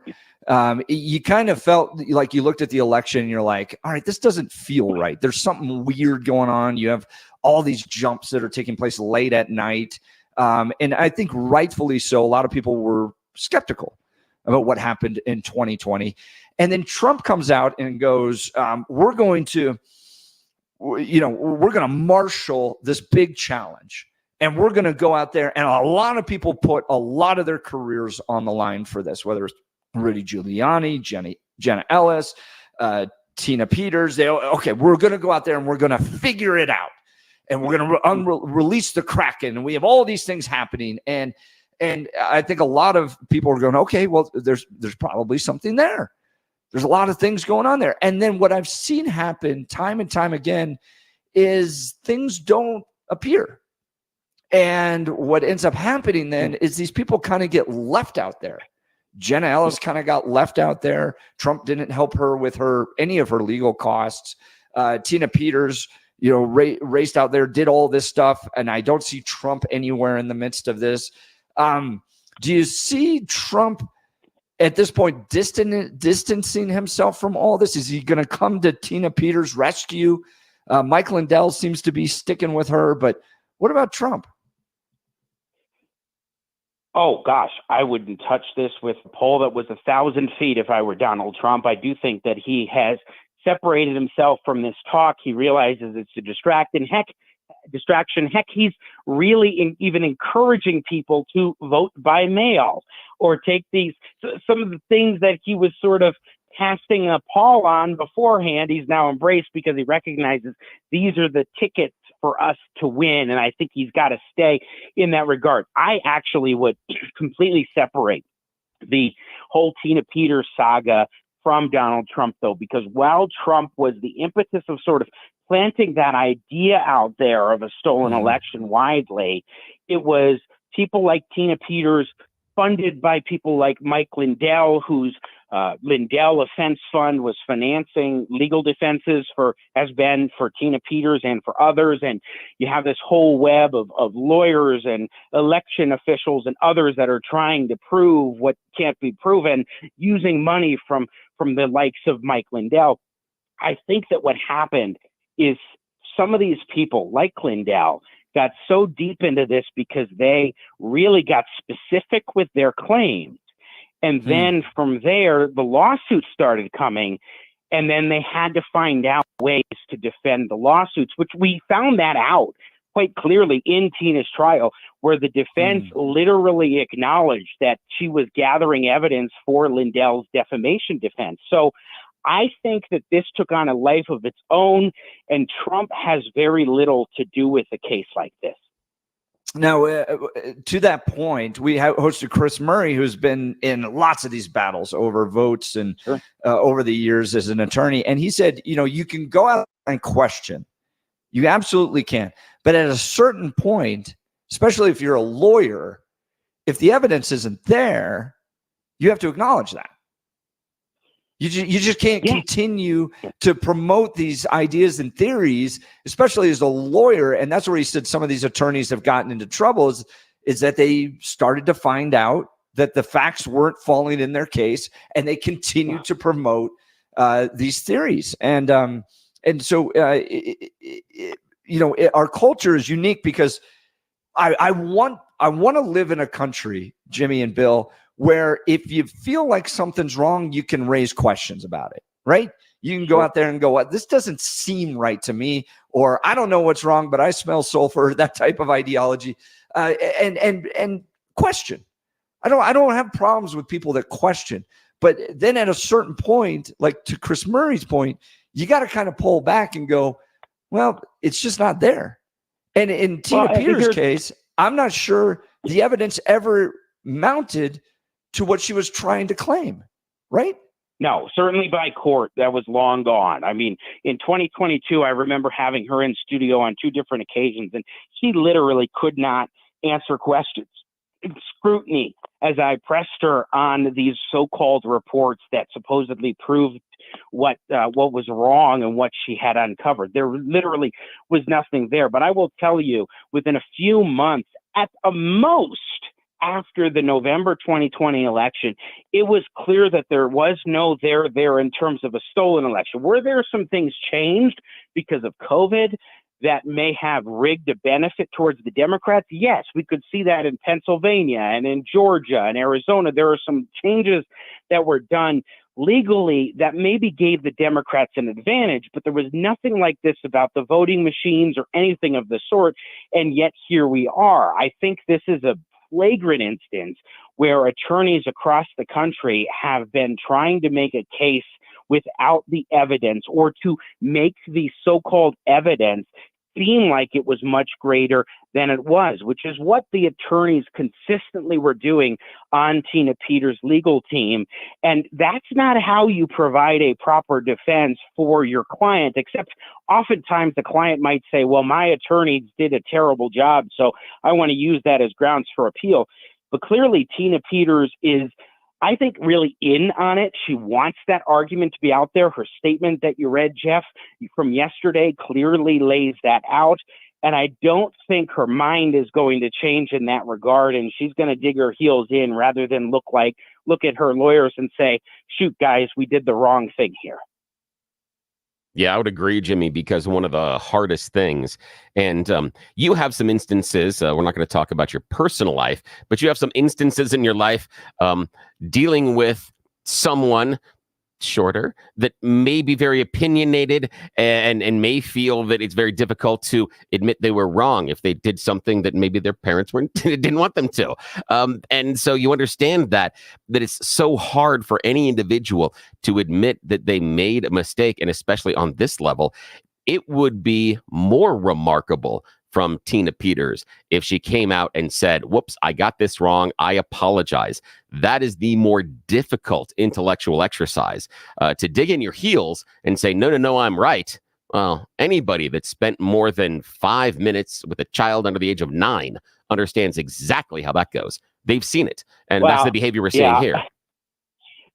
You kind of felt like you looked at the election and you're like, all right, this doesn't feel right. There's something weird going on. You have all these jumps that are taking place late at night. And I think rightfully so, a lot of people were skeptical about what happened in 2020. And then Trump comes out and goes, we're going to marshal this big challenge. And we're going to go out there. And a lot of people put a lot of their careers on the line for this, whether it's Rudy Giuliani, Jenna Ellis, Tina Peters. We're going to go out there and we're going to figure it out. And we're going to release the Kraken. And we have all these things happening. And I think a lot of people are going, okay, well, there's probably something there. There's a lot of things going on there. And then what I've seen happen time and time again is things don't appear. And what ends up happening then is these people kind of get left out there. Jenna Ellis kind of got left out there. Trump didn't help her with any of her legal costs. Tina Peters, raced out there, did all this stuff, and I don't see Trump anywhere in the midst of this. Do you see Trump at this point distancing himself from all this? Is he going to come to Tina Peters' rescue? Mike Lindell seems to be sticking with her, but what about Trump? Oh, gosh, I wouldn't touch this with a pole that was 1,000 feet if I were Donald Trump. I do think that he has separated himself from this talk. He realizes it's a distraction. Heck, he's really even encouraging people to vote by mail or take some of the things that he was sort of casting a pall on beforehand. He's now embraced because he recognizes these are the tickets for us to win. And I think he's got to stay in that regard. I actually would completely separate the whole Tina Peters saga from Donald Trump, though, because while Trump was the impetus of sort of planting that idea out there of a stolen election widely, it was people like Tina Peters, funded by people like Mike Lindell, whose Lindell Defense Fund was financing legal defenses has been for Tina Peters and for others. And you have this whole web of lawyers and election officials and others that are trying to prove what can't be proven using money from the likes of Mike Lindell. I think that what happened is some of these people like Lindell got so deep into this because they really got specific with their claims. And then from there, the lawsuits started coming. And then they had to find out ways to defend the lawsuits, which we found that out quite clearly in Tina's trial, where the defense literally acknowledged that she was gathering evidence for Lindell's defamation defense. So I think that this took on a life of its own, and Trump has very little to do with a case like this. Now, to that point, we have hosted Chris Murray, who's been in lots of these battles over votes and over the years as an attorney. And he said, you can go out and question. You absolutely can. But at a certain point, especially if you're a lawyer, if the evidence isn't there, you have to acknowledge that. You just can't continue to promote these ideas and theories, especially as a lawyer. And that's where he said some of these attorneys have gotten into trouble is that they started to find out that the facts weren't falling in their case, and they continue to promote these theories. And so, our culture is unique because I want to live in a country, Jimmy and Bill, where if you feel like something's wrong, you can raise questions about it, right? You can go out there and go, "What? This doesn't seem right to me," or "I don't know what's wrong, but I smell sulfur." That type of ideology, and question. I don't have problems with people that question, but then at a certain point, like to Chris Murray's point, you got to kind of pull back and go, "Well, it's just not there." And in Tina Peters' case, I'm not sure the evidence ever mounted to what she was trying to claim, right? No, certainly by court, that was long gone. I mean, in 2022, I remember having her in studio on 2 different occasions, and she literally could not answer questions. Scrutiny, as I pressed her on these so-called reports that supposedly proved what was wrong and what she had uncovered. There literally was nothing there. But I will tell you, within a few months, at the most, after the November 2020 election, it was clear that there was no there in terms of a stolen election. Were there some things changed because of COVID that may have rigged a benefit towards the Democrats? Yes, we could see that in Pennsylvania and in Georgia and Arizona. There are some changes that were done legally that maybe gave the Democrats an advantage, but there was nothing like this about the voting machines or anything of the sort. And yet here we are. I think this is a flagrant instance where attorneys across the country have been trying to make a case without the evidence, or to make the so-called evidence seem like it was much greater than it was, which is what the attorneys consistently were doing on Tina Peters' legal team. And that's not how you provide a proper defense for your client, except oftentimes the client might say, well, my attorneys did a terrible job, so I want to use that as grounds for appeal. But clearly Tina Peters is, I think, really in on it. She wants that argument to be out there. Her statement that you read, Jeff, from yesterday clearly lays that out. And I don't think her mind is going to change in that regard. And she's going to dig her heels in rather than look at her lawyers and say, shoot, guys, we did the wrong thing here. Yeah, I would agree, Jimmy, because one of the hardest things, and you have some instances, we're not going to talk about your personal life, but you have some instances in your life dealing with someone shorter that may be very opinionated and may feel that it's very difficult to admit they were wrong if they did something that maybe their parents didn't want them to. And so you understand that it's so hard for any individual to admit that they made a mistake. And especially on this level, it would be more remarkable from Tina Peters if she came out and said, whoops, I got this wrong, I apologize. That is the more difficult intellectual exercise, to dig in your heels and say, no, I'm right. Well, anybody that spent more than 5 minutes with a child under the age of 9 understands exactly how that goes. They've seen it. And that's the behavior we're seeing here.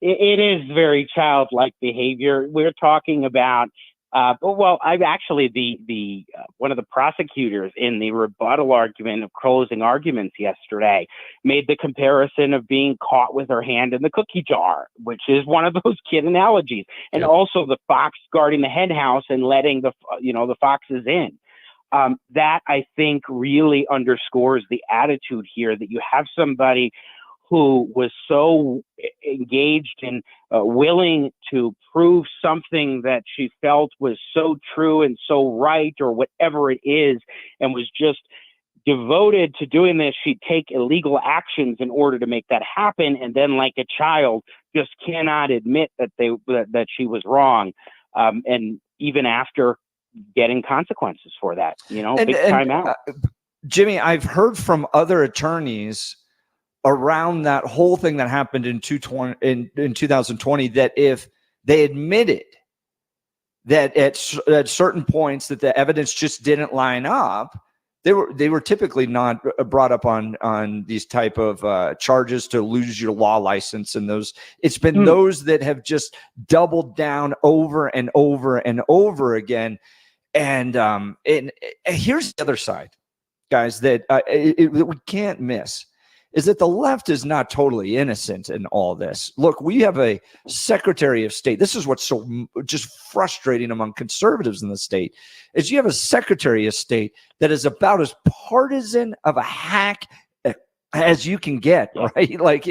It is very childlike behavior. We're talking about I've actually the one of the prosecutors in the rebuttal argument of closing arguments yesterday made the comparison of being caught with her hand in the cookie jar, which is one of those kid analogies, and also the fox guarding the hen house and letting the foxes in. That I think really underscores the attitude here, that you have somebody who was so engaged and willing to prove something that she felt was so true and so right or whatever it is, and was just devoted to doing this. She'd take illegal actions in order to make that happen, and then, like a child, just cannot admit that she was wrong, and even after getting consequences for that, big time out. Jimmy, I've heard from other attorneys around that whole thing that happened in 2020 that if they admitted that at certain points that the evidence just didn't line up, they were typically not brought up on these type of charges to lose your law license, and those it's been those that have just doubled down over and over and over again. And here's the other side, guys, that we can't miss, is that the left is not totally innocent in all this. Look, we have a Secretary of State. This is what's so just frustrating among conservatives in the state, is you have a Secretary of State that is about as partisan of a hack as you can get, right? Like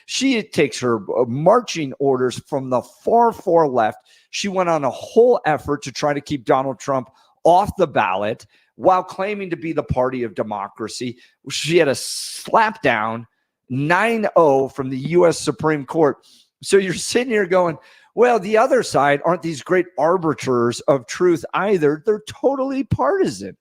she takes her marching orders from the far left. She went on a whole effort to try to keep Donald Trump off the ballot while claiming to be the party of democracy. She had a slap down 9-0 from the U.S. Supreme Court. So you're sitting here going, well, the other side aren't these great arbiters of truth either. They're totally partisan.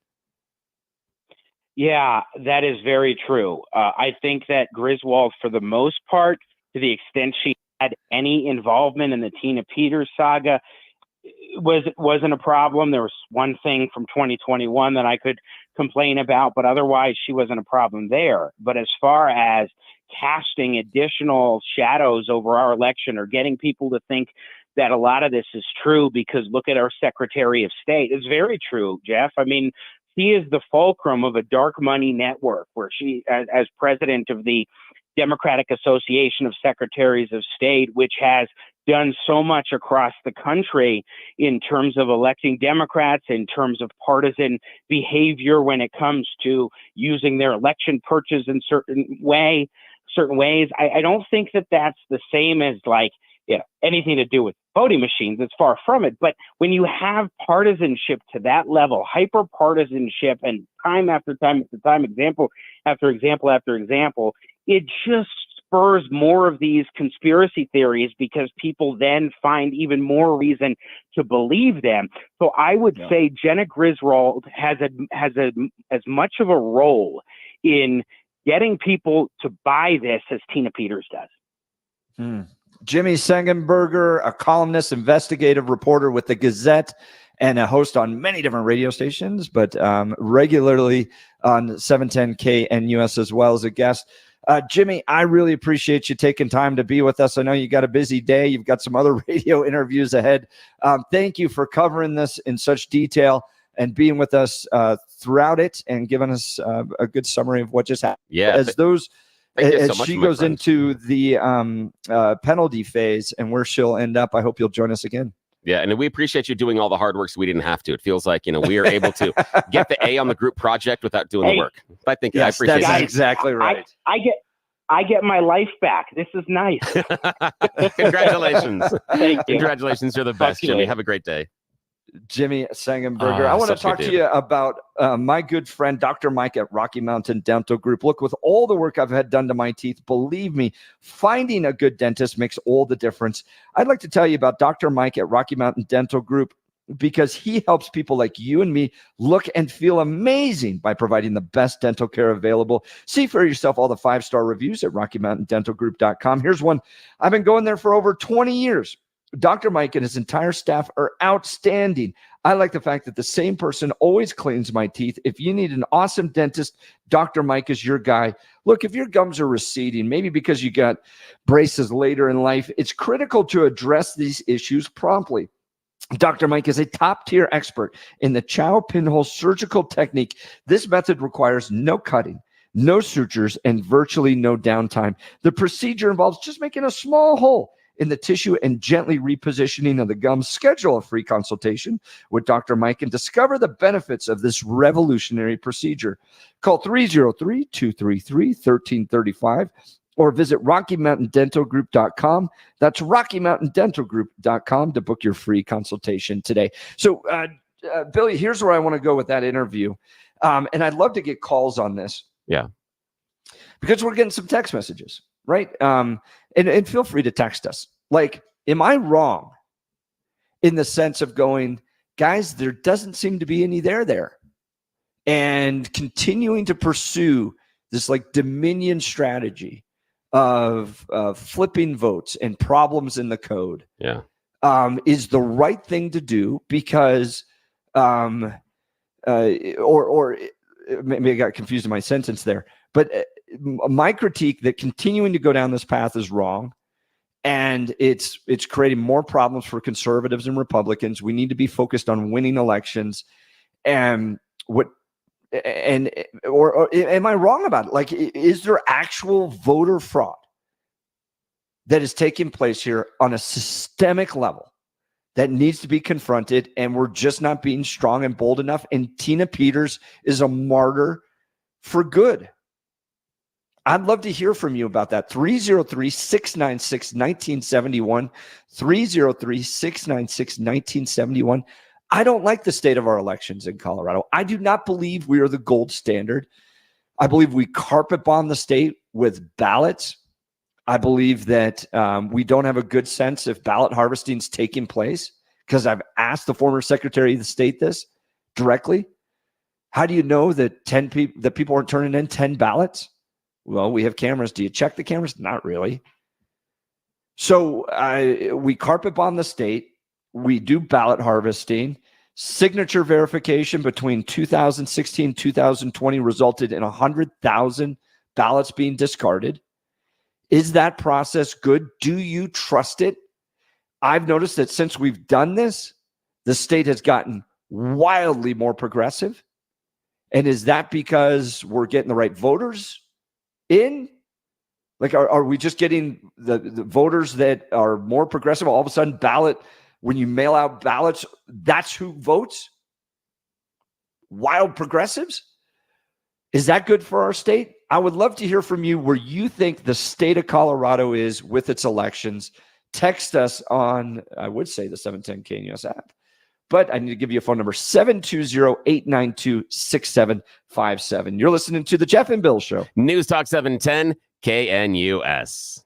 Yeah, that is very true. I think that Griswold, for the most part, to the extent she had any involvement in the Tina Peters saga, wasn't a problem. There was one thing from 2021 that I could complain about, but otherwise she wasn't a problem there. But as far as casting additional shadows over our election or getting people to think that a lot of this is true because look at our Secretary of State, it's very true, Jeff. I mean, she is the fulcrum of a dark money network where she, as president of the Democratic Association of Secretaries of State, which has done so much across the country in terms of electing Democrats, in terms of partisan behavior when it comes to using their election purchase in certain ways. I don't think that that's the same as anything to do with voting machines. It's far from it. But when you have partisanship to that level, hyper partisanship, and time after time after time, example after example after example, it just spurs more of these conspiracy theories because people then find even more reason to believe them. So I would say Jenna Griswold has as much of a role in getting people to buy this as Tina Peters does. Jimmy Sengenberger, a columnist, investigative reporter with the Gazette, and a host on many different radio stations, but regularly on 710 KNUS as well as a guest. Jimmy, I really appreciate you taking time to be with us. I know you got a busy day. You've got some other radio interviews ahead. Thank you for covering this in such detail and being with us throughout it and giving us a good summary of what just happened. Yeah. As she goes into the penalty phase and where she'll end up, I hope you'll join us again. Yeah, and we appreciate you doing all the hard work so we didn't have to. It feels like, we are able to get the A on the group project without doing the work. I think I appreciate that's that. Exactly right. I get my life back. This is nice. Congratulations. Thank you. Congratulations. You're the best, Jimmy. Have a great day. Jimmy Sengenberger. I want to talk to you about my good friend, Dr. Mike at Rocky Mountain Dental Group. Look, with all the work I've had done to my teeth, believe me, finding a good dentist makes all the difference. I'd like to tell you about Dr. Mike at Rocky Mountain Dental Group because he helps people like you and me look and feel amazing by providing the best dental care available. See for yourself all the 5-star reviews at RockyMountainDentalGroup.com. Here's one. I've been going there for over 20 years. Dr. Mike and his entire staff are outstanding. I like the fact that the same person always cleans my teeth. If you need an awesome dentist, Dr. Mike is your guy. Look, if your gums are receding, maybe because you got braces later in life, it's critical to address these issues promptly. Dr. Mike is a top-tier expert in the Chow pinhole surgical technique. This method requires no cutting, no sutures, and virtually no downtime. The procedure involves just making a small hole in the tissue and gently repositioning of the gums. Schedule a free consultation with Dr. Mike and discover the benefits of this revolutionary procedure. Call 303-233-1335 or visit RockyMountainDentalGroup.com. That's RockyMountainDentalGroup.com to book your free consultation today. So, Billy, here's where I want to go with that interview. And I'd love to get calls on this. Yeah. Because we're getting some text messages, right? And feel free to text us. Like, am I wrong in the sense of going, guys, there doesn't seem to be any there, and continuing to pursue this like Dominion strategy of flipping votes and problems in the code is the right thing to do because or maybe I got confused in my sentence there, but my critique that continuing to go down this path is wrong, and it's creating more problems for conservatives and Republicans. We need to be focused on winning elections. And or am I wrong about it? Like, is there actual voter fraud that is taking place here on a systemic level that needs to be confronted, and we're just not being strong and bold enough? And Tina Peters is a martyr for good. I'd love to hear from you about that. 303-696-1971, 303-696-1971. I don't like the state of our elections in Colorado. I do not believe we are the gold standard. I believe we carpet bomb the state with ballots. I believe that we don't have a good sense if ballot harvesting is taking place, because I've asked the former Secretary of the State this directly. How do you know that people aren't turning in 10 ballots? Well, we have cameras. Do you check the cameras? Not really. So we carpet bomb the state. We do ballot harvesting. Signature verification between 2016 and 2020 resulted in 100,000 ballots being discarded. Is that process good? Do you trust it? I've noticed that since we've done this, the state has gotten wildly more progressive. And is that because we're getting the right voters in? Like, are we just getting the voters that are more progressive? All of a sudden, when you mail out ballots, that's who votes? Wild progressives? Is that good for our state? I would love to hear from you where you think the state of Colorado is with its elections. Text us on, I would say, the 710 KNUS app. But I need to give you a phone number, 720-892-6757. You're listening to The Jeff and Bill Show. News Talk 710 KNUS.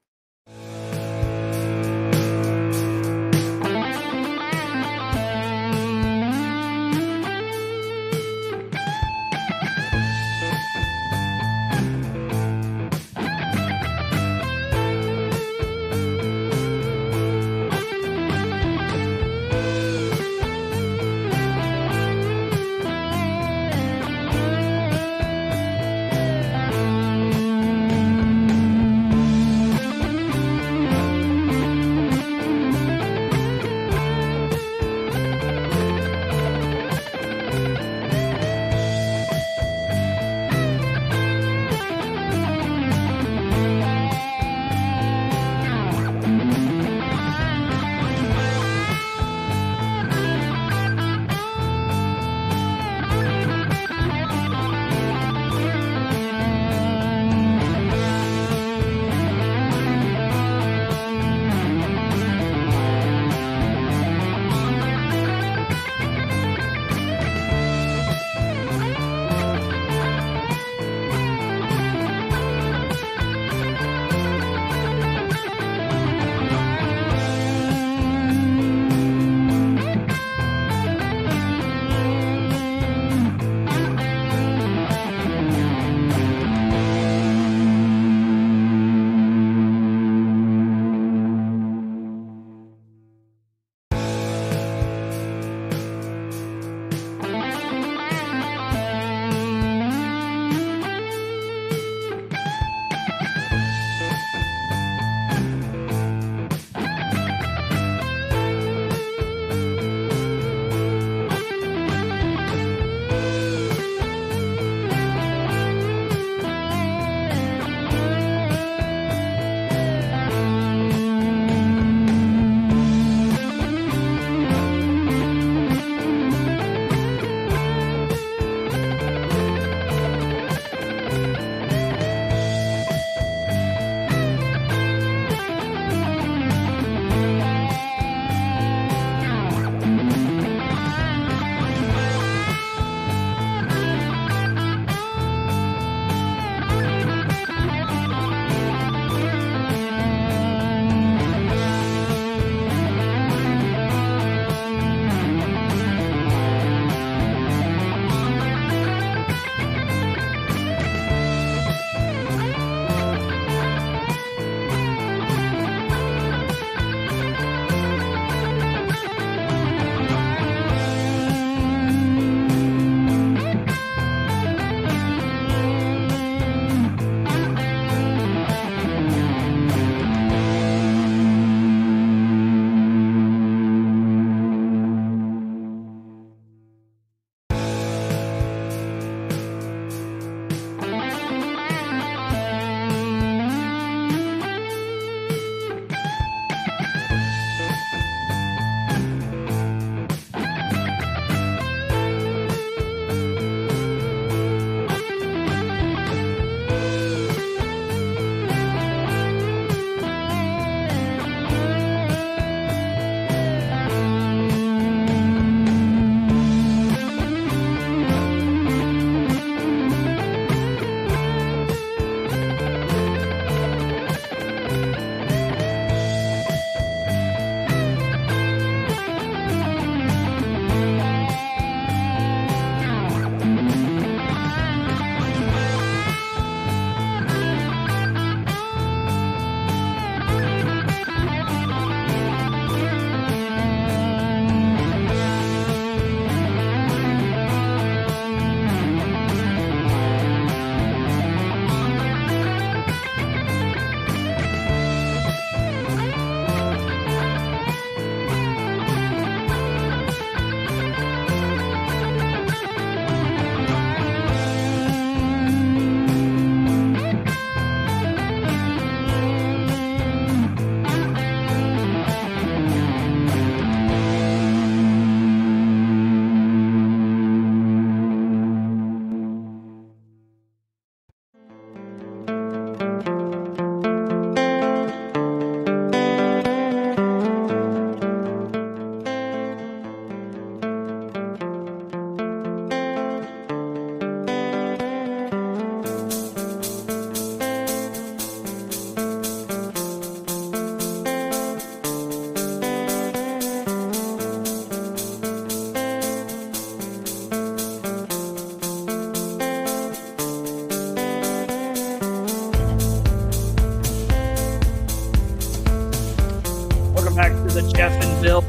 and Bill.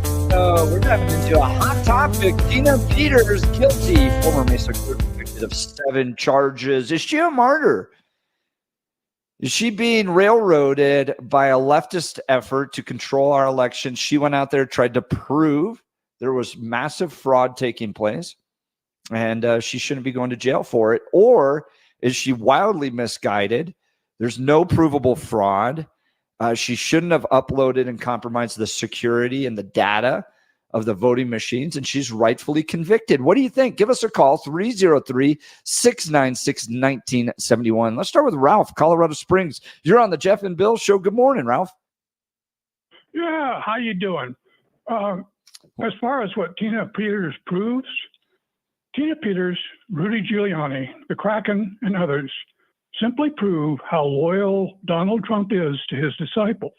We're diving into a hot topic. Tina Peters guilty. Former Mesa clerk convicted of 7 charges. Is she a martyr? Is she being railroaded by a leftist effort to control our election? She went out there, tried to prove there was massive fraud taking place, and she shouldn't be going to jail for it. Or is she wildly misguided? There's no provable fraud. She shouldn't have uploaded and compromised the security and the data of the voting machines, and she's rightfully convicted. What do you think? Give us a call, 303-696-1971. Let's start with Ralph, Colorado Springs. You're on the Jeff and Bill Show. Good morning, Ralph. Yeah, how you doing? As far as what Tina Peters proves, Tina Peters, Rudy Giuliani, the Kraken, and others simply prove how loyal Donald Trump is to his disciples.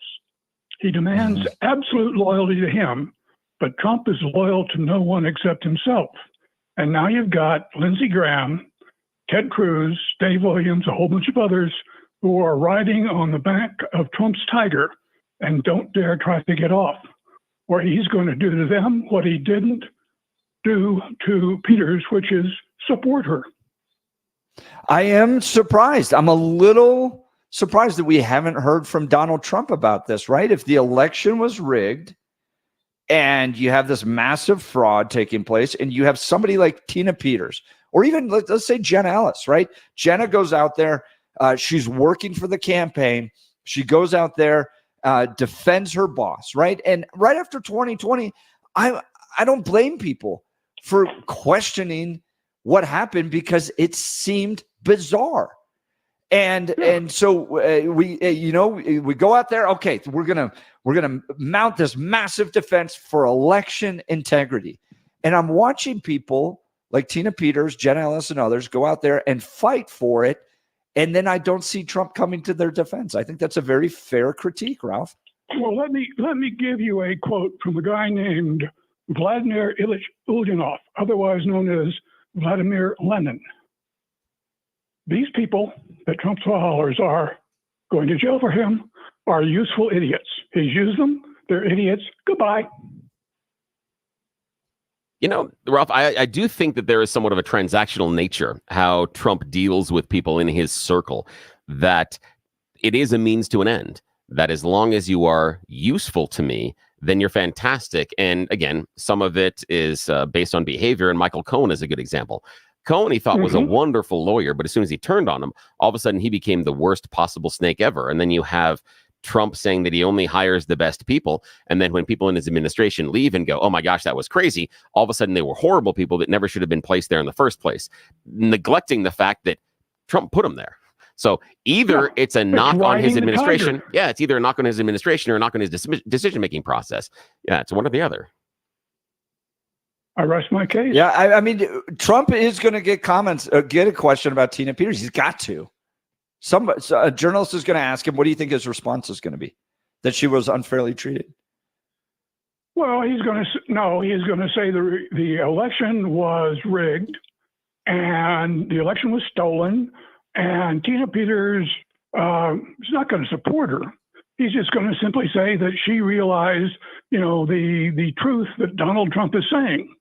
He demands absolute loyalty to him, but Trump is loyal to no one except himself. And now you've got Lindsey Graham, Ted Cruz, Dave Williams, a whole bunch of others who are riding on the back of Trump's tiger and don't dare try to get off. Or he's going to do to them what he didn't do to Peters, which is support her. I am surprised. I'm a little surprised that we haven't heard from Donald Trump about this, right? If the election was rigged and you have this massive fraud taking place and you have somebody like Tina Peters, or even let's say Jenna Ellis, right? Jenna goes out there. She's working for the campaign. She goes out there, defends her boss, right? And right after 2020, I don't blame people for questioning what happened because it seemed bizarre. And so we go out there. Okay, we're gonna mount this massive defense for election integrity. And I'm watching people like Tina Peters, Jenna Ellis, and others go out there and fight for it. And then I don't see Trump coming to their defense. I think that's a very fair critique, Ralph. Well, let me give you a quote from a guy named Vladimir Ilyich Ulyanov, otherwise known as Vladimir Lenin. These people that Trump's followers are going to jail for him are useful idiots. He's used them. They're idiots. Goodbye. You know, Ralph, I do think that there is somewhat of a transactional nature how Trump deals with people in his circle, that it is a means to an end, that as long as you are useful to me, then you're fantastic. And again, some of it is based on behavior, and Michael Cohen is a good example. Cohen, he thought, was a wonderful lawyer, but as soon as he turned on him, all of a sudden he became the worst possible snake ever. And then you have Trump saying that he only hires the best people. And then when people in his administration leave and go, oh my gosh, that was crazy, all of a sudden they were horrible people that never should have been placed there in the first place, neglecting the fact that Trump put them there. So either it's a knock on his administration. Yeah, it's either a knock on his administration or a knock on his decision-making process. Yeah, it's one or the other. I rest my case. Yeah, I mean, Trump is going to get get a question about Tina Peters. He's got to. A journalist is going to ask him, what do you think his response is going to be? That she was unfairly treated? Well, he's going to say the election was rigged and the election was stolen, and Tina Peters is not going to support her. He's just going to simply say that she realized, the truth that Donald Trump is saying.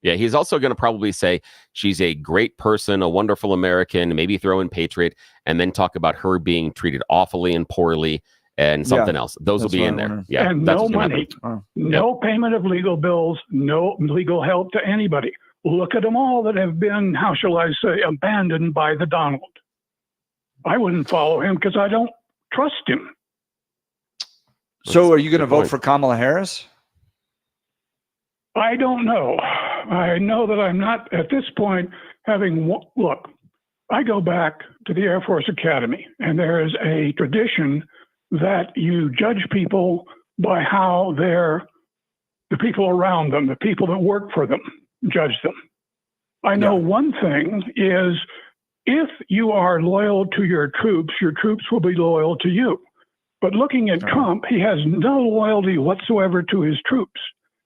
Yeah, he's also going to probably say she's a great person, a wonderful American, maybe throw in patriot, and then talk about her being treated awfully and poorly and something else. Those will be in there. Yeah, and no money, no payment of legal bills, no legal help to anybody. Look at them all that have been, how shall I say, abandoned by the Donald. I wouldn't follow him because I don't trust him. So are you going to vote for Kamala Harris? I don't know. I know that I'm not, at this point, look, I go back to the Air Force Academy, and there is a tradition that you judge people by how the people around them, the people that work for them, judge them. I know one thing is, if you are loyal to your troops will be loyal to you. But looking at Trump, he has no loyalty whatsoever to his troops.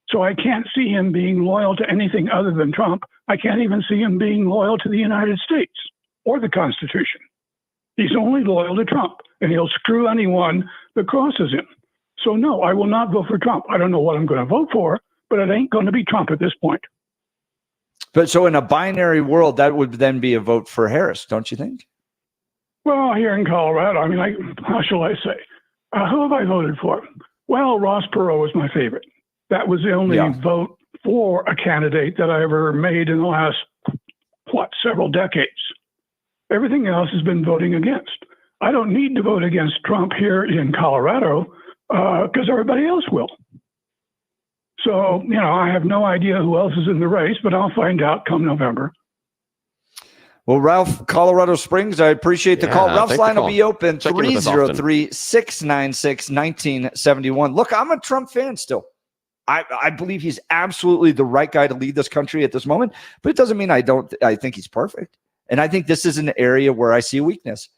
So I can't see him being loyal to anything other than Trump. I can't even see him being loyal to the United States or the Constitution. He's only loyal to Trump, and he'll screw anyone that crosses him. So no, I will not vote for Trump. I don't know what I'm going to vote for, but it ain't going to be Trump at this point. But so in a binary world, that would then be a vote for Harris, don't you think? Well, here in Colorado, I mean, how shall I say? Who have I voted for? Well, Ross Perot was my favorite. That was the only vote for a candidate that I ever made in the last, several decades. Everything else has been voting against. I don't need to vote against Trump here in Colorado because everybody else will. So, I have no idea who else is in the race, but I'll find out come November. Well, Ralph, Colorado Springs, I appreciate the call. Ralph's line will be open, 303-696-1971. Look, I'm a Trump fan still. I believe he's absolutely the right guy to lead this country at this moment, but it doesn't mean I think he's perfect. And I think this is an area where I see a weakness,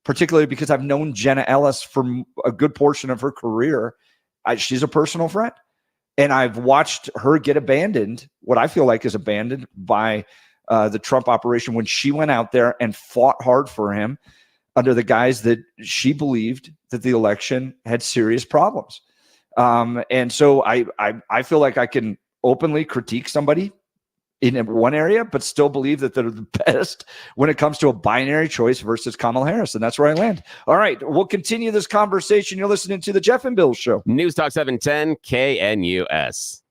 particularly because I've known Jenna Ellis for a good portion of her career. She's a personal friend. And I've watched her get abandoned, what I feel like is abandoned by the Trump operation when she went out there and fought hard for him under the guise that she believed that the election had serious problems. And so I feel like I can openly critique somebody in one area, but still believe that they're the best when it comes to a binary choice versus Kamala Harris. And that's where I land. All right, we'll continue this conversation. You're listening to the Jeff and Bill Show. News Talk 710 KNUS.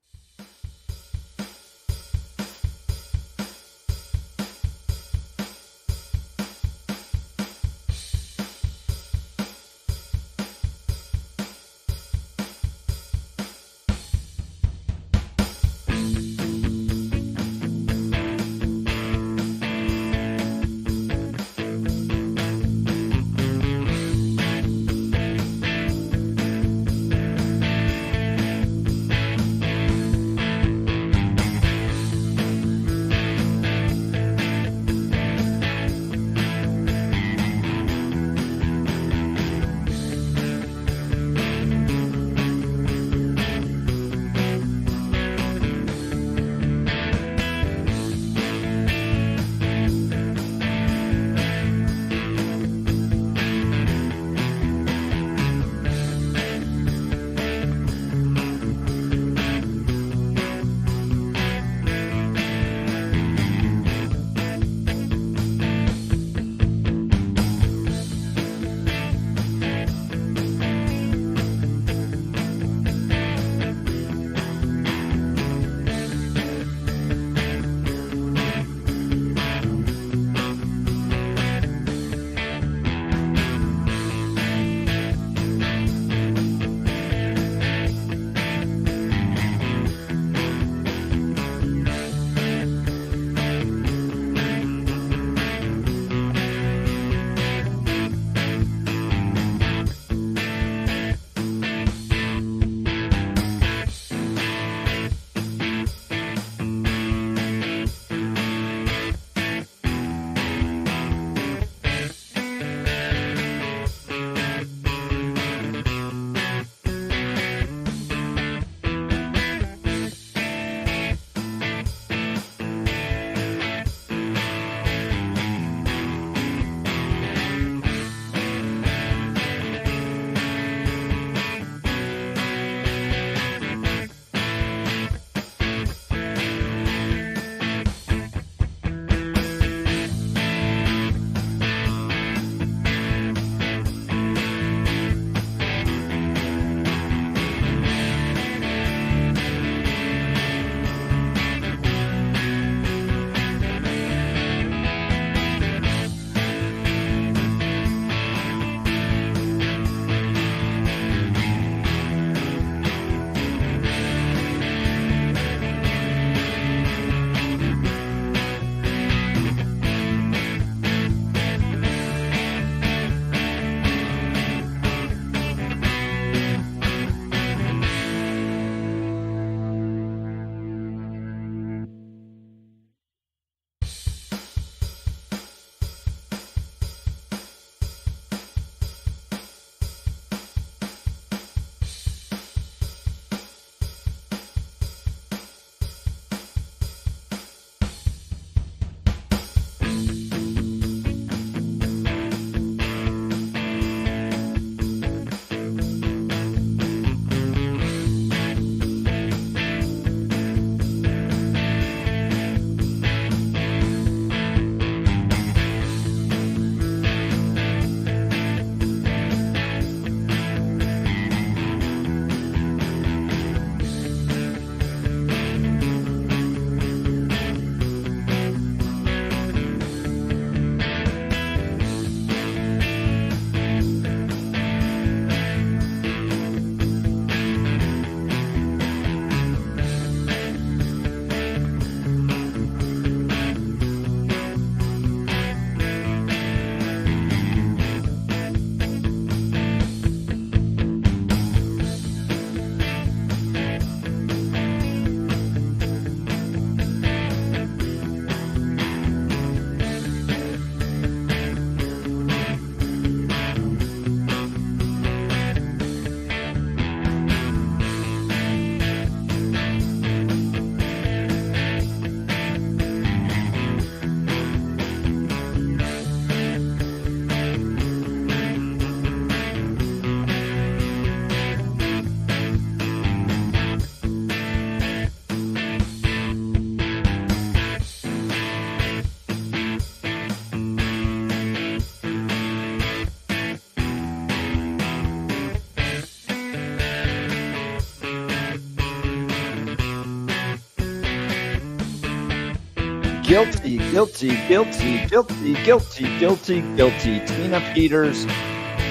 Guilty, guilty, guilty, guilty, guilty, guilty, guilty. Tina Peters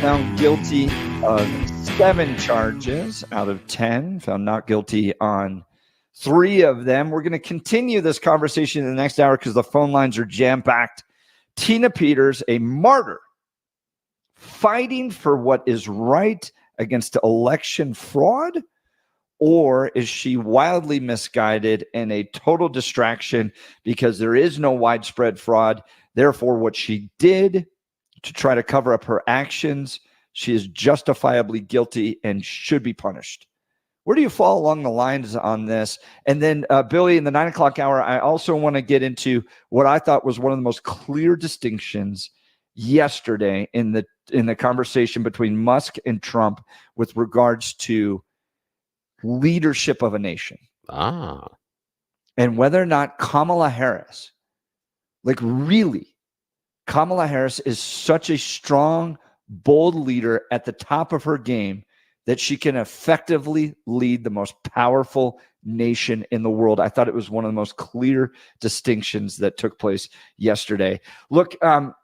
found guilty of 7 charges out of 10, found not guilty on 3 of them. We're going to continue this conversation in the next hour because the phone lines are jam-packed. Tina Peters, a martyr, fighting for what is right against election fraud, or is she wildly misguided and a total distraction because there is no widespread fraud? Therefore, what she did to try to cover up her actions, she is justifiably guilty and should be punished. Where do you fall along the lines on this? And then, Billy, in the 9 o'clock hour, I also want to get into what I thought was one of the most clear distinctions yesterday in the conversation between Musk and Trump with regards to leadership of a nation. And whether or not Kamala Harris, like really, Kamala Harris is such a strong, bold leader at the top of her game that she can effectively lead the most powerful nation in the world. I thought it was one of the most clear distinctions that took place yesterday. Look,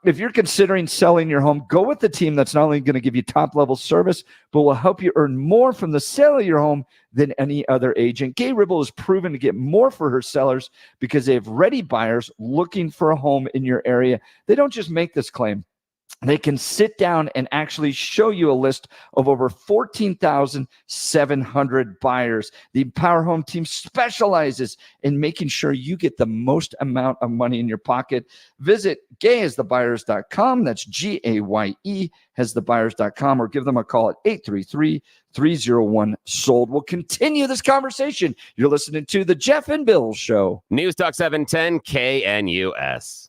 if you're considering selling your home, go with the team that's not only going to give you top-level service, but will help you earn more from the sale of your home than any other agent. Gay Ribble is proven to get more for her sellers because they have ready buyers looking for a home in your area. They don't just make this claim. They can sit down and actually show you a list of over 14,700 buyers. The Power Home team specializes in making sure you get the most amount of money in your pocket. Visit gayasthebuyers.com. That's GAYE hasthebuyers.com, or give them a call at 833-301-SOLD. We'll continue this conversation. You're listening to The Jeff and Bill Show. News Talk 710 KNUS.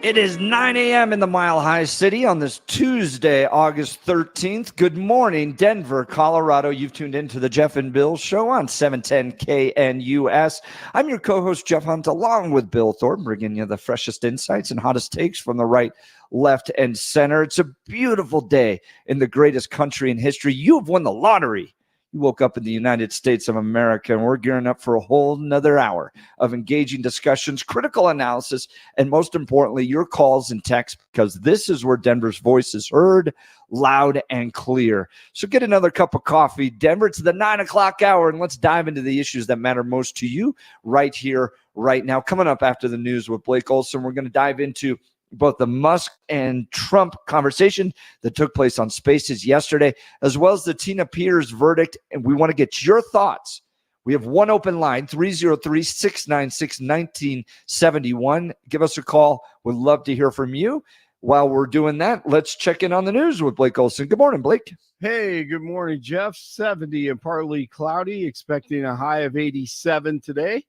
It is 9 a.m. in the Mile High City on this Tuesday, August 13th. Good morning, Denver, Colorado. You've tuned into the Jeff and Bill Show on 710 KNUS. I'm your co-host, Jeff Hunt, along with Bill Thornton, bringing you the freshest insights and hottest takes from the right, left, and center. It's a beautiful day in the greatest country in history. You have won the lottery. You woke up in the United States of America, and we're gearing up for a whole nother hour of engaging discussions, critical analysis, and most importantly, your calls and texts, because this is where Denver's voice is heard loud and clear. So get another cup of coffee, Denver. It's the 9 o'clock hour, and let's dive into the issues that matter most to you right here, right now. Coming up after the news with Blake Olson, we're going to dive into both the Musk and Trump conversation that took place on Spaces yesterday, as well as the Tina Peters verdict. And we want to get your thoughts. We have one open line, 303-696-1971. Give us a call. We'd love to hear from you. While we're doing that, let's check in on the news with Blake Olson. Good morning, Blake. Hey, good morning, Jeff. 70 and partly cloudy, expecting a high of 87 today.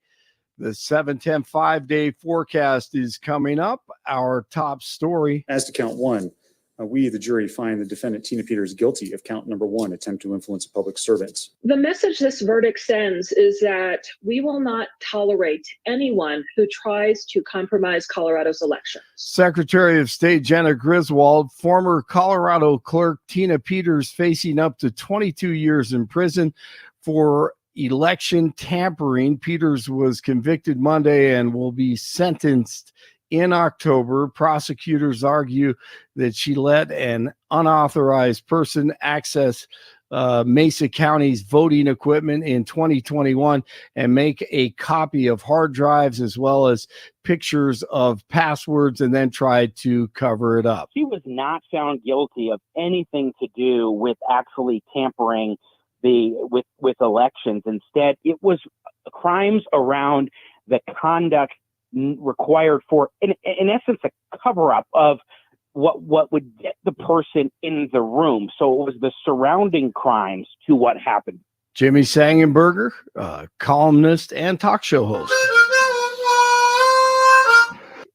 The 7-10 5-day forecast is coming up. Our top story. As to count one, we, the jury, find the defendant Tina Peters guilty of count number one, attempt to influence a public servant. The message this verdict sends is that we will not tolerate anyone who tries to compromise Colorado's elections. Secretary of State Jenna Griswold, former Colorado clerk Tina Peters facing up to 22 years in prison for election tampering. Peters was convicted Monday and will be sentenced in October. Prosecutors argue that she let an unauthorized person access Mesa County's voting equipment in 2021 and make a copy of hard drives as well as pictures of passwords and then tried to cover it up. She was not found guilty of anything to do with actually tampering with elections. Instead, it was crimes around the conduct required for, in essence, a cover-up of what would get the person in the room. So it was the surrounding crimes to what happened. Jimmy Sangenberger, columnist and talk show host.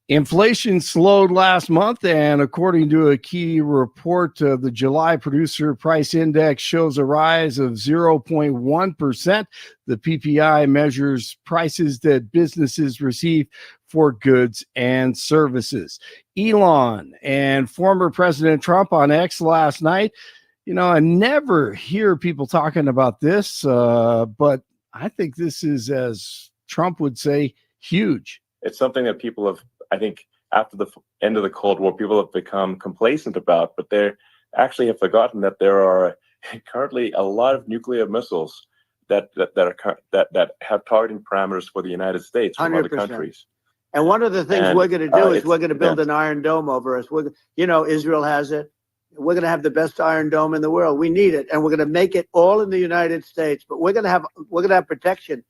Inflation slowed last month, and according to a key report, the July Producer Price Index shows a rise of 0.1%. The PPI measures prices that businesses receive for goods and services. Elon and former President Trump on X last night. You know, I never hear people talking about this, but I think this is, as Trump would say, huge. It's something that people have, I think, after the end of the Cold War, people have become complacent about, but they actually have forgotten that there are currently a lot of nuclear missiles that have targeting parameters for the United States from 100%. Other countries. And one of the things we're going to do is we're going to build an Iron Dome over us. Israel has it. We're going to have the best Iron Dome in the world. We need it, and we're going to make it all in the United States. But we're going to have protection.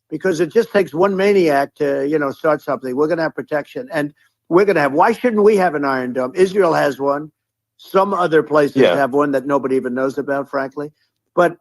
Because it just takes one maniac to, start something. We're going to have protection. And we're going to have, why shouldn't we have an Iron Dome? Israel has one. Some other places have one that nobody even knows about, frankly. But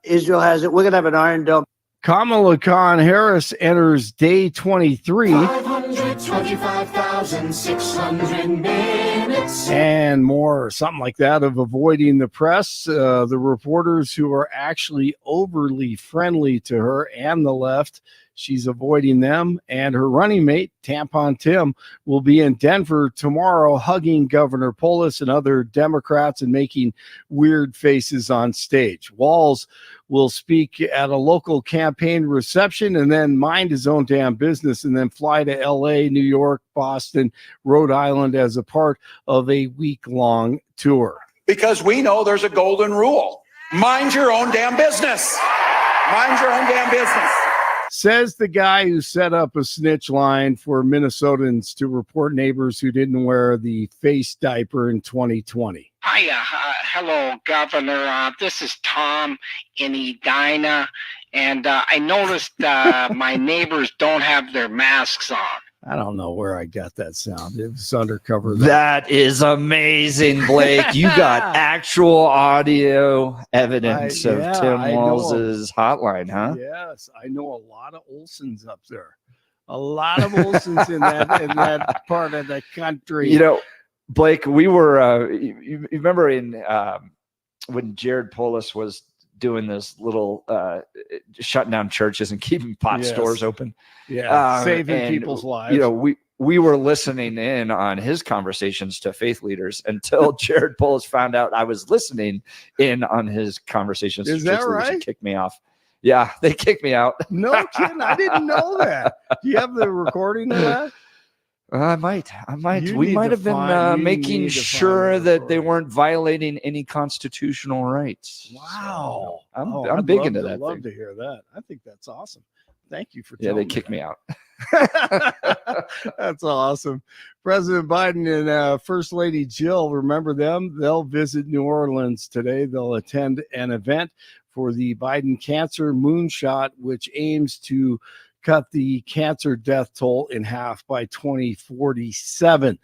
Israel has it. We're going to have an Iron Dome. Kamala Harris enters day 23. 525,600 minutes. And more, something like that, of avoiding the press. The reporters who are actually overly friendly to her and the left, she's avoiding them. And her running mate, Tampon Tim, will be in Denver tomorrow hugging Governor Polis and other Democrats and making weird faces on stage. Walz will speak at a local campaign reception and then mind his own damn business and then fly to L.A., New York, Boston, Rhode Island as a part of a week-long tour. Because we know there's a golden rule. Mind your own damn business. Mind your own damn business. Says the guy who set up a snitch line for Minnesotans to report neighbors who didn't wear the face diaper in 2020. Hiya, hello, Governor. This is Tom in Edina, and I noticed my neighbors don't have their masks on. I don't know where I got that sound. It was undercover. That is amazing, Blake. You got actual audio evidence of Tim Walz's hotline, huh? Yes, I know a lot of Olsons up there. A lot of Olsons in that part of the country. You know, Blake, we were, you remember when Jared Polis was doing this little shutting down churches and keeping pot stores open. Yeah, saving people's lives. You know, we were listening in on his conversations to faith leaders until Jared Polis found out I was listening in on his conversations. Is to that church leaders and right? kicked me off. Yeah, they kicked me out. No kidding. I didn't know that. Do you have the recording of that? I might. You We need might to have been find- you making need to find sure the that they weren't violating any constitutional rights. Wow. I'm I'd big love into to- that love thing. to hear that. I think that's awesome. Thank you for Yeah, telling they me kicked me out. That's awesome. President Biden and First Lady Jill, remember them? They'll visit New Orleans today. They'll attend an event for the Biden Cancer Moonshot, which aims to cut the cancer death toll in half by 2047.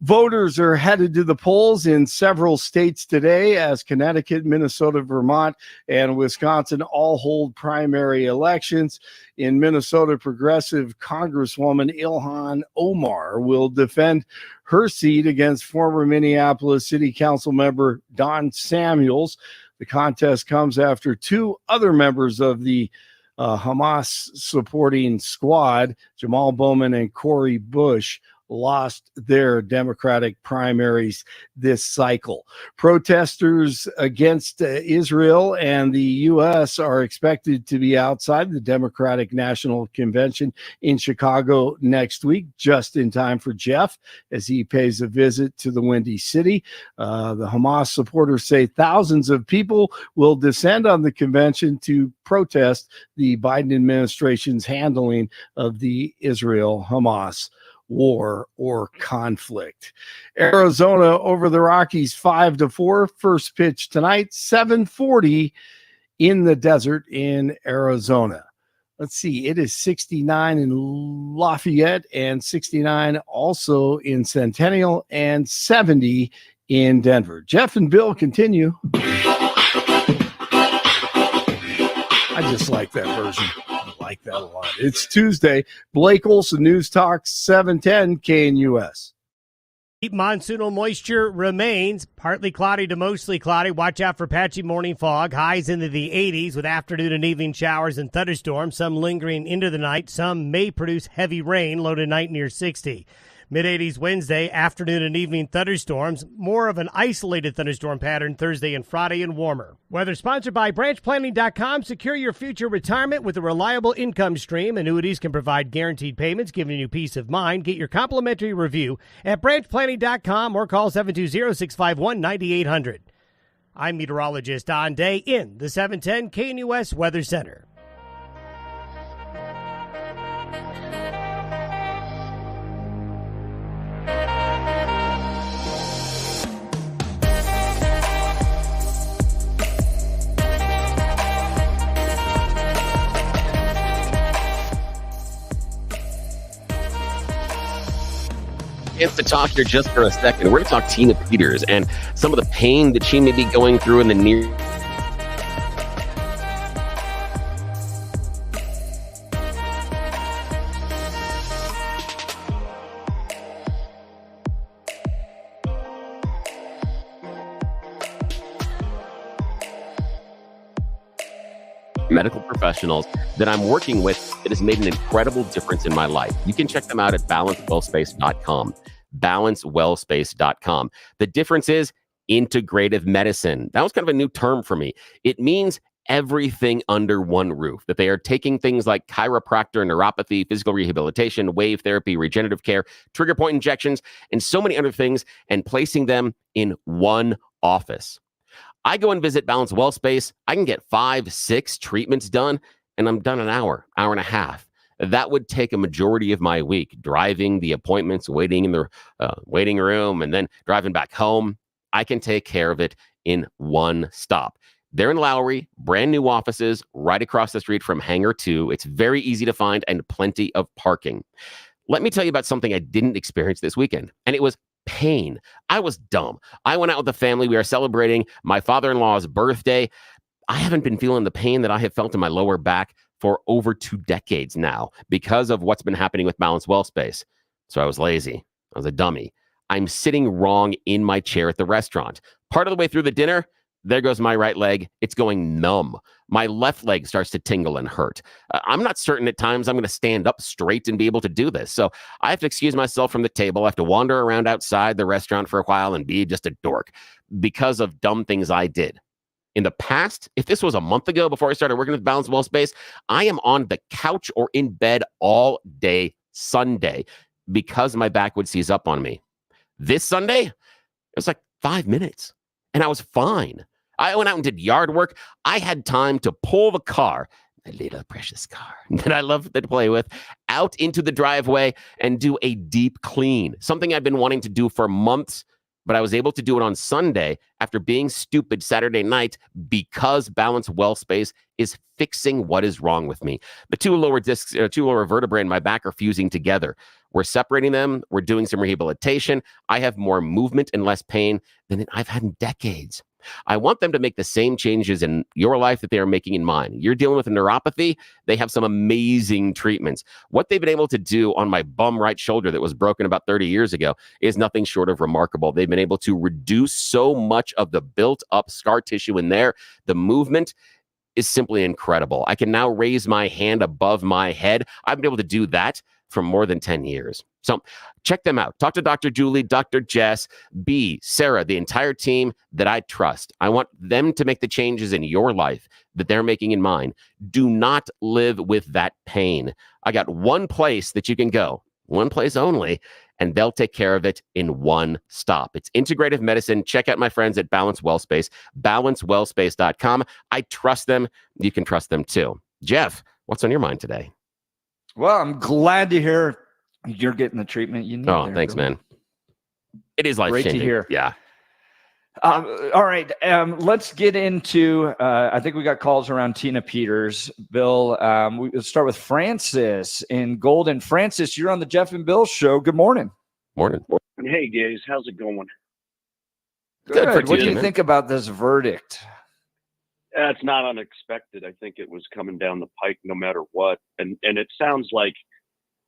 Voters are headed to the polls in several states today as Connecticut, Minnesota, Vermont, and Wisconsin all hold primary elections. In Minnesota, progressive Congresswoman Ilhan Omar will defend her seat against former Minneapolis City Council member Don Samuels. The contest comes after two other members of the Hamas supporting squad, Jamal Bowman and Corey Bush, lost their Democratic primaries this cycle. Protesters against Israel and the U.S. are expected to be outside the Democratic National Convention in Chicago next week, just in time for Jeff as he pays a visit to the Windy City. The Hamas supporters say thousands of people will descend on the convention to protest the Biden administration's handling of the Israel-Hamas war or conflict. Arizona over the Rockies 5-4. First pitch tonight, 7:40 in the desert in Arizona. Let's see, it is 69 in Lafayette and 69 also in Centennial and 70 in Denver. Jeff and Bill continue. I just like that version. I like that a lot. It's Tuesday. Blake Olson, News Talk 710 KNUS. Deep monsoonal moisture remains. Partly cloudy to mostly cloudy. Watch out for patchy morning fog. Highs into the 80s with afternoon and evening showers and thunderstorms. Some lingering into the night. Some may produce heavy rain. Low tonight near 60. Mid-80s Wednesday, afternoon and evening thunderstorms. More of an isolated thunderstorm pattern Thursday and Friday and warmer. Weather sponsored by branchplanning.com. Secure your future retirement with a reliable income stream. Annuities can provide guaranteed payments, giving you peace of mind. Get your complimentary review at branchplanning.com or call 720-651-9800. I'm meteorologist Don Day in the 710 KNUS Weather Center. If to talk here just for a second, we're going to talk Tina Peters and some of the pain that she may be going through in the near. Medical professionals that I'm working with that has made an incredible difference in my life. You can check them out at balancewellspace.com. Balancewellspace.com. The difference is integrative medicine. That was kind of a new term for me. It means everything under one roof, that they are taking things like chiropractor, neuropathy, physical rehabilitation, wave therapy, regenerative care, trigger point injections, and so many other things, and placing them in one office. I go and visit Balance Well Space. I can get 5-6 treatments done, and I'm done an hour and a half. That would take a majority of my week, driving the appointments, waiting in the waiting room, and then driving back home. I can take care of it in one stop. They're in Lowry, brand new offices right across the street from Hangar 2. It's very easy to find and plenty of parking. Let me tell you about something I didn't experience this weekend, and it was pain. I was dumb. I went out with the family. We are celebrating my father-in-law's birthday. I haven't been feeling the pain that I have felt in my lower back for over 2 decades now because of what's been happening with balanced well space. So I was lazy. I was a dummy. I'm sitting wrong in my chair at the restaurant. Part of the way through the dinner, there goes my right leg. It's going numb. My left leg starts to tingle and hurt. I'm not certain at times I'm going to stand up straight and be able to do this. So I have to excuse myself from the table. I have to wander around outside the restaurant for a while and be just a dork because of dumb things I did. In the past, if this was a month ago before I started working with balanced well space, I am on the couch or in bed all day Sunday because my back would seize up on me. This Sunday, it was like 5 minutes and I was fine. I went out and did yard work. I had time to pull the car, my little precious car that I love to play with, out into the driveway and do a deep clean, something I've been wanting to do for months, but I was able to do it on Sunday after being stupid Saturday night because balanced well space is fixing what is wrong with me. The two lower vertebrae in my back are fusing together. We're separating them. We're doing some rehabilitation. I have more movement and less pain than I've had in decades. I want them to make the same changes in your life that they are making in mine. You're dealing with a neuropathy. They have some amazing treatments. What they've been able to do on my bum right shoulder that was broken about 30 years ago is nothing short of remarkable. They've been able to reduce so much of the built up scar tissue in there. The movement is simply incredible. I can now raise my hand above my head. I've been able to do that for more than 10 years. So check them out. Talk to Dr. Julie, Dr. Jess, B, Sarah, the entire team that I trust. I want them to make the changes in your life that they're making in mine. Do not live with that pain. I got one place that you can go, one place only, and they'll take care of it in one stop. It's integrative medicine. Check out my friends at Balance Wellspace, balancewellspace.com. I trust them. You can trust them too. Jeff, what's on your mind today? Well, I'm glad to hear you're getting the treatment you need. Oh, thanks, man. It is life-changing. Great to hear. Yeah. All right. Let's get into, I think we got calls around Tina Peters. Bill, we'll start with Francis in Golden. Francis, you're on the Jeff and Bill show. Good morning. Morning. Hey, guys. How's it going? Good. What do you think about this verdict? It's not unexpected. I think it was coming down the pike no matter what. And it sounds like,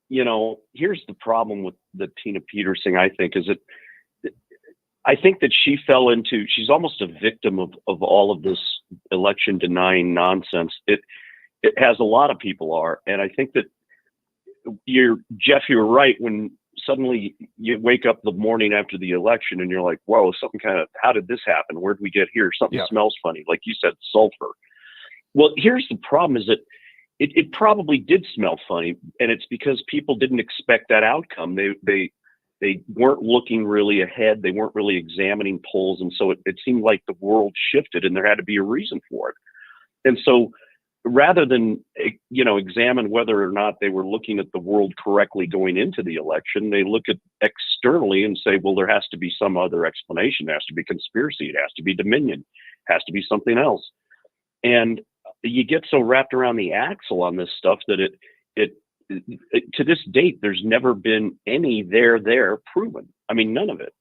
here's the problem with the Tina Peters thing, I think, is I think that she's almost a victim of all of this election denying nonsense. It has a lot of people are. And I think that Jeff, you're right. When suddenly you wake up the morning after the election and you're like, whoa, how did this happen? Where'd we get here? Something smells funny. Like you said, sulfur. Well, here's the problem is that it probably did smell funny. And it's because people didn't expect that outcome. They weren't looking really ahead. They weren't really examining polls. And so it seemed like the world shifted and there had to be a reason for it. And so rather than, examine whether or not they were looking at the world correctly going into the election, they look at externally and say, well, there has to be some other explanation. There has to be conspiracy. It has to be dominion. It has to be something else. And you get so wrapped around the axle on this stuff that it to this date, there's never been any there proven. I mean, none of it.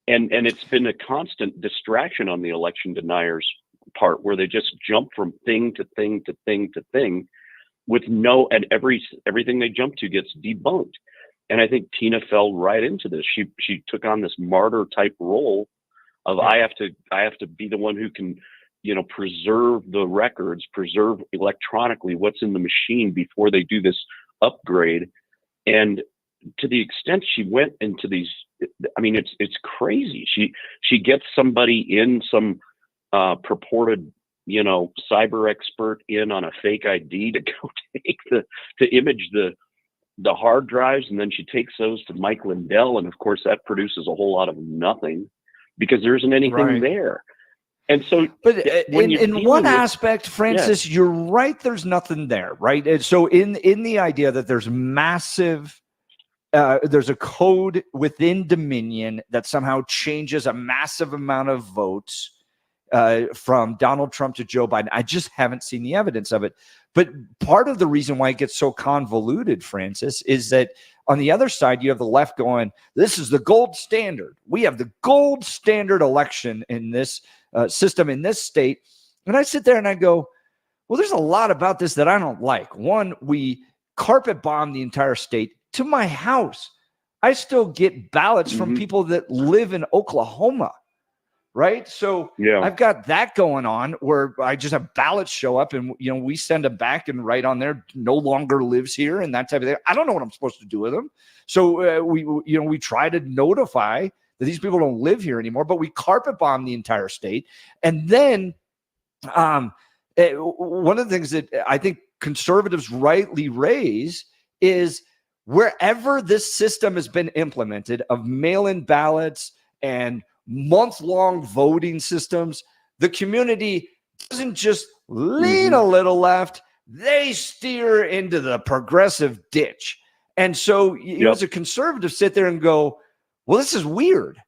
And it's been a constant distraction on the election deniers part where they just jump from thing to thing to thing to thing with and everything they jump to gets debunked. And I think Tina fell right into this. She took on this martyr type role of I have to be the one who can, preserve the records, preserve electronically what's in the machine before they do this upgrade. And to the extent she went into these, I mean, it's crazy. She gets somebody in, some purported, cyber expert in on a fake ID to go to image the hard drives. And then she takes those to Mike Lindell. And of course that produces a whole lot of nothing because there isn't anything there. And so, but in one aspect, Francis, you're right. There's nothing there, right? And so in the idea that there's massive, there's a code within Dominion that somehow changes a massive amount of votes from Donald Trump to Joe Biden. I just haven't seen the evidence of it. But part of the reason why it gets so convoluted, Francis, is that on the other side, you have the left going, this is the gold standard. We have the gold standard election in this system in this state. And I sit there and I go, Well, there's a lot about this that I don't like. One, we carpet bomb the entire state to my house. I still get ballots from people that live in Oklahoma, right? So I've got that going on where I just have ballots show up and, we send them back and write on there, no longer lives here and that type of thing. I don't know what I'm supposed to do with them. So we try to notify that these people don't live here anymore, but we carpet bomb the entire state. And then one of the things that I think conservatives rightly raise is wherever this system has been implemented of mail-in ballots and month-long voting systems, the community doesn't just lean a little left, they steer into the progressive ditch. And so you as a conservative sit there and go, well, this is weird.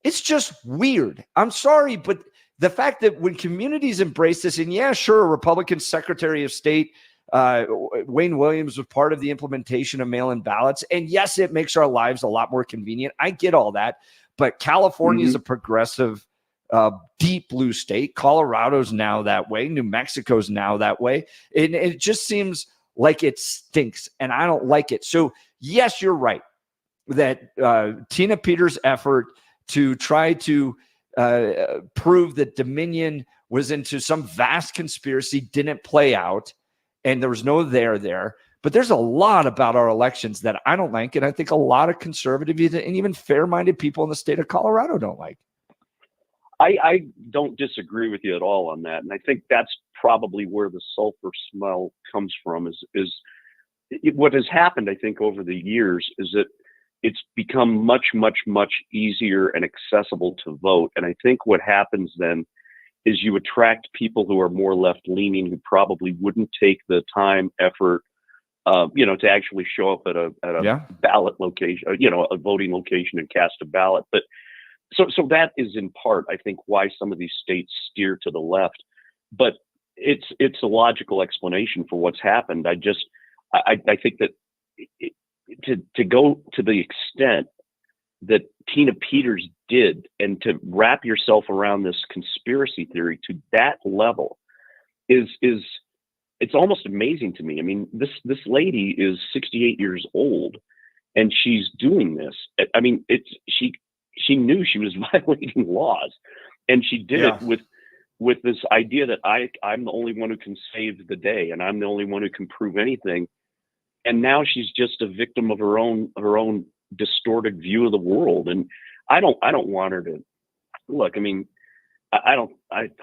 It's just weird. I'm sorry, but the fact that when communities embrace this, and sure, a Republican Secretary of State, Wayne Williams, was part of the implementation of mail-in ballots. And yes, it makes our lives a lot more convenient. I get all that. But California is a progressive, deep blue state. Colorado's now that way. New Mexico's now that way. And it just seems like it stinks, and I don't like it. So, yes, you're right that Tina Peters' effort to try to prove that Dominion was into some vast conspiracy didn't play out, and there was no there. But there's a lot about our elections that I don't like, and I think a lot of conservative and even fair-minded people in the state of Colorado don't like. I don't disagree with you at all on that, and I think that's probably where the sulfur smell comes from. Is what has happened, I think, over the years is that it's become much, much, much easier and accessible to vote. And I think what happens then is you attract people who are more left-leaning, who probably wouldn't take the time, effort, to actually show up at a ballot location, a voting location and cast a ballot. But so that is in part, I think, why some of these states steer to the left. But it's a logical explanation for what's happened. I think that to go to the extent that Tina Peters did, and to wrap yourself around this conspiracy theory to that level is it's almost amazing to me. I mean, this lady is 68 years old and she's doing this. I mean, she knew she was violating laws, and she did it with this idea that I'm the only one who can save the day, and I'm the only one who can prove anything. And now she's just a victim of her own distorted view of the world. And I don't want her to look. I mean, I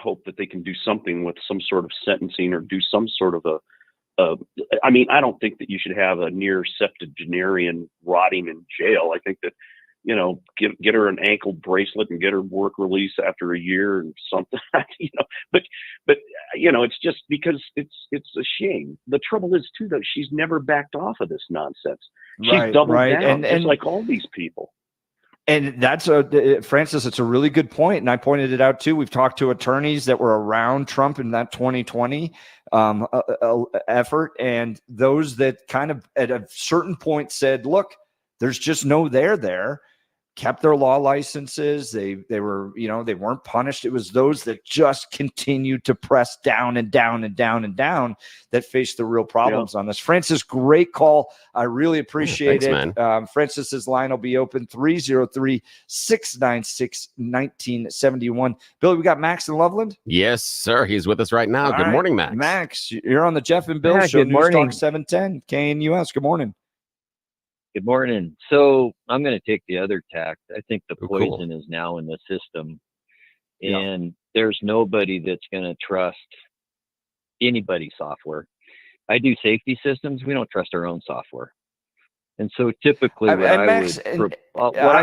hope that they can do something with some sort of sentencing, or do some sort of I mean, I don't think that you should have a near septuagenarian rotting in jail. I think that, get her an ankle bracelet and get her work release after a year and something, but it's just because it's a shame. The trouble is too, though, she's never backed off of this nonsense. She's doubled down, and like all these people. And that's Francis, it's a really good point. And I pointed it out too. We've talked to attorneys that were around Trump in that 2020 effort. And those that kind of at a certain point said, look, there's just no there, kept their law licenses. They were, they weren't punished. It was those that just continued to press down and down and down and down that faced the real problems on this. Francis, great call. I really appreciate it. Man. Francis's line will be open 303-696-1971. Billy, we got Max in Loveland? Yes, sir. He's with us right now. Good morning, Max. Max, you're on the Jeff and Bill Show. Good morning. News Talk 710 KNUS. Good morning. Good morning. So I'm going to take the other tact. I think the poison is now in the system, and there's nobody that's going to trust anybody's software. I do safety systems. We don't trust our own software. And so typically I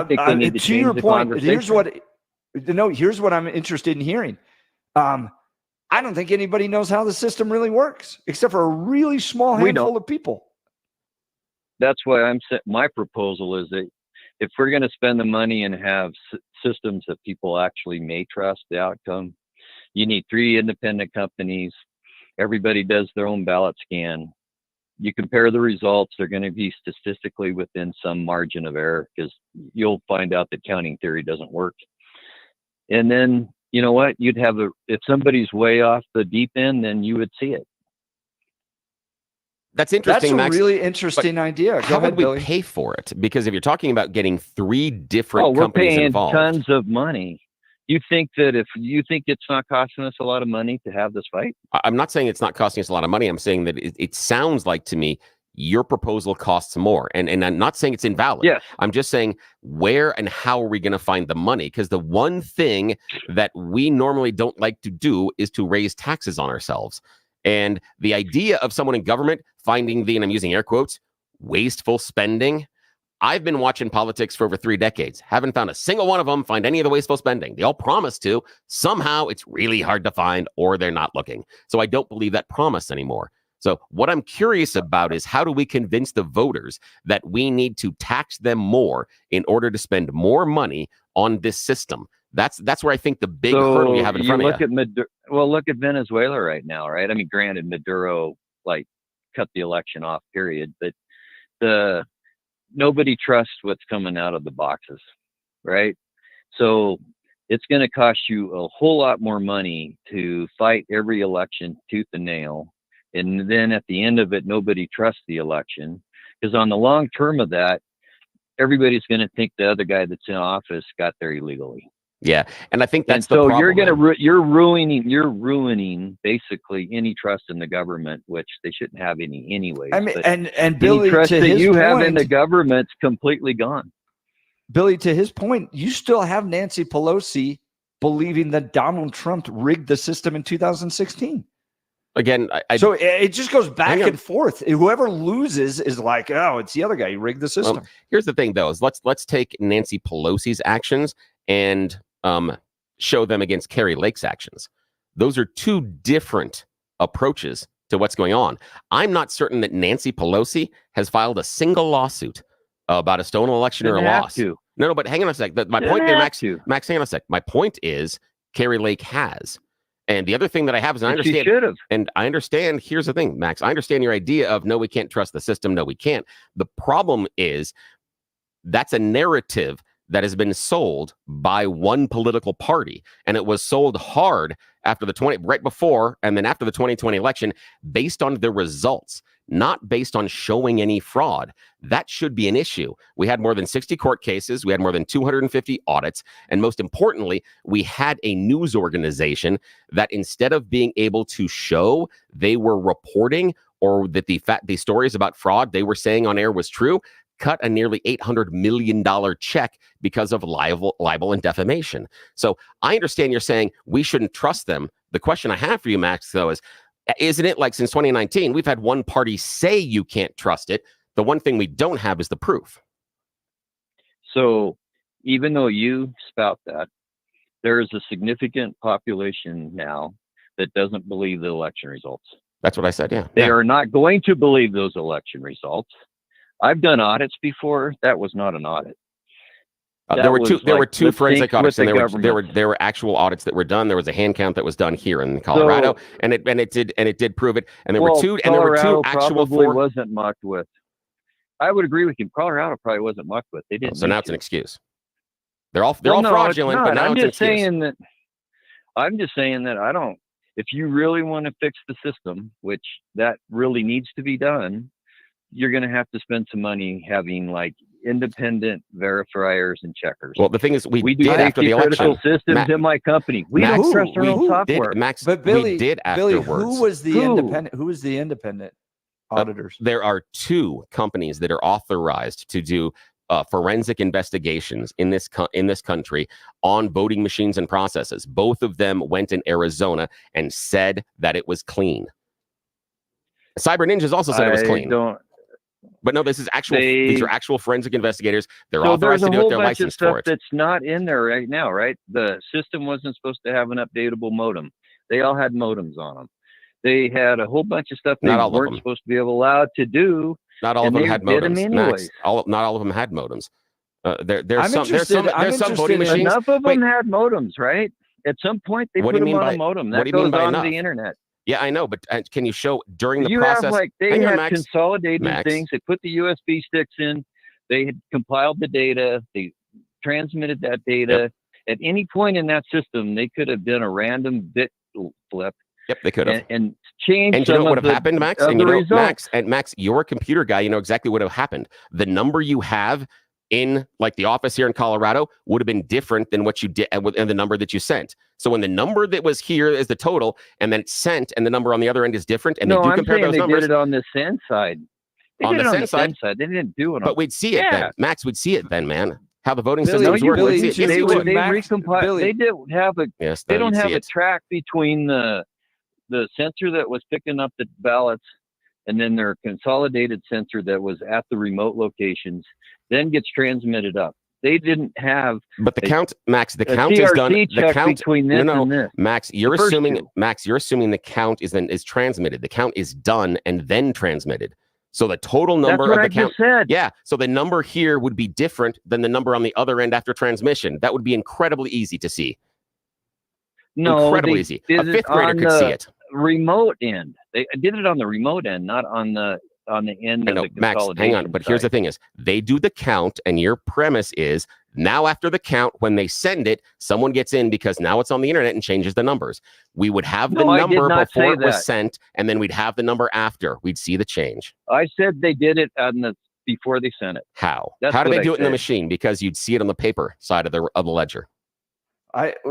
think they need to change your point. Here's what I'm interested in hearing. I don't think anybody knows how the system really works, except for a really small handful of people. That's why my proposal is that if we're going to spend the money and have systems that people actually may trust the outcome, you need 3 independent companies. Everybody does their own ballot scan. You compare the results, they're going to be statistically within some margin of error, because you'll find out that counting theory doesn't work. And then, you know what? You'd have if somebody's way off the deep end, then you would see it. That's interesting. That's a Max, really interesting idea. Go how ahead, would we Billy. pay for it? Because if you're talking about getting 3 different We're companies paying involved, tons of money. You think that if you think it's not costing us a lot of money to have this fight? I'm not saying it's not costing us a lot of money. I'm saying that it sounds like to me your proposal costs more. And I'm not saying it's invalid. Yes. I'm just saying where and how are we going to find the money? Because the one thing that we normally don't like to do is to raise taxes on ourselves. And the idea of someone in government finding and I'm using air quotes, wasteful spending. I've been watching politics for over 3 decades. Haven't found a single one of them find any of the wasteful spending. They all promise to. Somehow it's really hard to find or they're not looking. So I don't believe that promise anymore. So what I'm curious about is how do we convince the voters that we need to tax them more in order to spend more money on this system? That's where I think the big hurdle you have in front of you. Look at Venezuela right now, right? I mean, granted, Maduro cut the election off, period, but nobody trusts what's coming out of the boxes, right? So it's going to cost you a whole lot more money to fight every election tooth and nail, and then at the end of it, nobody trusts the election, because on the long term of that, everybody's going to think the other guy that's in office got there illegally. Yeah, and I think that's the problem. You're ruining basically any trust in the government, which they shouldn't have any anyways. I mean, but and Billy, any trust to that his you point, have in the government's completely gone. Billy, to his point, you still have Nancy Pelosi believing that Donald Trump rigged the system in 2016. Again, so it just goes back and forth. Whoever loses is like, oh, it's the other guy who rigged the system. Well, here's the thing, though: is let's take Nancy Pelosi's actions and show them against Carrie Lake's actions. Those are 2 different approaches to what's going on. I'm not certain that Nancy Pelosi has filed a single lawsuit about a stolen election or a loss. No, but hang on a sec. My point there, Max, hang on a sec. My point is Carrie Lake has. And the other thing that I have is I understand, here's the thing, Max, I understand your idea of no, we can't trust the system. No, we can't. The problem is that's a narrative that has been sold by one political party. And it was sold hard after right before and then after the 2020 election based on the results, not based on showing any fraud. That should be an issue. We had more than 60 court cases. We had more than 250 audits. And most importantly, we had a news organization that instead of being able to show they were reporting or that the stories about fraud they were saying on air was true, cut a nearly $800 million check because of libel and defamation. So I understand you're saying we shouldn't trust them. The question I have for you, Max, though, is, isn't it like since 2019, we've had one party say you can't trust it. The one thing we don't have is the proof. So even though you spout that, there is a significant population now that doesn't believe the election results. That's what I said, yeah. They are not going to believe those election results. I've done audits before. That was not an audit. There were two forensic audits, and there were actual audits that were done. There was a hand count that was done here in Colorado, and it did prove it. And there were two actual wasn't mucked with. I would agree with you. Colorado probably wasn't mucked with. They didn't. So now it's an excuse. They're all fraudulent, but now I'm it's just saying that. I'm just saying that I don't. If you really want to fix the system, which that really needs to be done, you're going to have to spend some money having like independent verifiers and checkers. Well, the thing is, we do did after the election. Systems in my company. We don't trust our own software. But Billy, we did afterwards. Who was the independent? Who was the independent auditors? There are two companies that are authorized to do forensic investigations in this country on voting machines and processes. Both of them went in Arizona and said that it was clean. Cyber Ninjas also said it was clean. But no, this is actual. These are actual forensic investigators. They're authorized to do it. They're licensed for it. That's not in there right now, right? The system wasn't supposed to have an updatable modem. They all had modems on them. They had a whole bunch of stuff they weren't supposed to be allowed to do. Not all of them had modems. Max, not all of them had modems. There's some voting machines. Enough of them had modems, right? At some point, they put them on a modem. That goes on the internet. Yeah, I know, but can you show during the you process? Have they had consolidated things. They put the USB sticks in. They had compiled the data. They transmitted that data. At any point in that system, they could have done a random bit flip Yep, they could have. And change. And do you know what would have happened, Max? And you know, Max, you're a computer guy. You know exactly what would have happened. The number you have in like the office here in Colorado would have been different than what you did and the number that you sent. So when the number that was here is the total, and then it's sent, and the number on the other end is different, and they do compare those numbers. They did it on the send side. They did it on the send side. They didn't do it. But we'd see it then, Max. We'd see it then, man. How the voting Billy, systems work. Billy, Yes, they Max, recompile. Billy. They didn't have a. Yes, they don't you'd have see a it. track between the sensor that was picking up the ballots, and then their consolidated sensor that was at the remote locations, then gets transmitted up. They didn't have. But the count, Max, the count is done. The count between this and this. Max, you're assuming. Max, you're assuming the count is transmitted. The count is done and then transmitted. So the total number That's what of the I count. just said. Yeah. So the number here would be different than the number on the other end after transmission. That would be incredibly easy to see. No, incredibly easy. A fifth grader could see it. Remote end. They did it on the remote end, not on the end of the Max, consolidation. hang on. But here's the thing: is they do the count, and your premise is now after the count, when they send it, someone gets in because now it's on the internet and changes the numbers. We would have the number before it was sent, and then we'd have the number after. We'd see the change. I said they did it on before they sent it. How? That's How do what they do I it in the said. machine? Because you'd see it on the paper side of the ledger.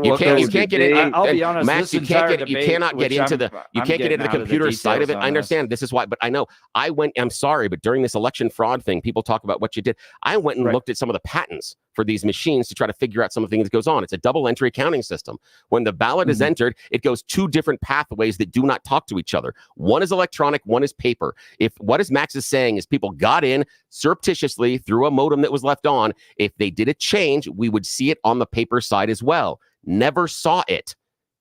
You can't get it. I'll be honest, Max, this you can't entire get. You debate, cannot get which into I'm the getting out of the computer side of it. details I on understand. This is why, but I know I'm sorry, but during this election fraud thing, people talk about what you did. I went and looked at some of the patents for these machines to try to figure out some of the things that goes on. It's a double entry accounting system. When the ballot is entered, it goes two different pathways that do not talk to each other. One is electronic, one is paper. If what is Max is saying is people got in surreptitiously through a modem that was left on, if they did a change, we would see it on the paper side as well. Never saw it.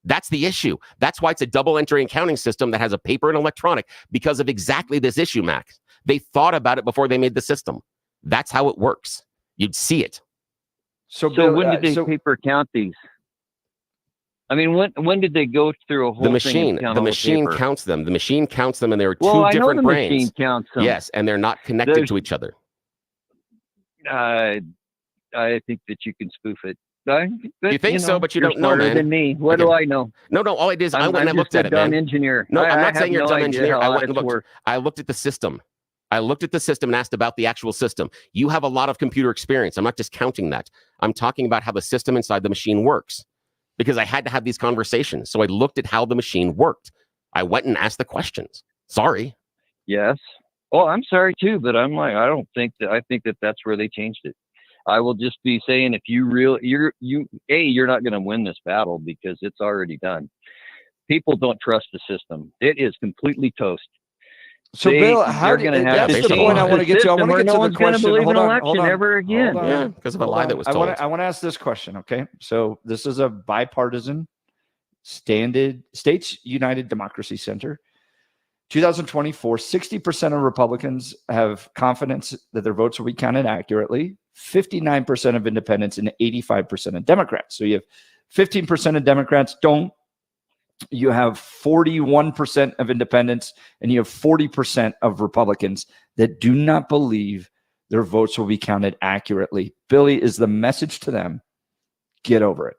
That's the issue. That's why it's a double entry accounting system that has a paper and electronic, because of exactly this issue, Max. They thought about it before they made the system. That's how it works. You'd see it. So when did they paper count these? I mean, when did they go through a whole The machine counts them. The machine counts them, and there are two different brains. Machine counts them. Yes, and they're not connected to each other. I think that you can spoof it. You think so, but you don't know, smarter man. than me. What do I know? No. All I did is I went and I looked at it, I'm man. engineer. No, I'm not saying you're a dumb engineer. I went and looked. I looked at the system. I looked at the system and asked about the actual system. You have a lot of computer experience. I'm not discounting that. I'm talking about how the system inside the machine works, because I had to have these conversations. So I looked at how the machine worked. I went and asked the questions. Sorry. Yes. Oh, I'm sorry too, but I'm like, I think that that's where they changed it. I will just be saying, if you're not going to win this battle because it's already done. People don't trust the system. It is completely toast. So, Bill, that's the point I want to get to. I want to get to the question. Hold on. Ever again. Yeah, because of a lie that was told. I want to ask this question, okay? So this is a bipartisan States United Democracy Center. 2024, 60% of Republicans have confidence that their votes will be counted accurately, 59% of independents, and 85% of Democrats. So you have 15% of Democrats don't. You have 41% of independents, and you have 40% of Republicans that do not believe their votes will be counted accurately. Billy, is the message to them, get over it?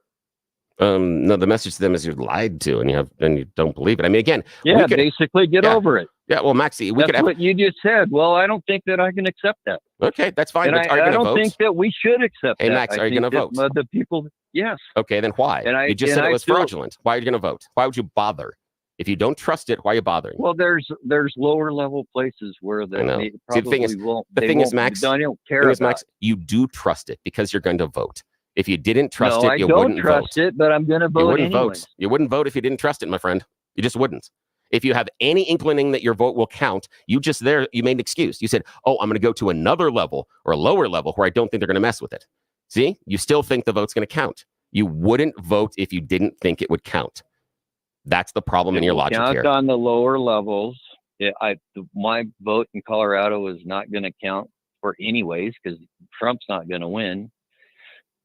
No, the message to them is you're lied to, and you don't believe it. I mean, again, basically get over it. Yeah, well, Maxie, That's what you just said. Well, I don't think that I can accept that. Okay, that's fine. And But are you I going to don't vote? think that we should accept that. Hey, Max, are you going to vote? The people, yes. Okay, then why? You just said it was fraudulent. Why are you going to vote? Why would you bother? If you don't trust it, why are you bothering? Well, there's lower level places where they probably See, the thing is, won't. The thing is, Max, I don't care about Max, you do trust it because you're going to vote. If you didn't trust No, it, you I don't wouldn't trust vote. it, but I'm going to vote You wouldn't anyways. vote. You wouldn't vote if you didn't trust it, my friend. You just wouldn't. If you have any inkling that your vote will count, you made an excuse. You said, oh, I'm going to go to another level or a lower level where I don't think they're going to mess with it. See, you still think the vote's going to count. You wouldn't vote if you didn't think it would count. That's the problem in your logic count here. On the lower levels, my vote in Colorado is not going to count for anyways because Trump's not going to win.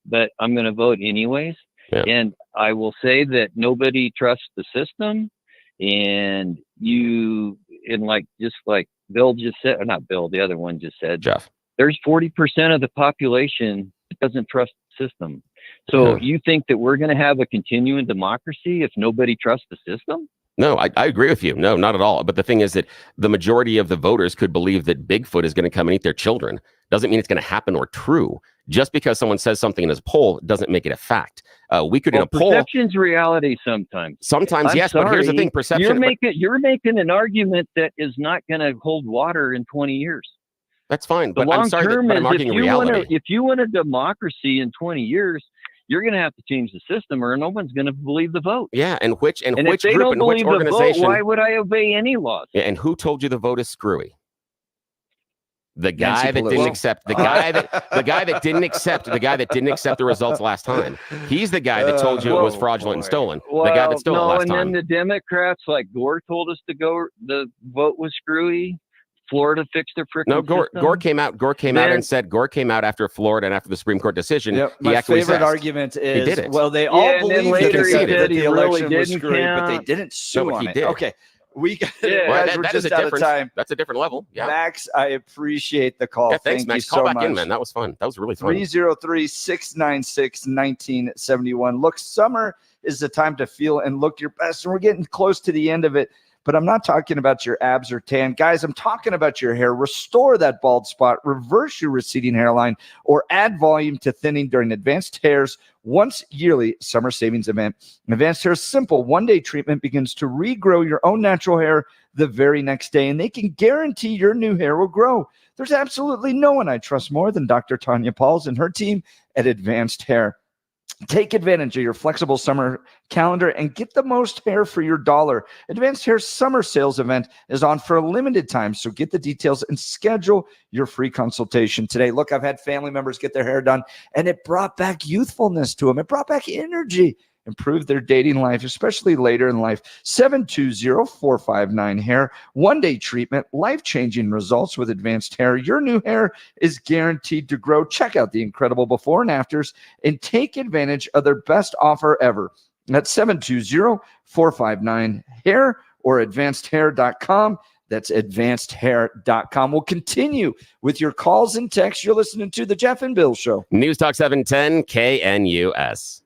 But I'm going to vote anyways. Yeah. And I will say that nobody trusts the system. And just like Bill just said, or not Bill, the other one just said, Jeff, there's 40% of the population that doesn't trust the system. So you think that we're going to have a continuing democracy if nobody trusts the system? No, I agree with you. No, not at all. But the thing is that the majority of the voters could believe that Bigfoot is going to come and eat their children. Doesn't mean it's going to happen or true. Just because someone says something in a poll doesn't make it a fact. We could in a poll. Perception's reality sometimes. Sometimes, I'm yes, but here's the sorry, thing: perception. You're making an argument that is not going to hold water in 20 years. That's fine, The but long I'm sorry, term but I'm is arguing reality. if you want a democracy in 20 years, you're going to have to change the system, or no one's going to believe the vote. Yeah, and which if group they don't and which believe the organization? vote, why would I obey any laws? Yeah, and who told you the vote is screwy? The guy Nancy that Pelosi. didn't accept the guy that didn't accept the results last time. He's the guy that told you it was fraudulent and stolen. Well, the guy that stole it last and time. then the Democrats, like Gore, told us the vote was screwy. Florida fixed their frickin' No, Gore came out. Gore came out Then- and said Gore came out after Florida and after the Supreme Court decision. Yep. He My acquiesced. favorite argument is, did it. well, they all and then believe later he that said the he really election was didn't screwy, but they count. didn't sue but on he it. did. Okay. We got Yeah. guys, we're that just is a out of different. time. That's a different level. Yeah. Max, I appreciate the call. Yeah, thanks, Thank Max. you Call so back in, much. man. That was fun. That was really fun. 303-696-1971. Look, summer is the time to feel and look your best, and we're getting close to the end of it. But I'm not talking about your abs or tan. Guys, I'm talking about your hair. Restore that bald spot, reverse your receding hairline, or add volume to thinning during Advanced Hair's once yearly summer savings event. Advanced Hair's simple one-day treatment begins to regrow your own natural hair the very next day, and they can guarantee your new hair will grow. There's absolutely no one I trust more than Dr. Tanya Pauls and her team at Advanced Hair. Take advantage of your flexible summer calendar and get the most hair for your dollar. Advanced Hair's summer sales event is on for a limited time, so get the details and schedule your free consultation today. Look, I've had family members get their hair done, and it brought back youthfulness to them. It brought back energy, improved their dating life, especially later in life. 720-459-HAIR. One-day treatment, life-changing results with Advanced Hair. Your new hair is guaranteed to grow. Check out the incredible before and afters and take advantage of their best offer ever. That's 720-459-HAIR or advancedhair.com. That's advancedhair.com. We'll continue with your calls and texts. You're listening to The Jeff and Bill Show. News Talk 710 KNUS.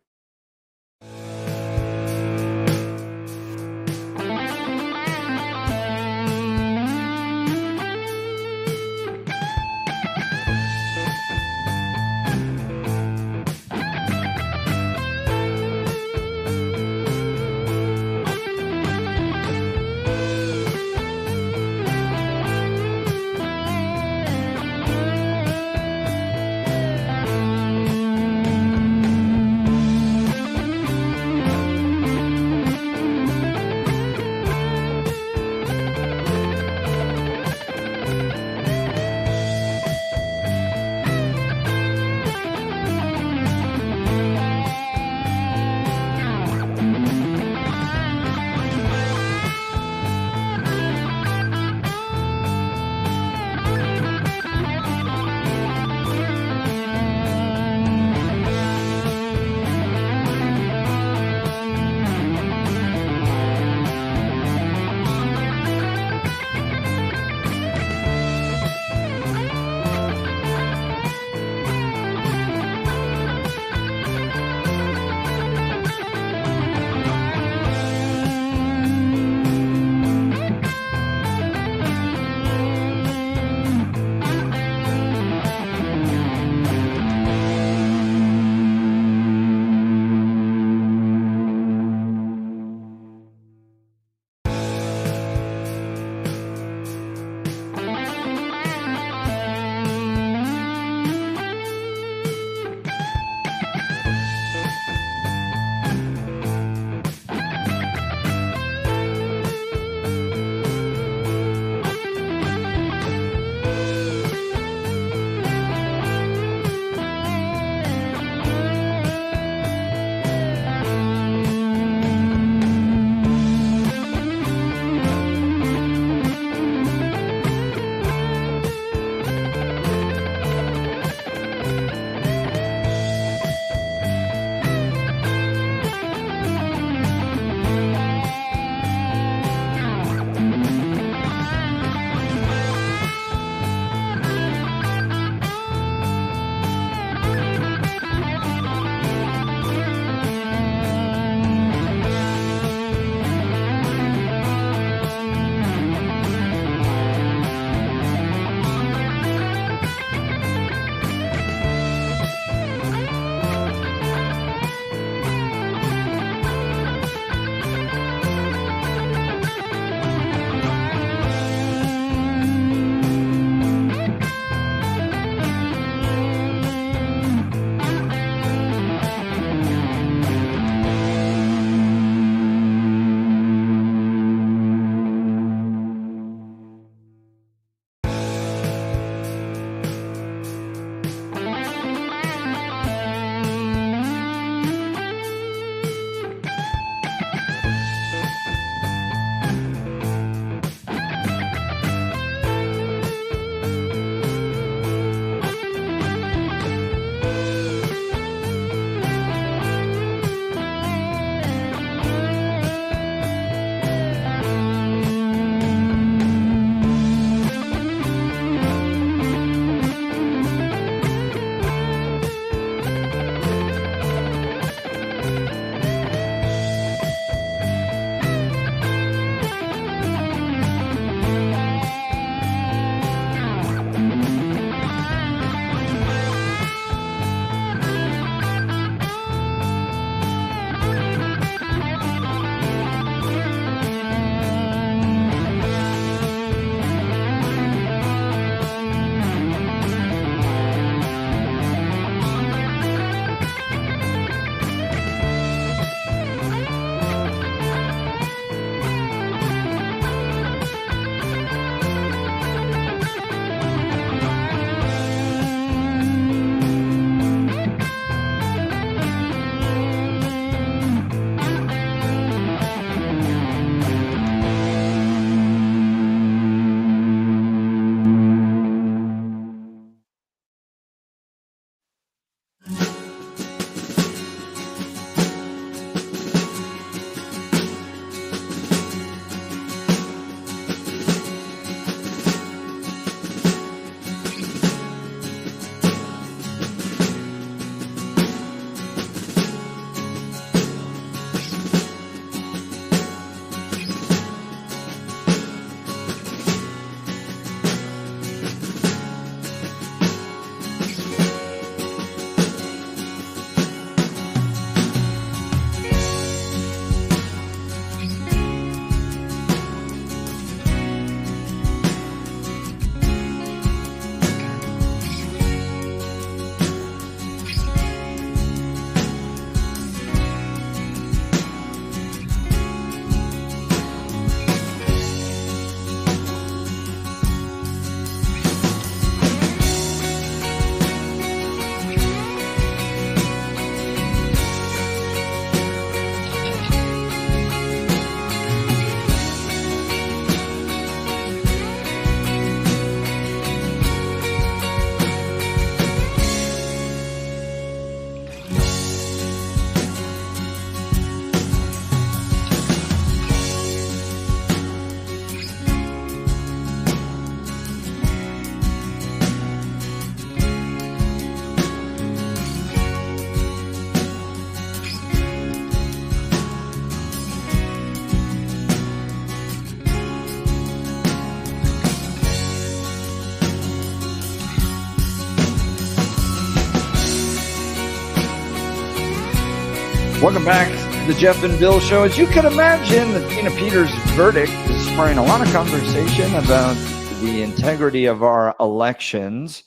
Welcome back to the Jeff and Bill Show. As you can imagine, the Tina Peters verdict is spurring a lot of conversation about the integrity of our elections.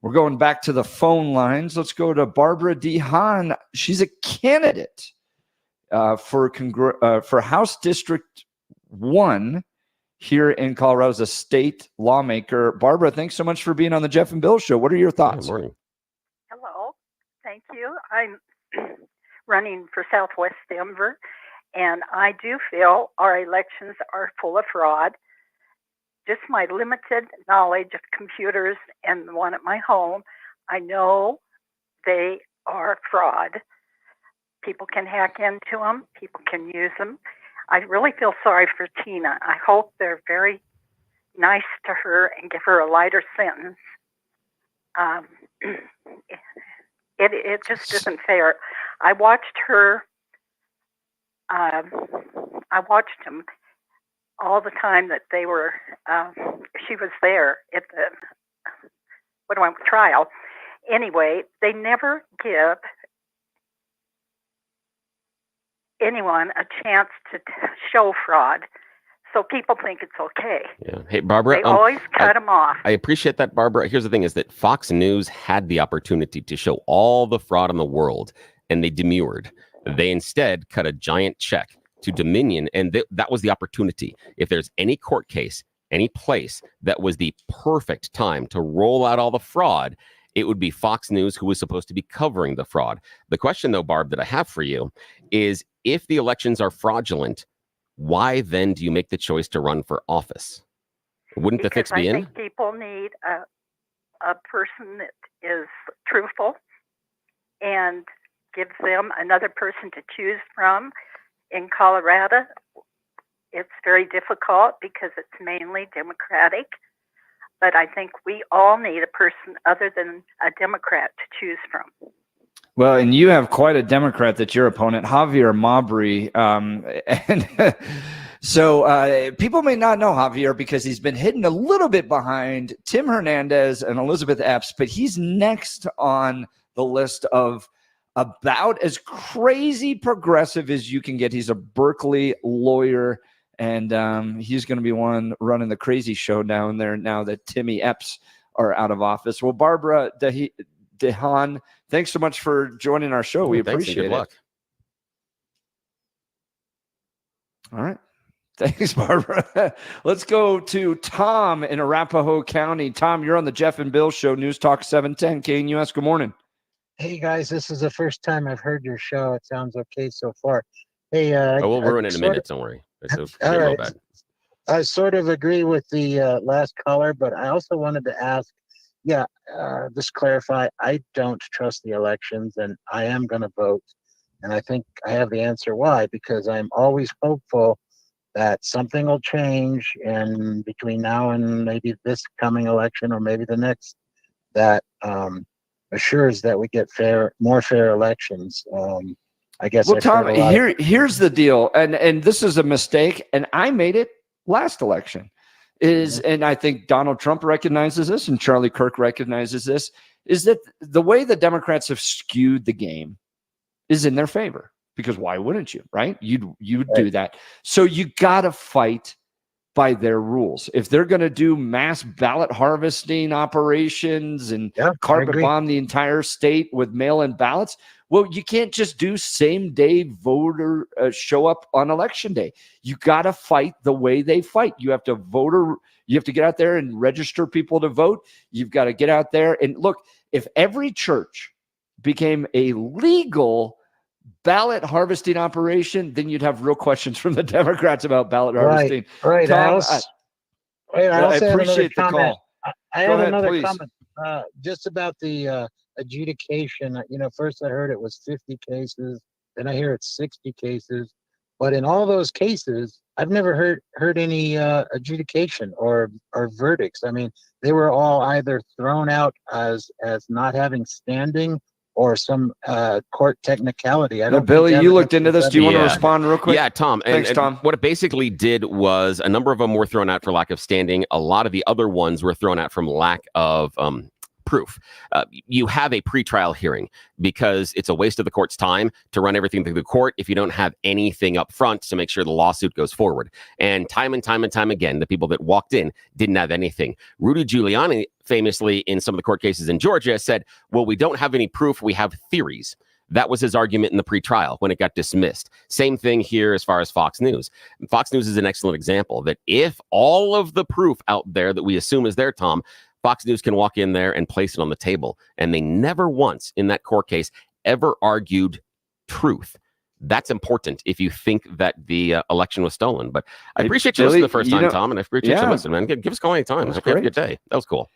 We're going back to the phone lines. Let's go to Barbara DeHaan. She's a candidate for House District 1 here in Colorado as a state lawmaker. Barbara, thanks so much for being on the Jeff and Bill Show. What are your thoughts? Good morning. Hello. Thank you. I'm running for Southwest Denver, and I do feel our elections are full of fraud. Just my limited knowledge of computers and the one at my home, I know they are fraud. People can hack into them. People can use them. I really feel sorry for Tina. I hope they're very nice to her and give her a lighter sentence. It just isn't fair. I watched her. I watched him all the time that they were. She was there at the trial. Anyway, they never give anyone a chance to show fraud, so people think it's okay. Yeah. Hey, Barbara. They always cut them off. I appreciate that, Barbara. Here's the thing: is that Fox News had the opportunity to show all the fraud in the world, and they demurred. They instead cut a giant check to Dominion, and that was the opportunity. If there's any court case, any place that was the perfect time to roll out all the fraud, it would be Fox News, who was supposed to be covering the fraud. The question, though, Barb, that I have for you is, if the elections are fraudulent, why then do you make the choice to run for office? Wouldn't the fix be in? I think people need a person that is truthful and gives them another person to choose from. In Colorado, it's very difficult because it's mainly Democratic, but I think we all need a person other than a Democrat to choose from. Well, and you have quite a Democrat that's your opponent, Javier Mabry. And so people may not know Javier because he's been hidden a little bit behind Tim Hernandez and Elizabeth Epps, but he's next on the list of about as crazy progressive as you can get. He's a Berkeley lawyer, and he's going to be one running the crazy show down there now that Timmy Epps are out of office. Well, Barbara DeHaan, thanks so much for joining our show. We appreciate it. Good luck. All right. Thanks, Barbara. Let's go to Tom in Arapahoe County. Tom, you're on the Jeff and Bill Show, News Talk 710 KNUS. Good morning. Hey guys, this is the first time I've heard your show. It sounds okay so far. Hey, we'll ruin it in a minute. Don't worry. All right. I sort of agree with the last caller, but I also wanted to ask, just clarify, I don't trust the elections and I am going to vote. And I think I have the answer why, because I'm always hopeful that something will change and between now and maybe this coming election or maybe the next, that assures that we get more fair elections. I guess. Well, Tom, here's the deal, and this is a mistake, and I made it last election. And I think Donald Trump recognizes this, and Charlie Kirk recognizes this, is that the way the Democrats have skewed the game is in their favor. Because why wouldn't you, right? You'd do that. So you got to fight by their rules. If they're going to do mass ballot harvesting operations and carpet bomb the entire state with mail-in ballots, well, you can't just do same-day voter show up on election day. You got to fight the way they fight. You have to you have to get out there and register people to vote. You've got to get out there and look. If every church became a legal ballot harvesting operation, then you'd have real questions from the Democrats about ballot harvesting. Right. Tom, I appreciate the call. I have another comment just about the adjudication. First I heard it was 50 cases, then I hear it's 60 cases, but in all those cases, I've never heard any adjudication or verdicts. I mean, they were all either thrown out as not having standing or some court technicality. I don't. Billy, you looked into this. Do you want to respond real quick? Yeah, Tom. Thanks, Tom. What it basically did was a number of them were thrown out for lack of standing. A lot of the other ones were thrown out from lack of proof. You have a pretrial hearing because it's a waste of the court's time to run everything through the court if you don't have anything up front to make sure the lawsuit goes forward. And time again, the people that walked in didn't have anything. Rudy Giuliani famously in some of the court cases in Georgia said, well, we don't have any proof, we have theories. That was his argument in the pretrial when it got dismissed. Same thing here as far as Fox News. Fox News is an excellent example that if all of the proof out there that we assume is there, Tom, Fox News can walk in there and place it on the table. And they never once in that court case ever argued truth. That's important if you think that the election was stolen. But I appreciate you listening the first time, Tom, and I appreciate you listening, man. Give us a call anytime. I hope you have a good day. That was cool.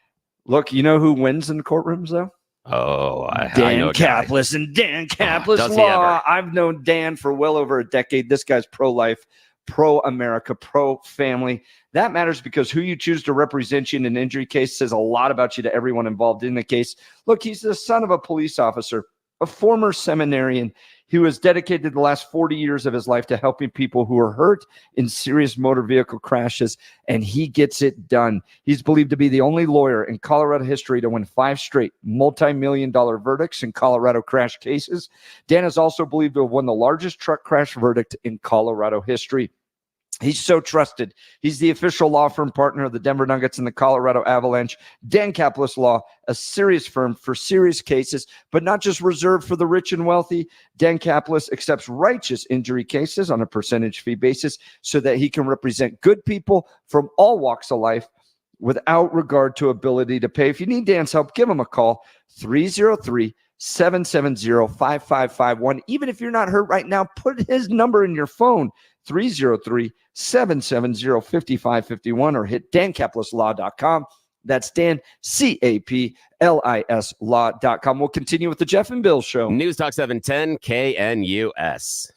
Look, you know who wins in courtrooms, though? Oh, I Dan know Caplis and Dan Caplis Law. I've known Dan for well over a decade. This guy's pro-life, pro-America, pro-family. That matters because who you choose to represent you in an injury case says a lot about you to everyone involved in the case. Look, he's the son of a police officer, a former seminarian who has dedicated the last 40 years of his life to helping people who are hurt in serious motor vehicle crashes, and he gets it done. He's believed to be the only lawyer in Colorado history to win 5 straight multi-million-dollar verdicts in Colorado crash cases. Dan is also believed to have won the largest truck crash verdict in Colorado history. He's so trusted. He's the official law firm partner of the Denver Nuggets and the Colorado Avalanche. Dan Caplis Law, a serious firm for serious cases, but not just reserved for the rich and wealthy. Dan Caplis accepts righteous injury cases on a percentage fee basis so that he can represent good people from all walks of life without regard to ability to pay. If you need Dan's help, give him a call, 303-770-5551. Even if you're not hurt right now, put his number in your phone, 303-770-5551, or hit dancaplisLaw.com. That's Dan, CAPLIS law.com. We'll continue with the Jeff and Bill Show. News Talk 710 KNUS.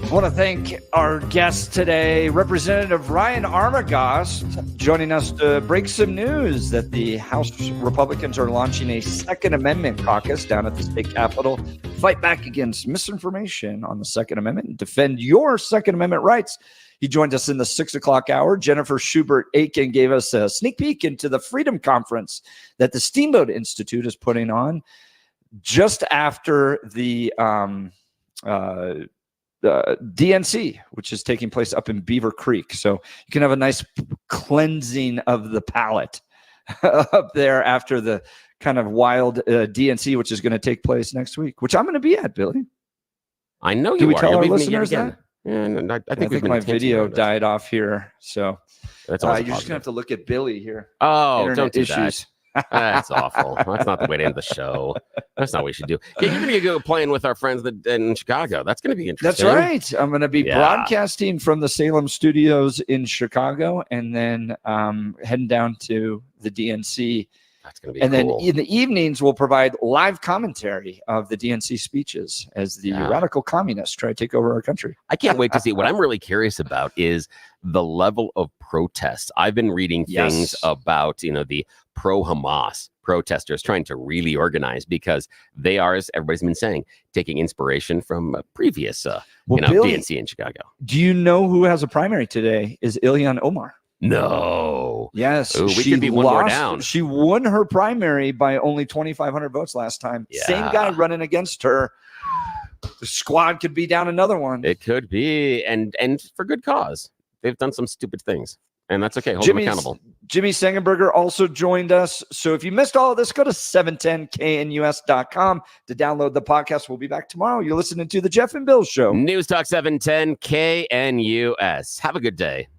I want to thank our guest today, Representative Ryan Armagost, joining us to break some news that the House Republicans are launching a Second Amendment caucus down at the state capitol to fight back against misinformation on the Second Amendment and defend your Second Amendment rights. He joined us in the 6 o'clock hour. Jennifer Schubert-Aiken gave us a sneak peek into the Freedom Conference that the Steamboat Institute is putting on just after the DNC, which is taking place up in Beaver Creek. So you can have a nice cleansing of the palate up there after the kind of wild DNC, which is going to take place next week, which I'm going to be at, Billy. I know you Can we are. tell You'll our be meeting listeners again. that? Yeah, no, I I think we've been my intentional video on this. died off here. So That's you're always just going to positive. have to look at Billy here. Oh, Internet don't do issues. that. That's awful. That's not the way to end the show. That's not what we should do. Yeah, you're going to go playing with our friends in Chicago. That's going to be That's interesting. right. I'm going to be broadcasting from the Salem studios in Chicago and then heading down to the DNC. That's going to be and cool. then in the evenings, we'll provide live commentary of the DNC speeches as the radical communists try to take over our country. I can't wait to see. What I'm really curious about is the level of protests. I've been reading things about, the pro-Hamas protesters trying to really organize because they are, as everybody's been saying, taking inspiration from previous, Billy, DNC in Chicago. Do you know who has a primary today? Is Ilhan Omar. No. Yes. Ooh, we could be one more down. She won her primary by only 2,500 votes last time. Yeah. Same guy running against her. The squad could be down another one. It could be, and for good cause. They've done some stupid things, and that's okay. Hold them accountable. Jimmy Sengenberger also joined us. So if you missed all of this, go to 710knus.com to download the podcast. We'll be back tomorrow. You're listening to the Jeff and Bill Show. News Talk 710 KNUS. Have a good day.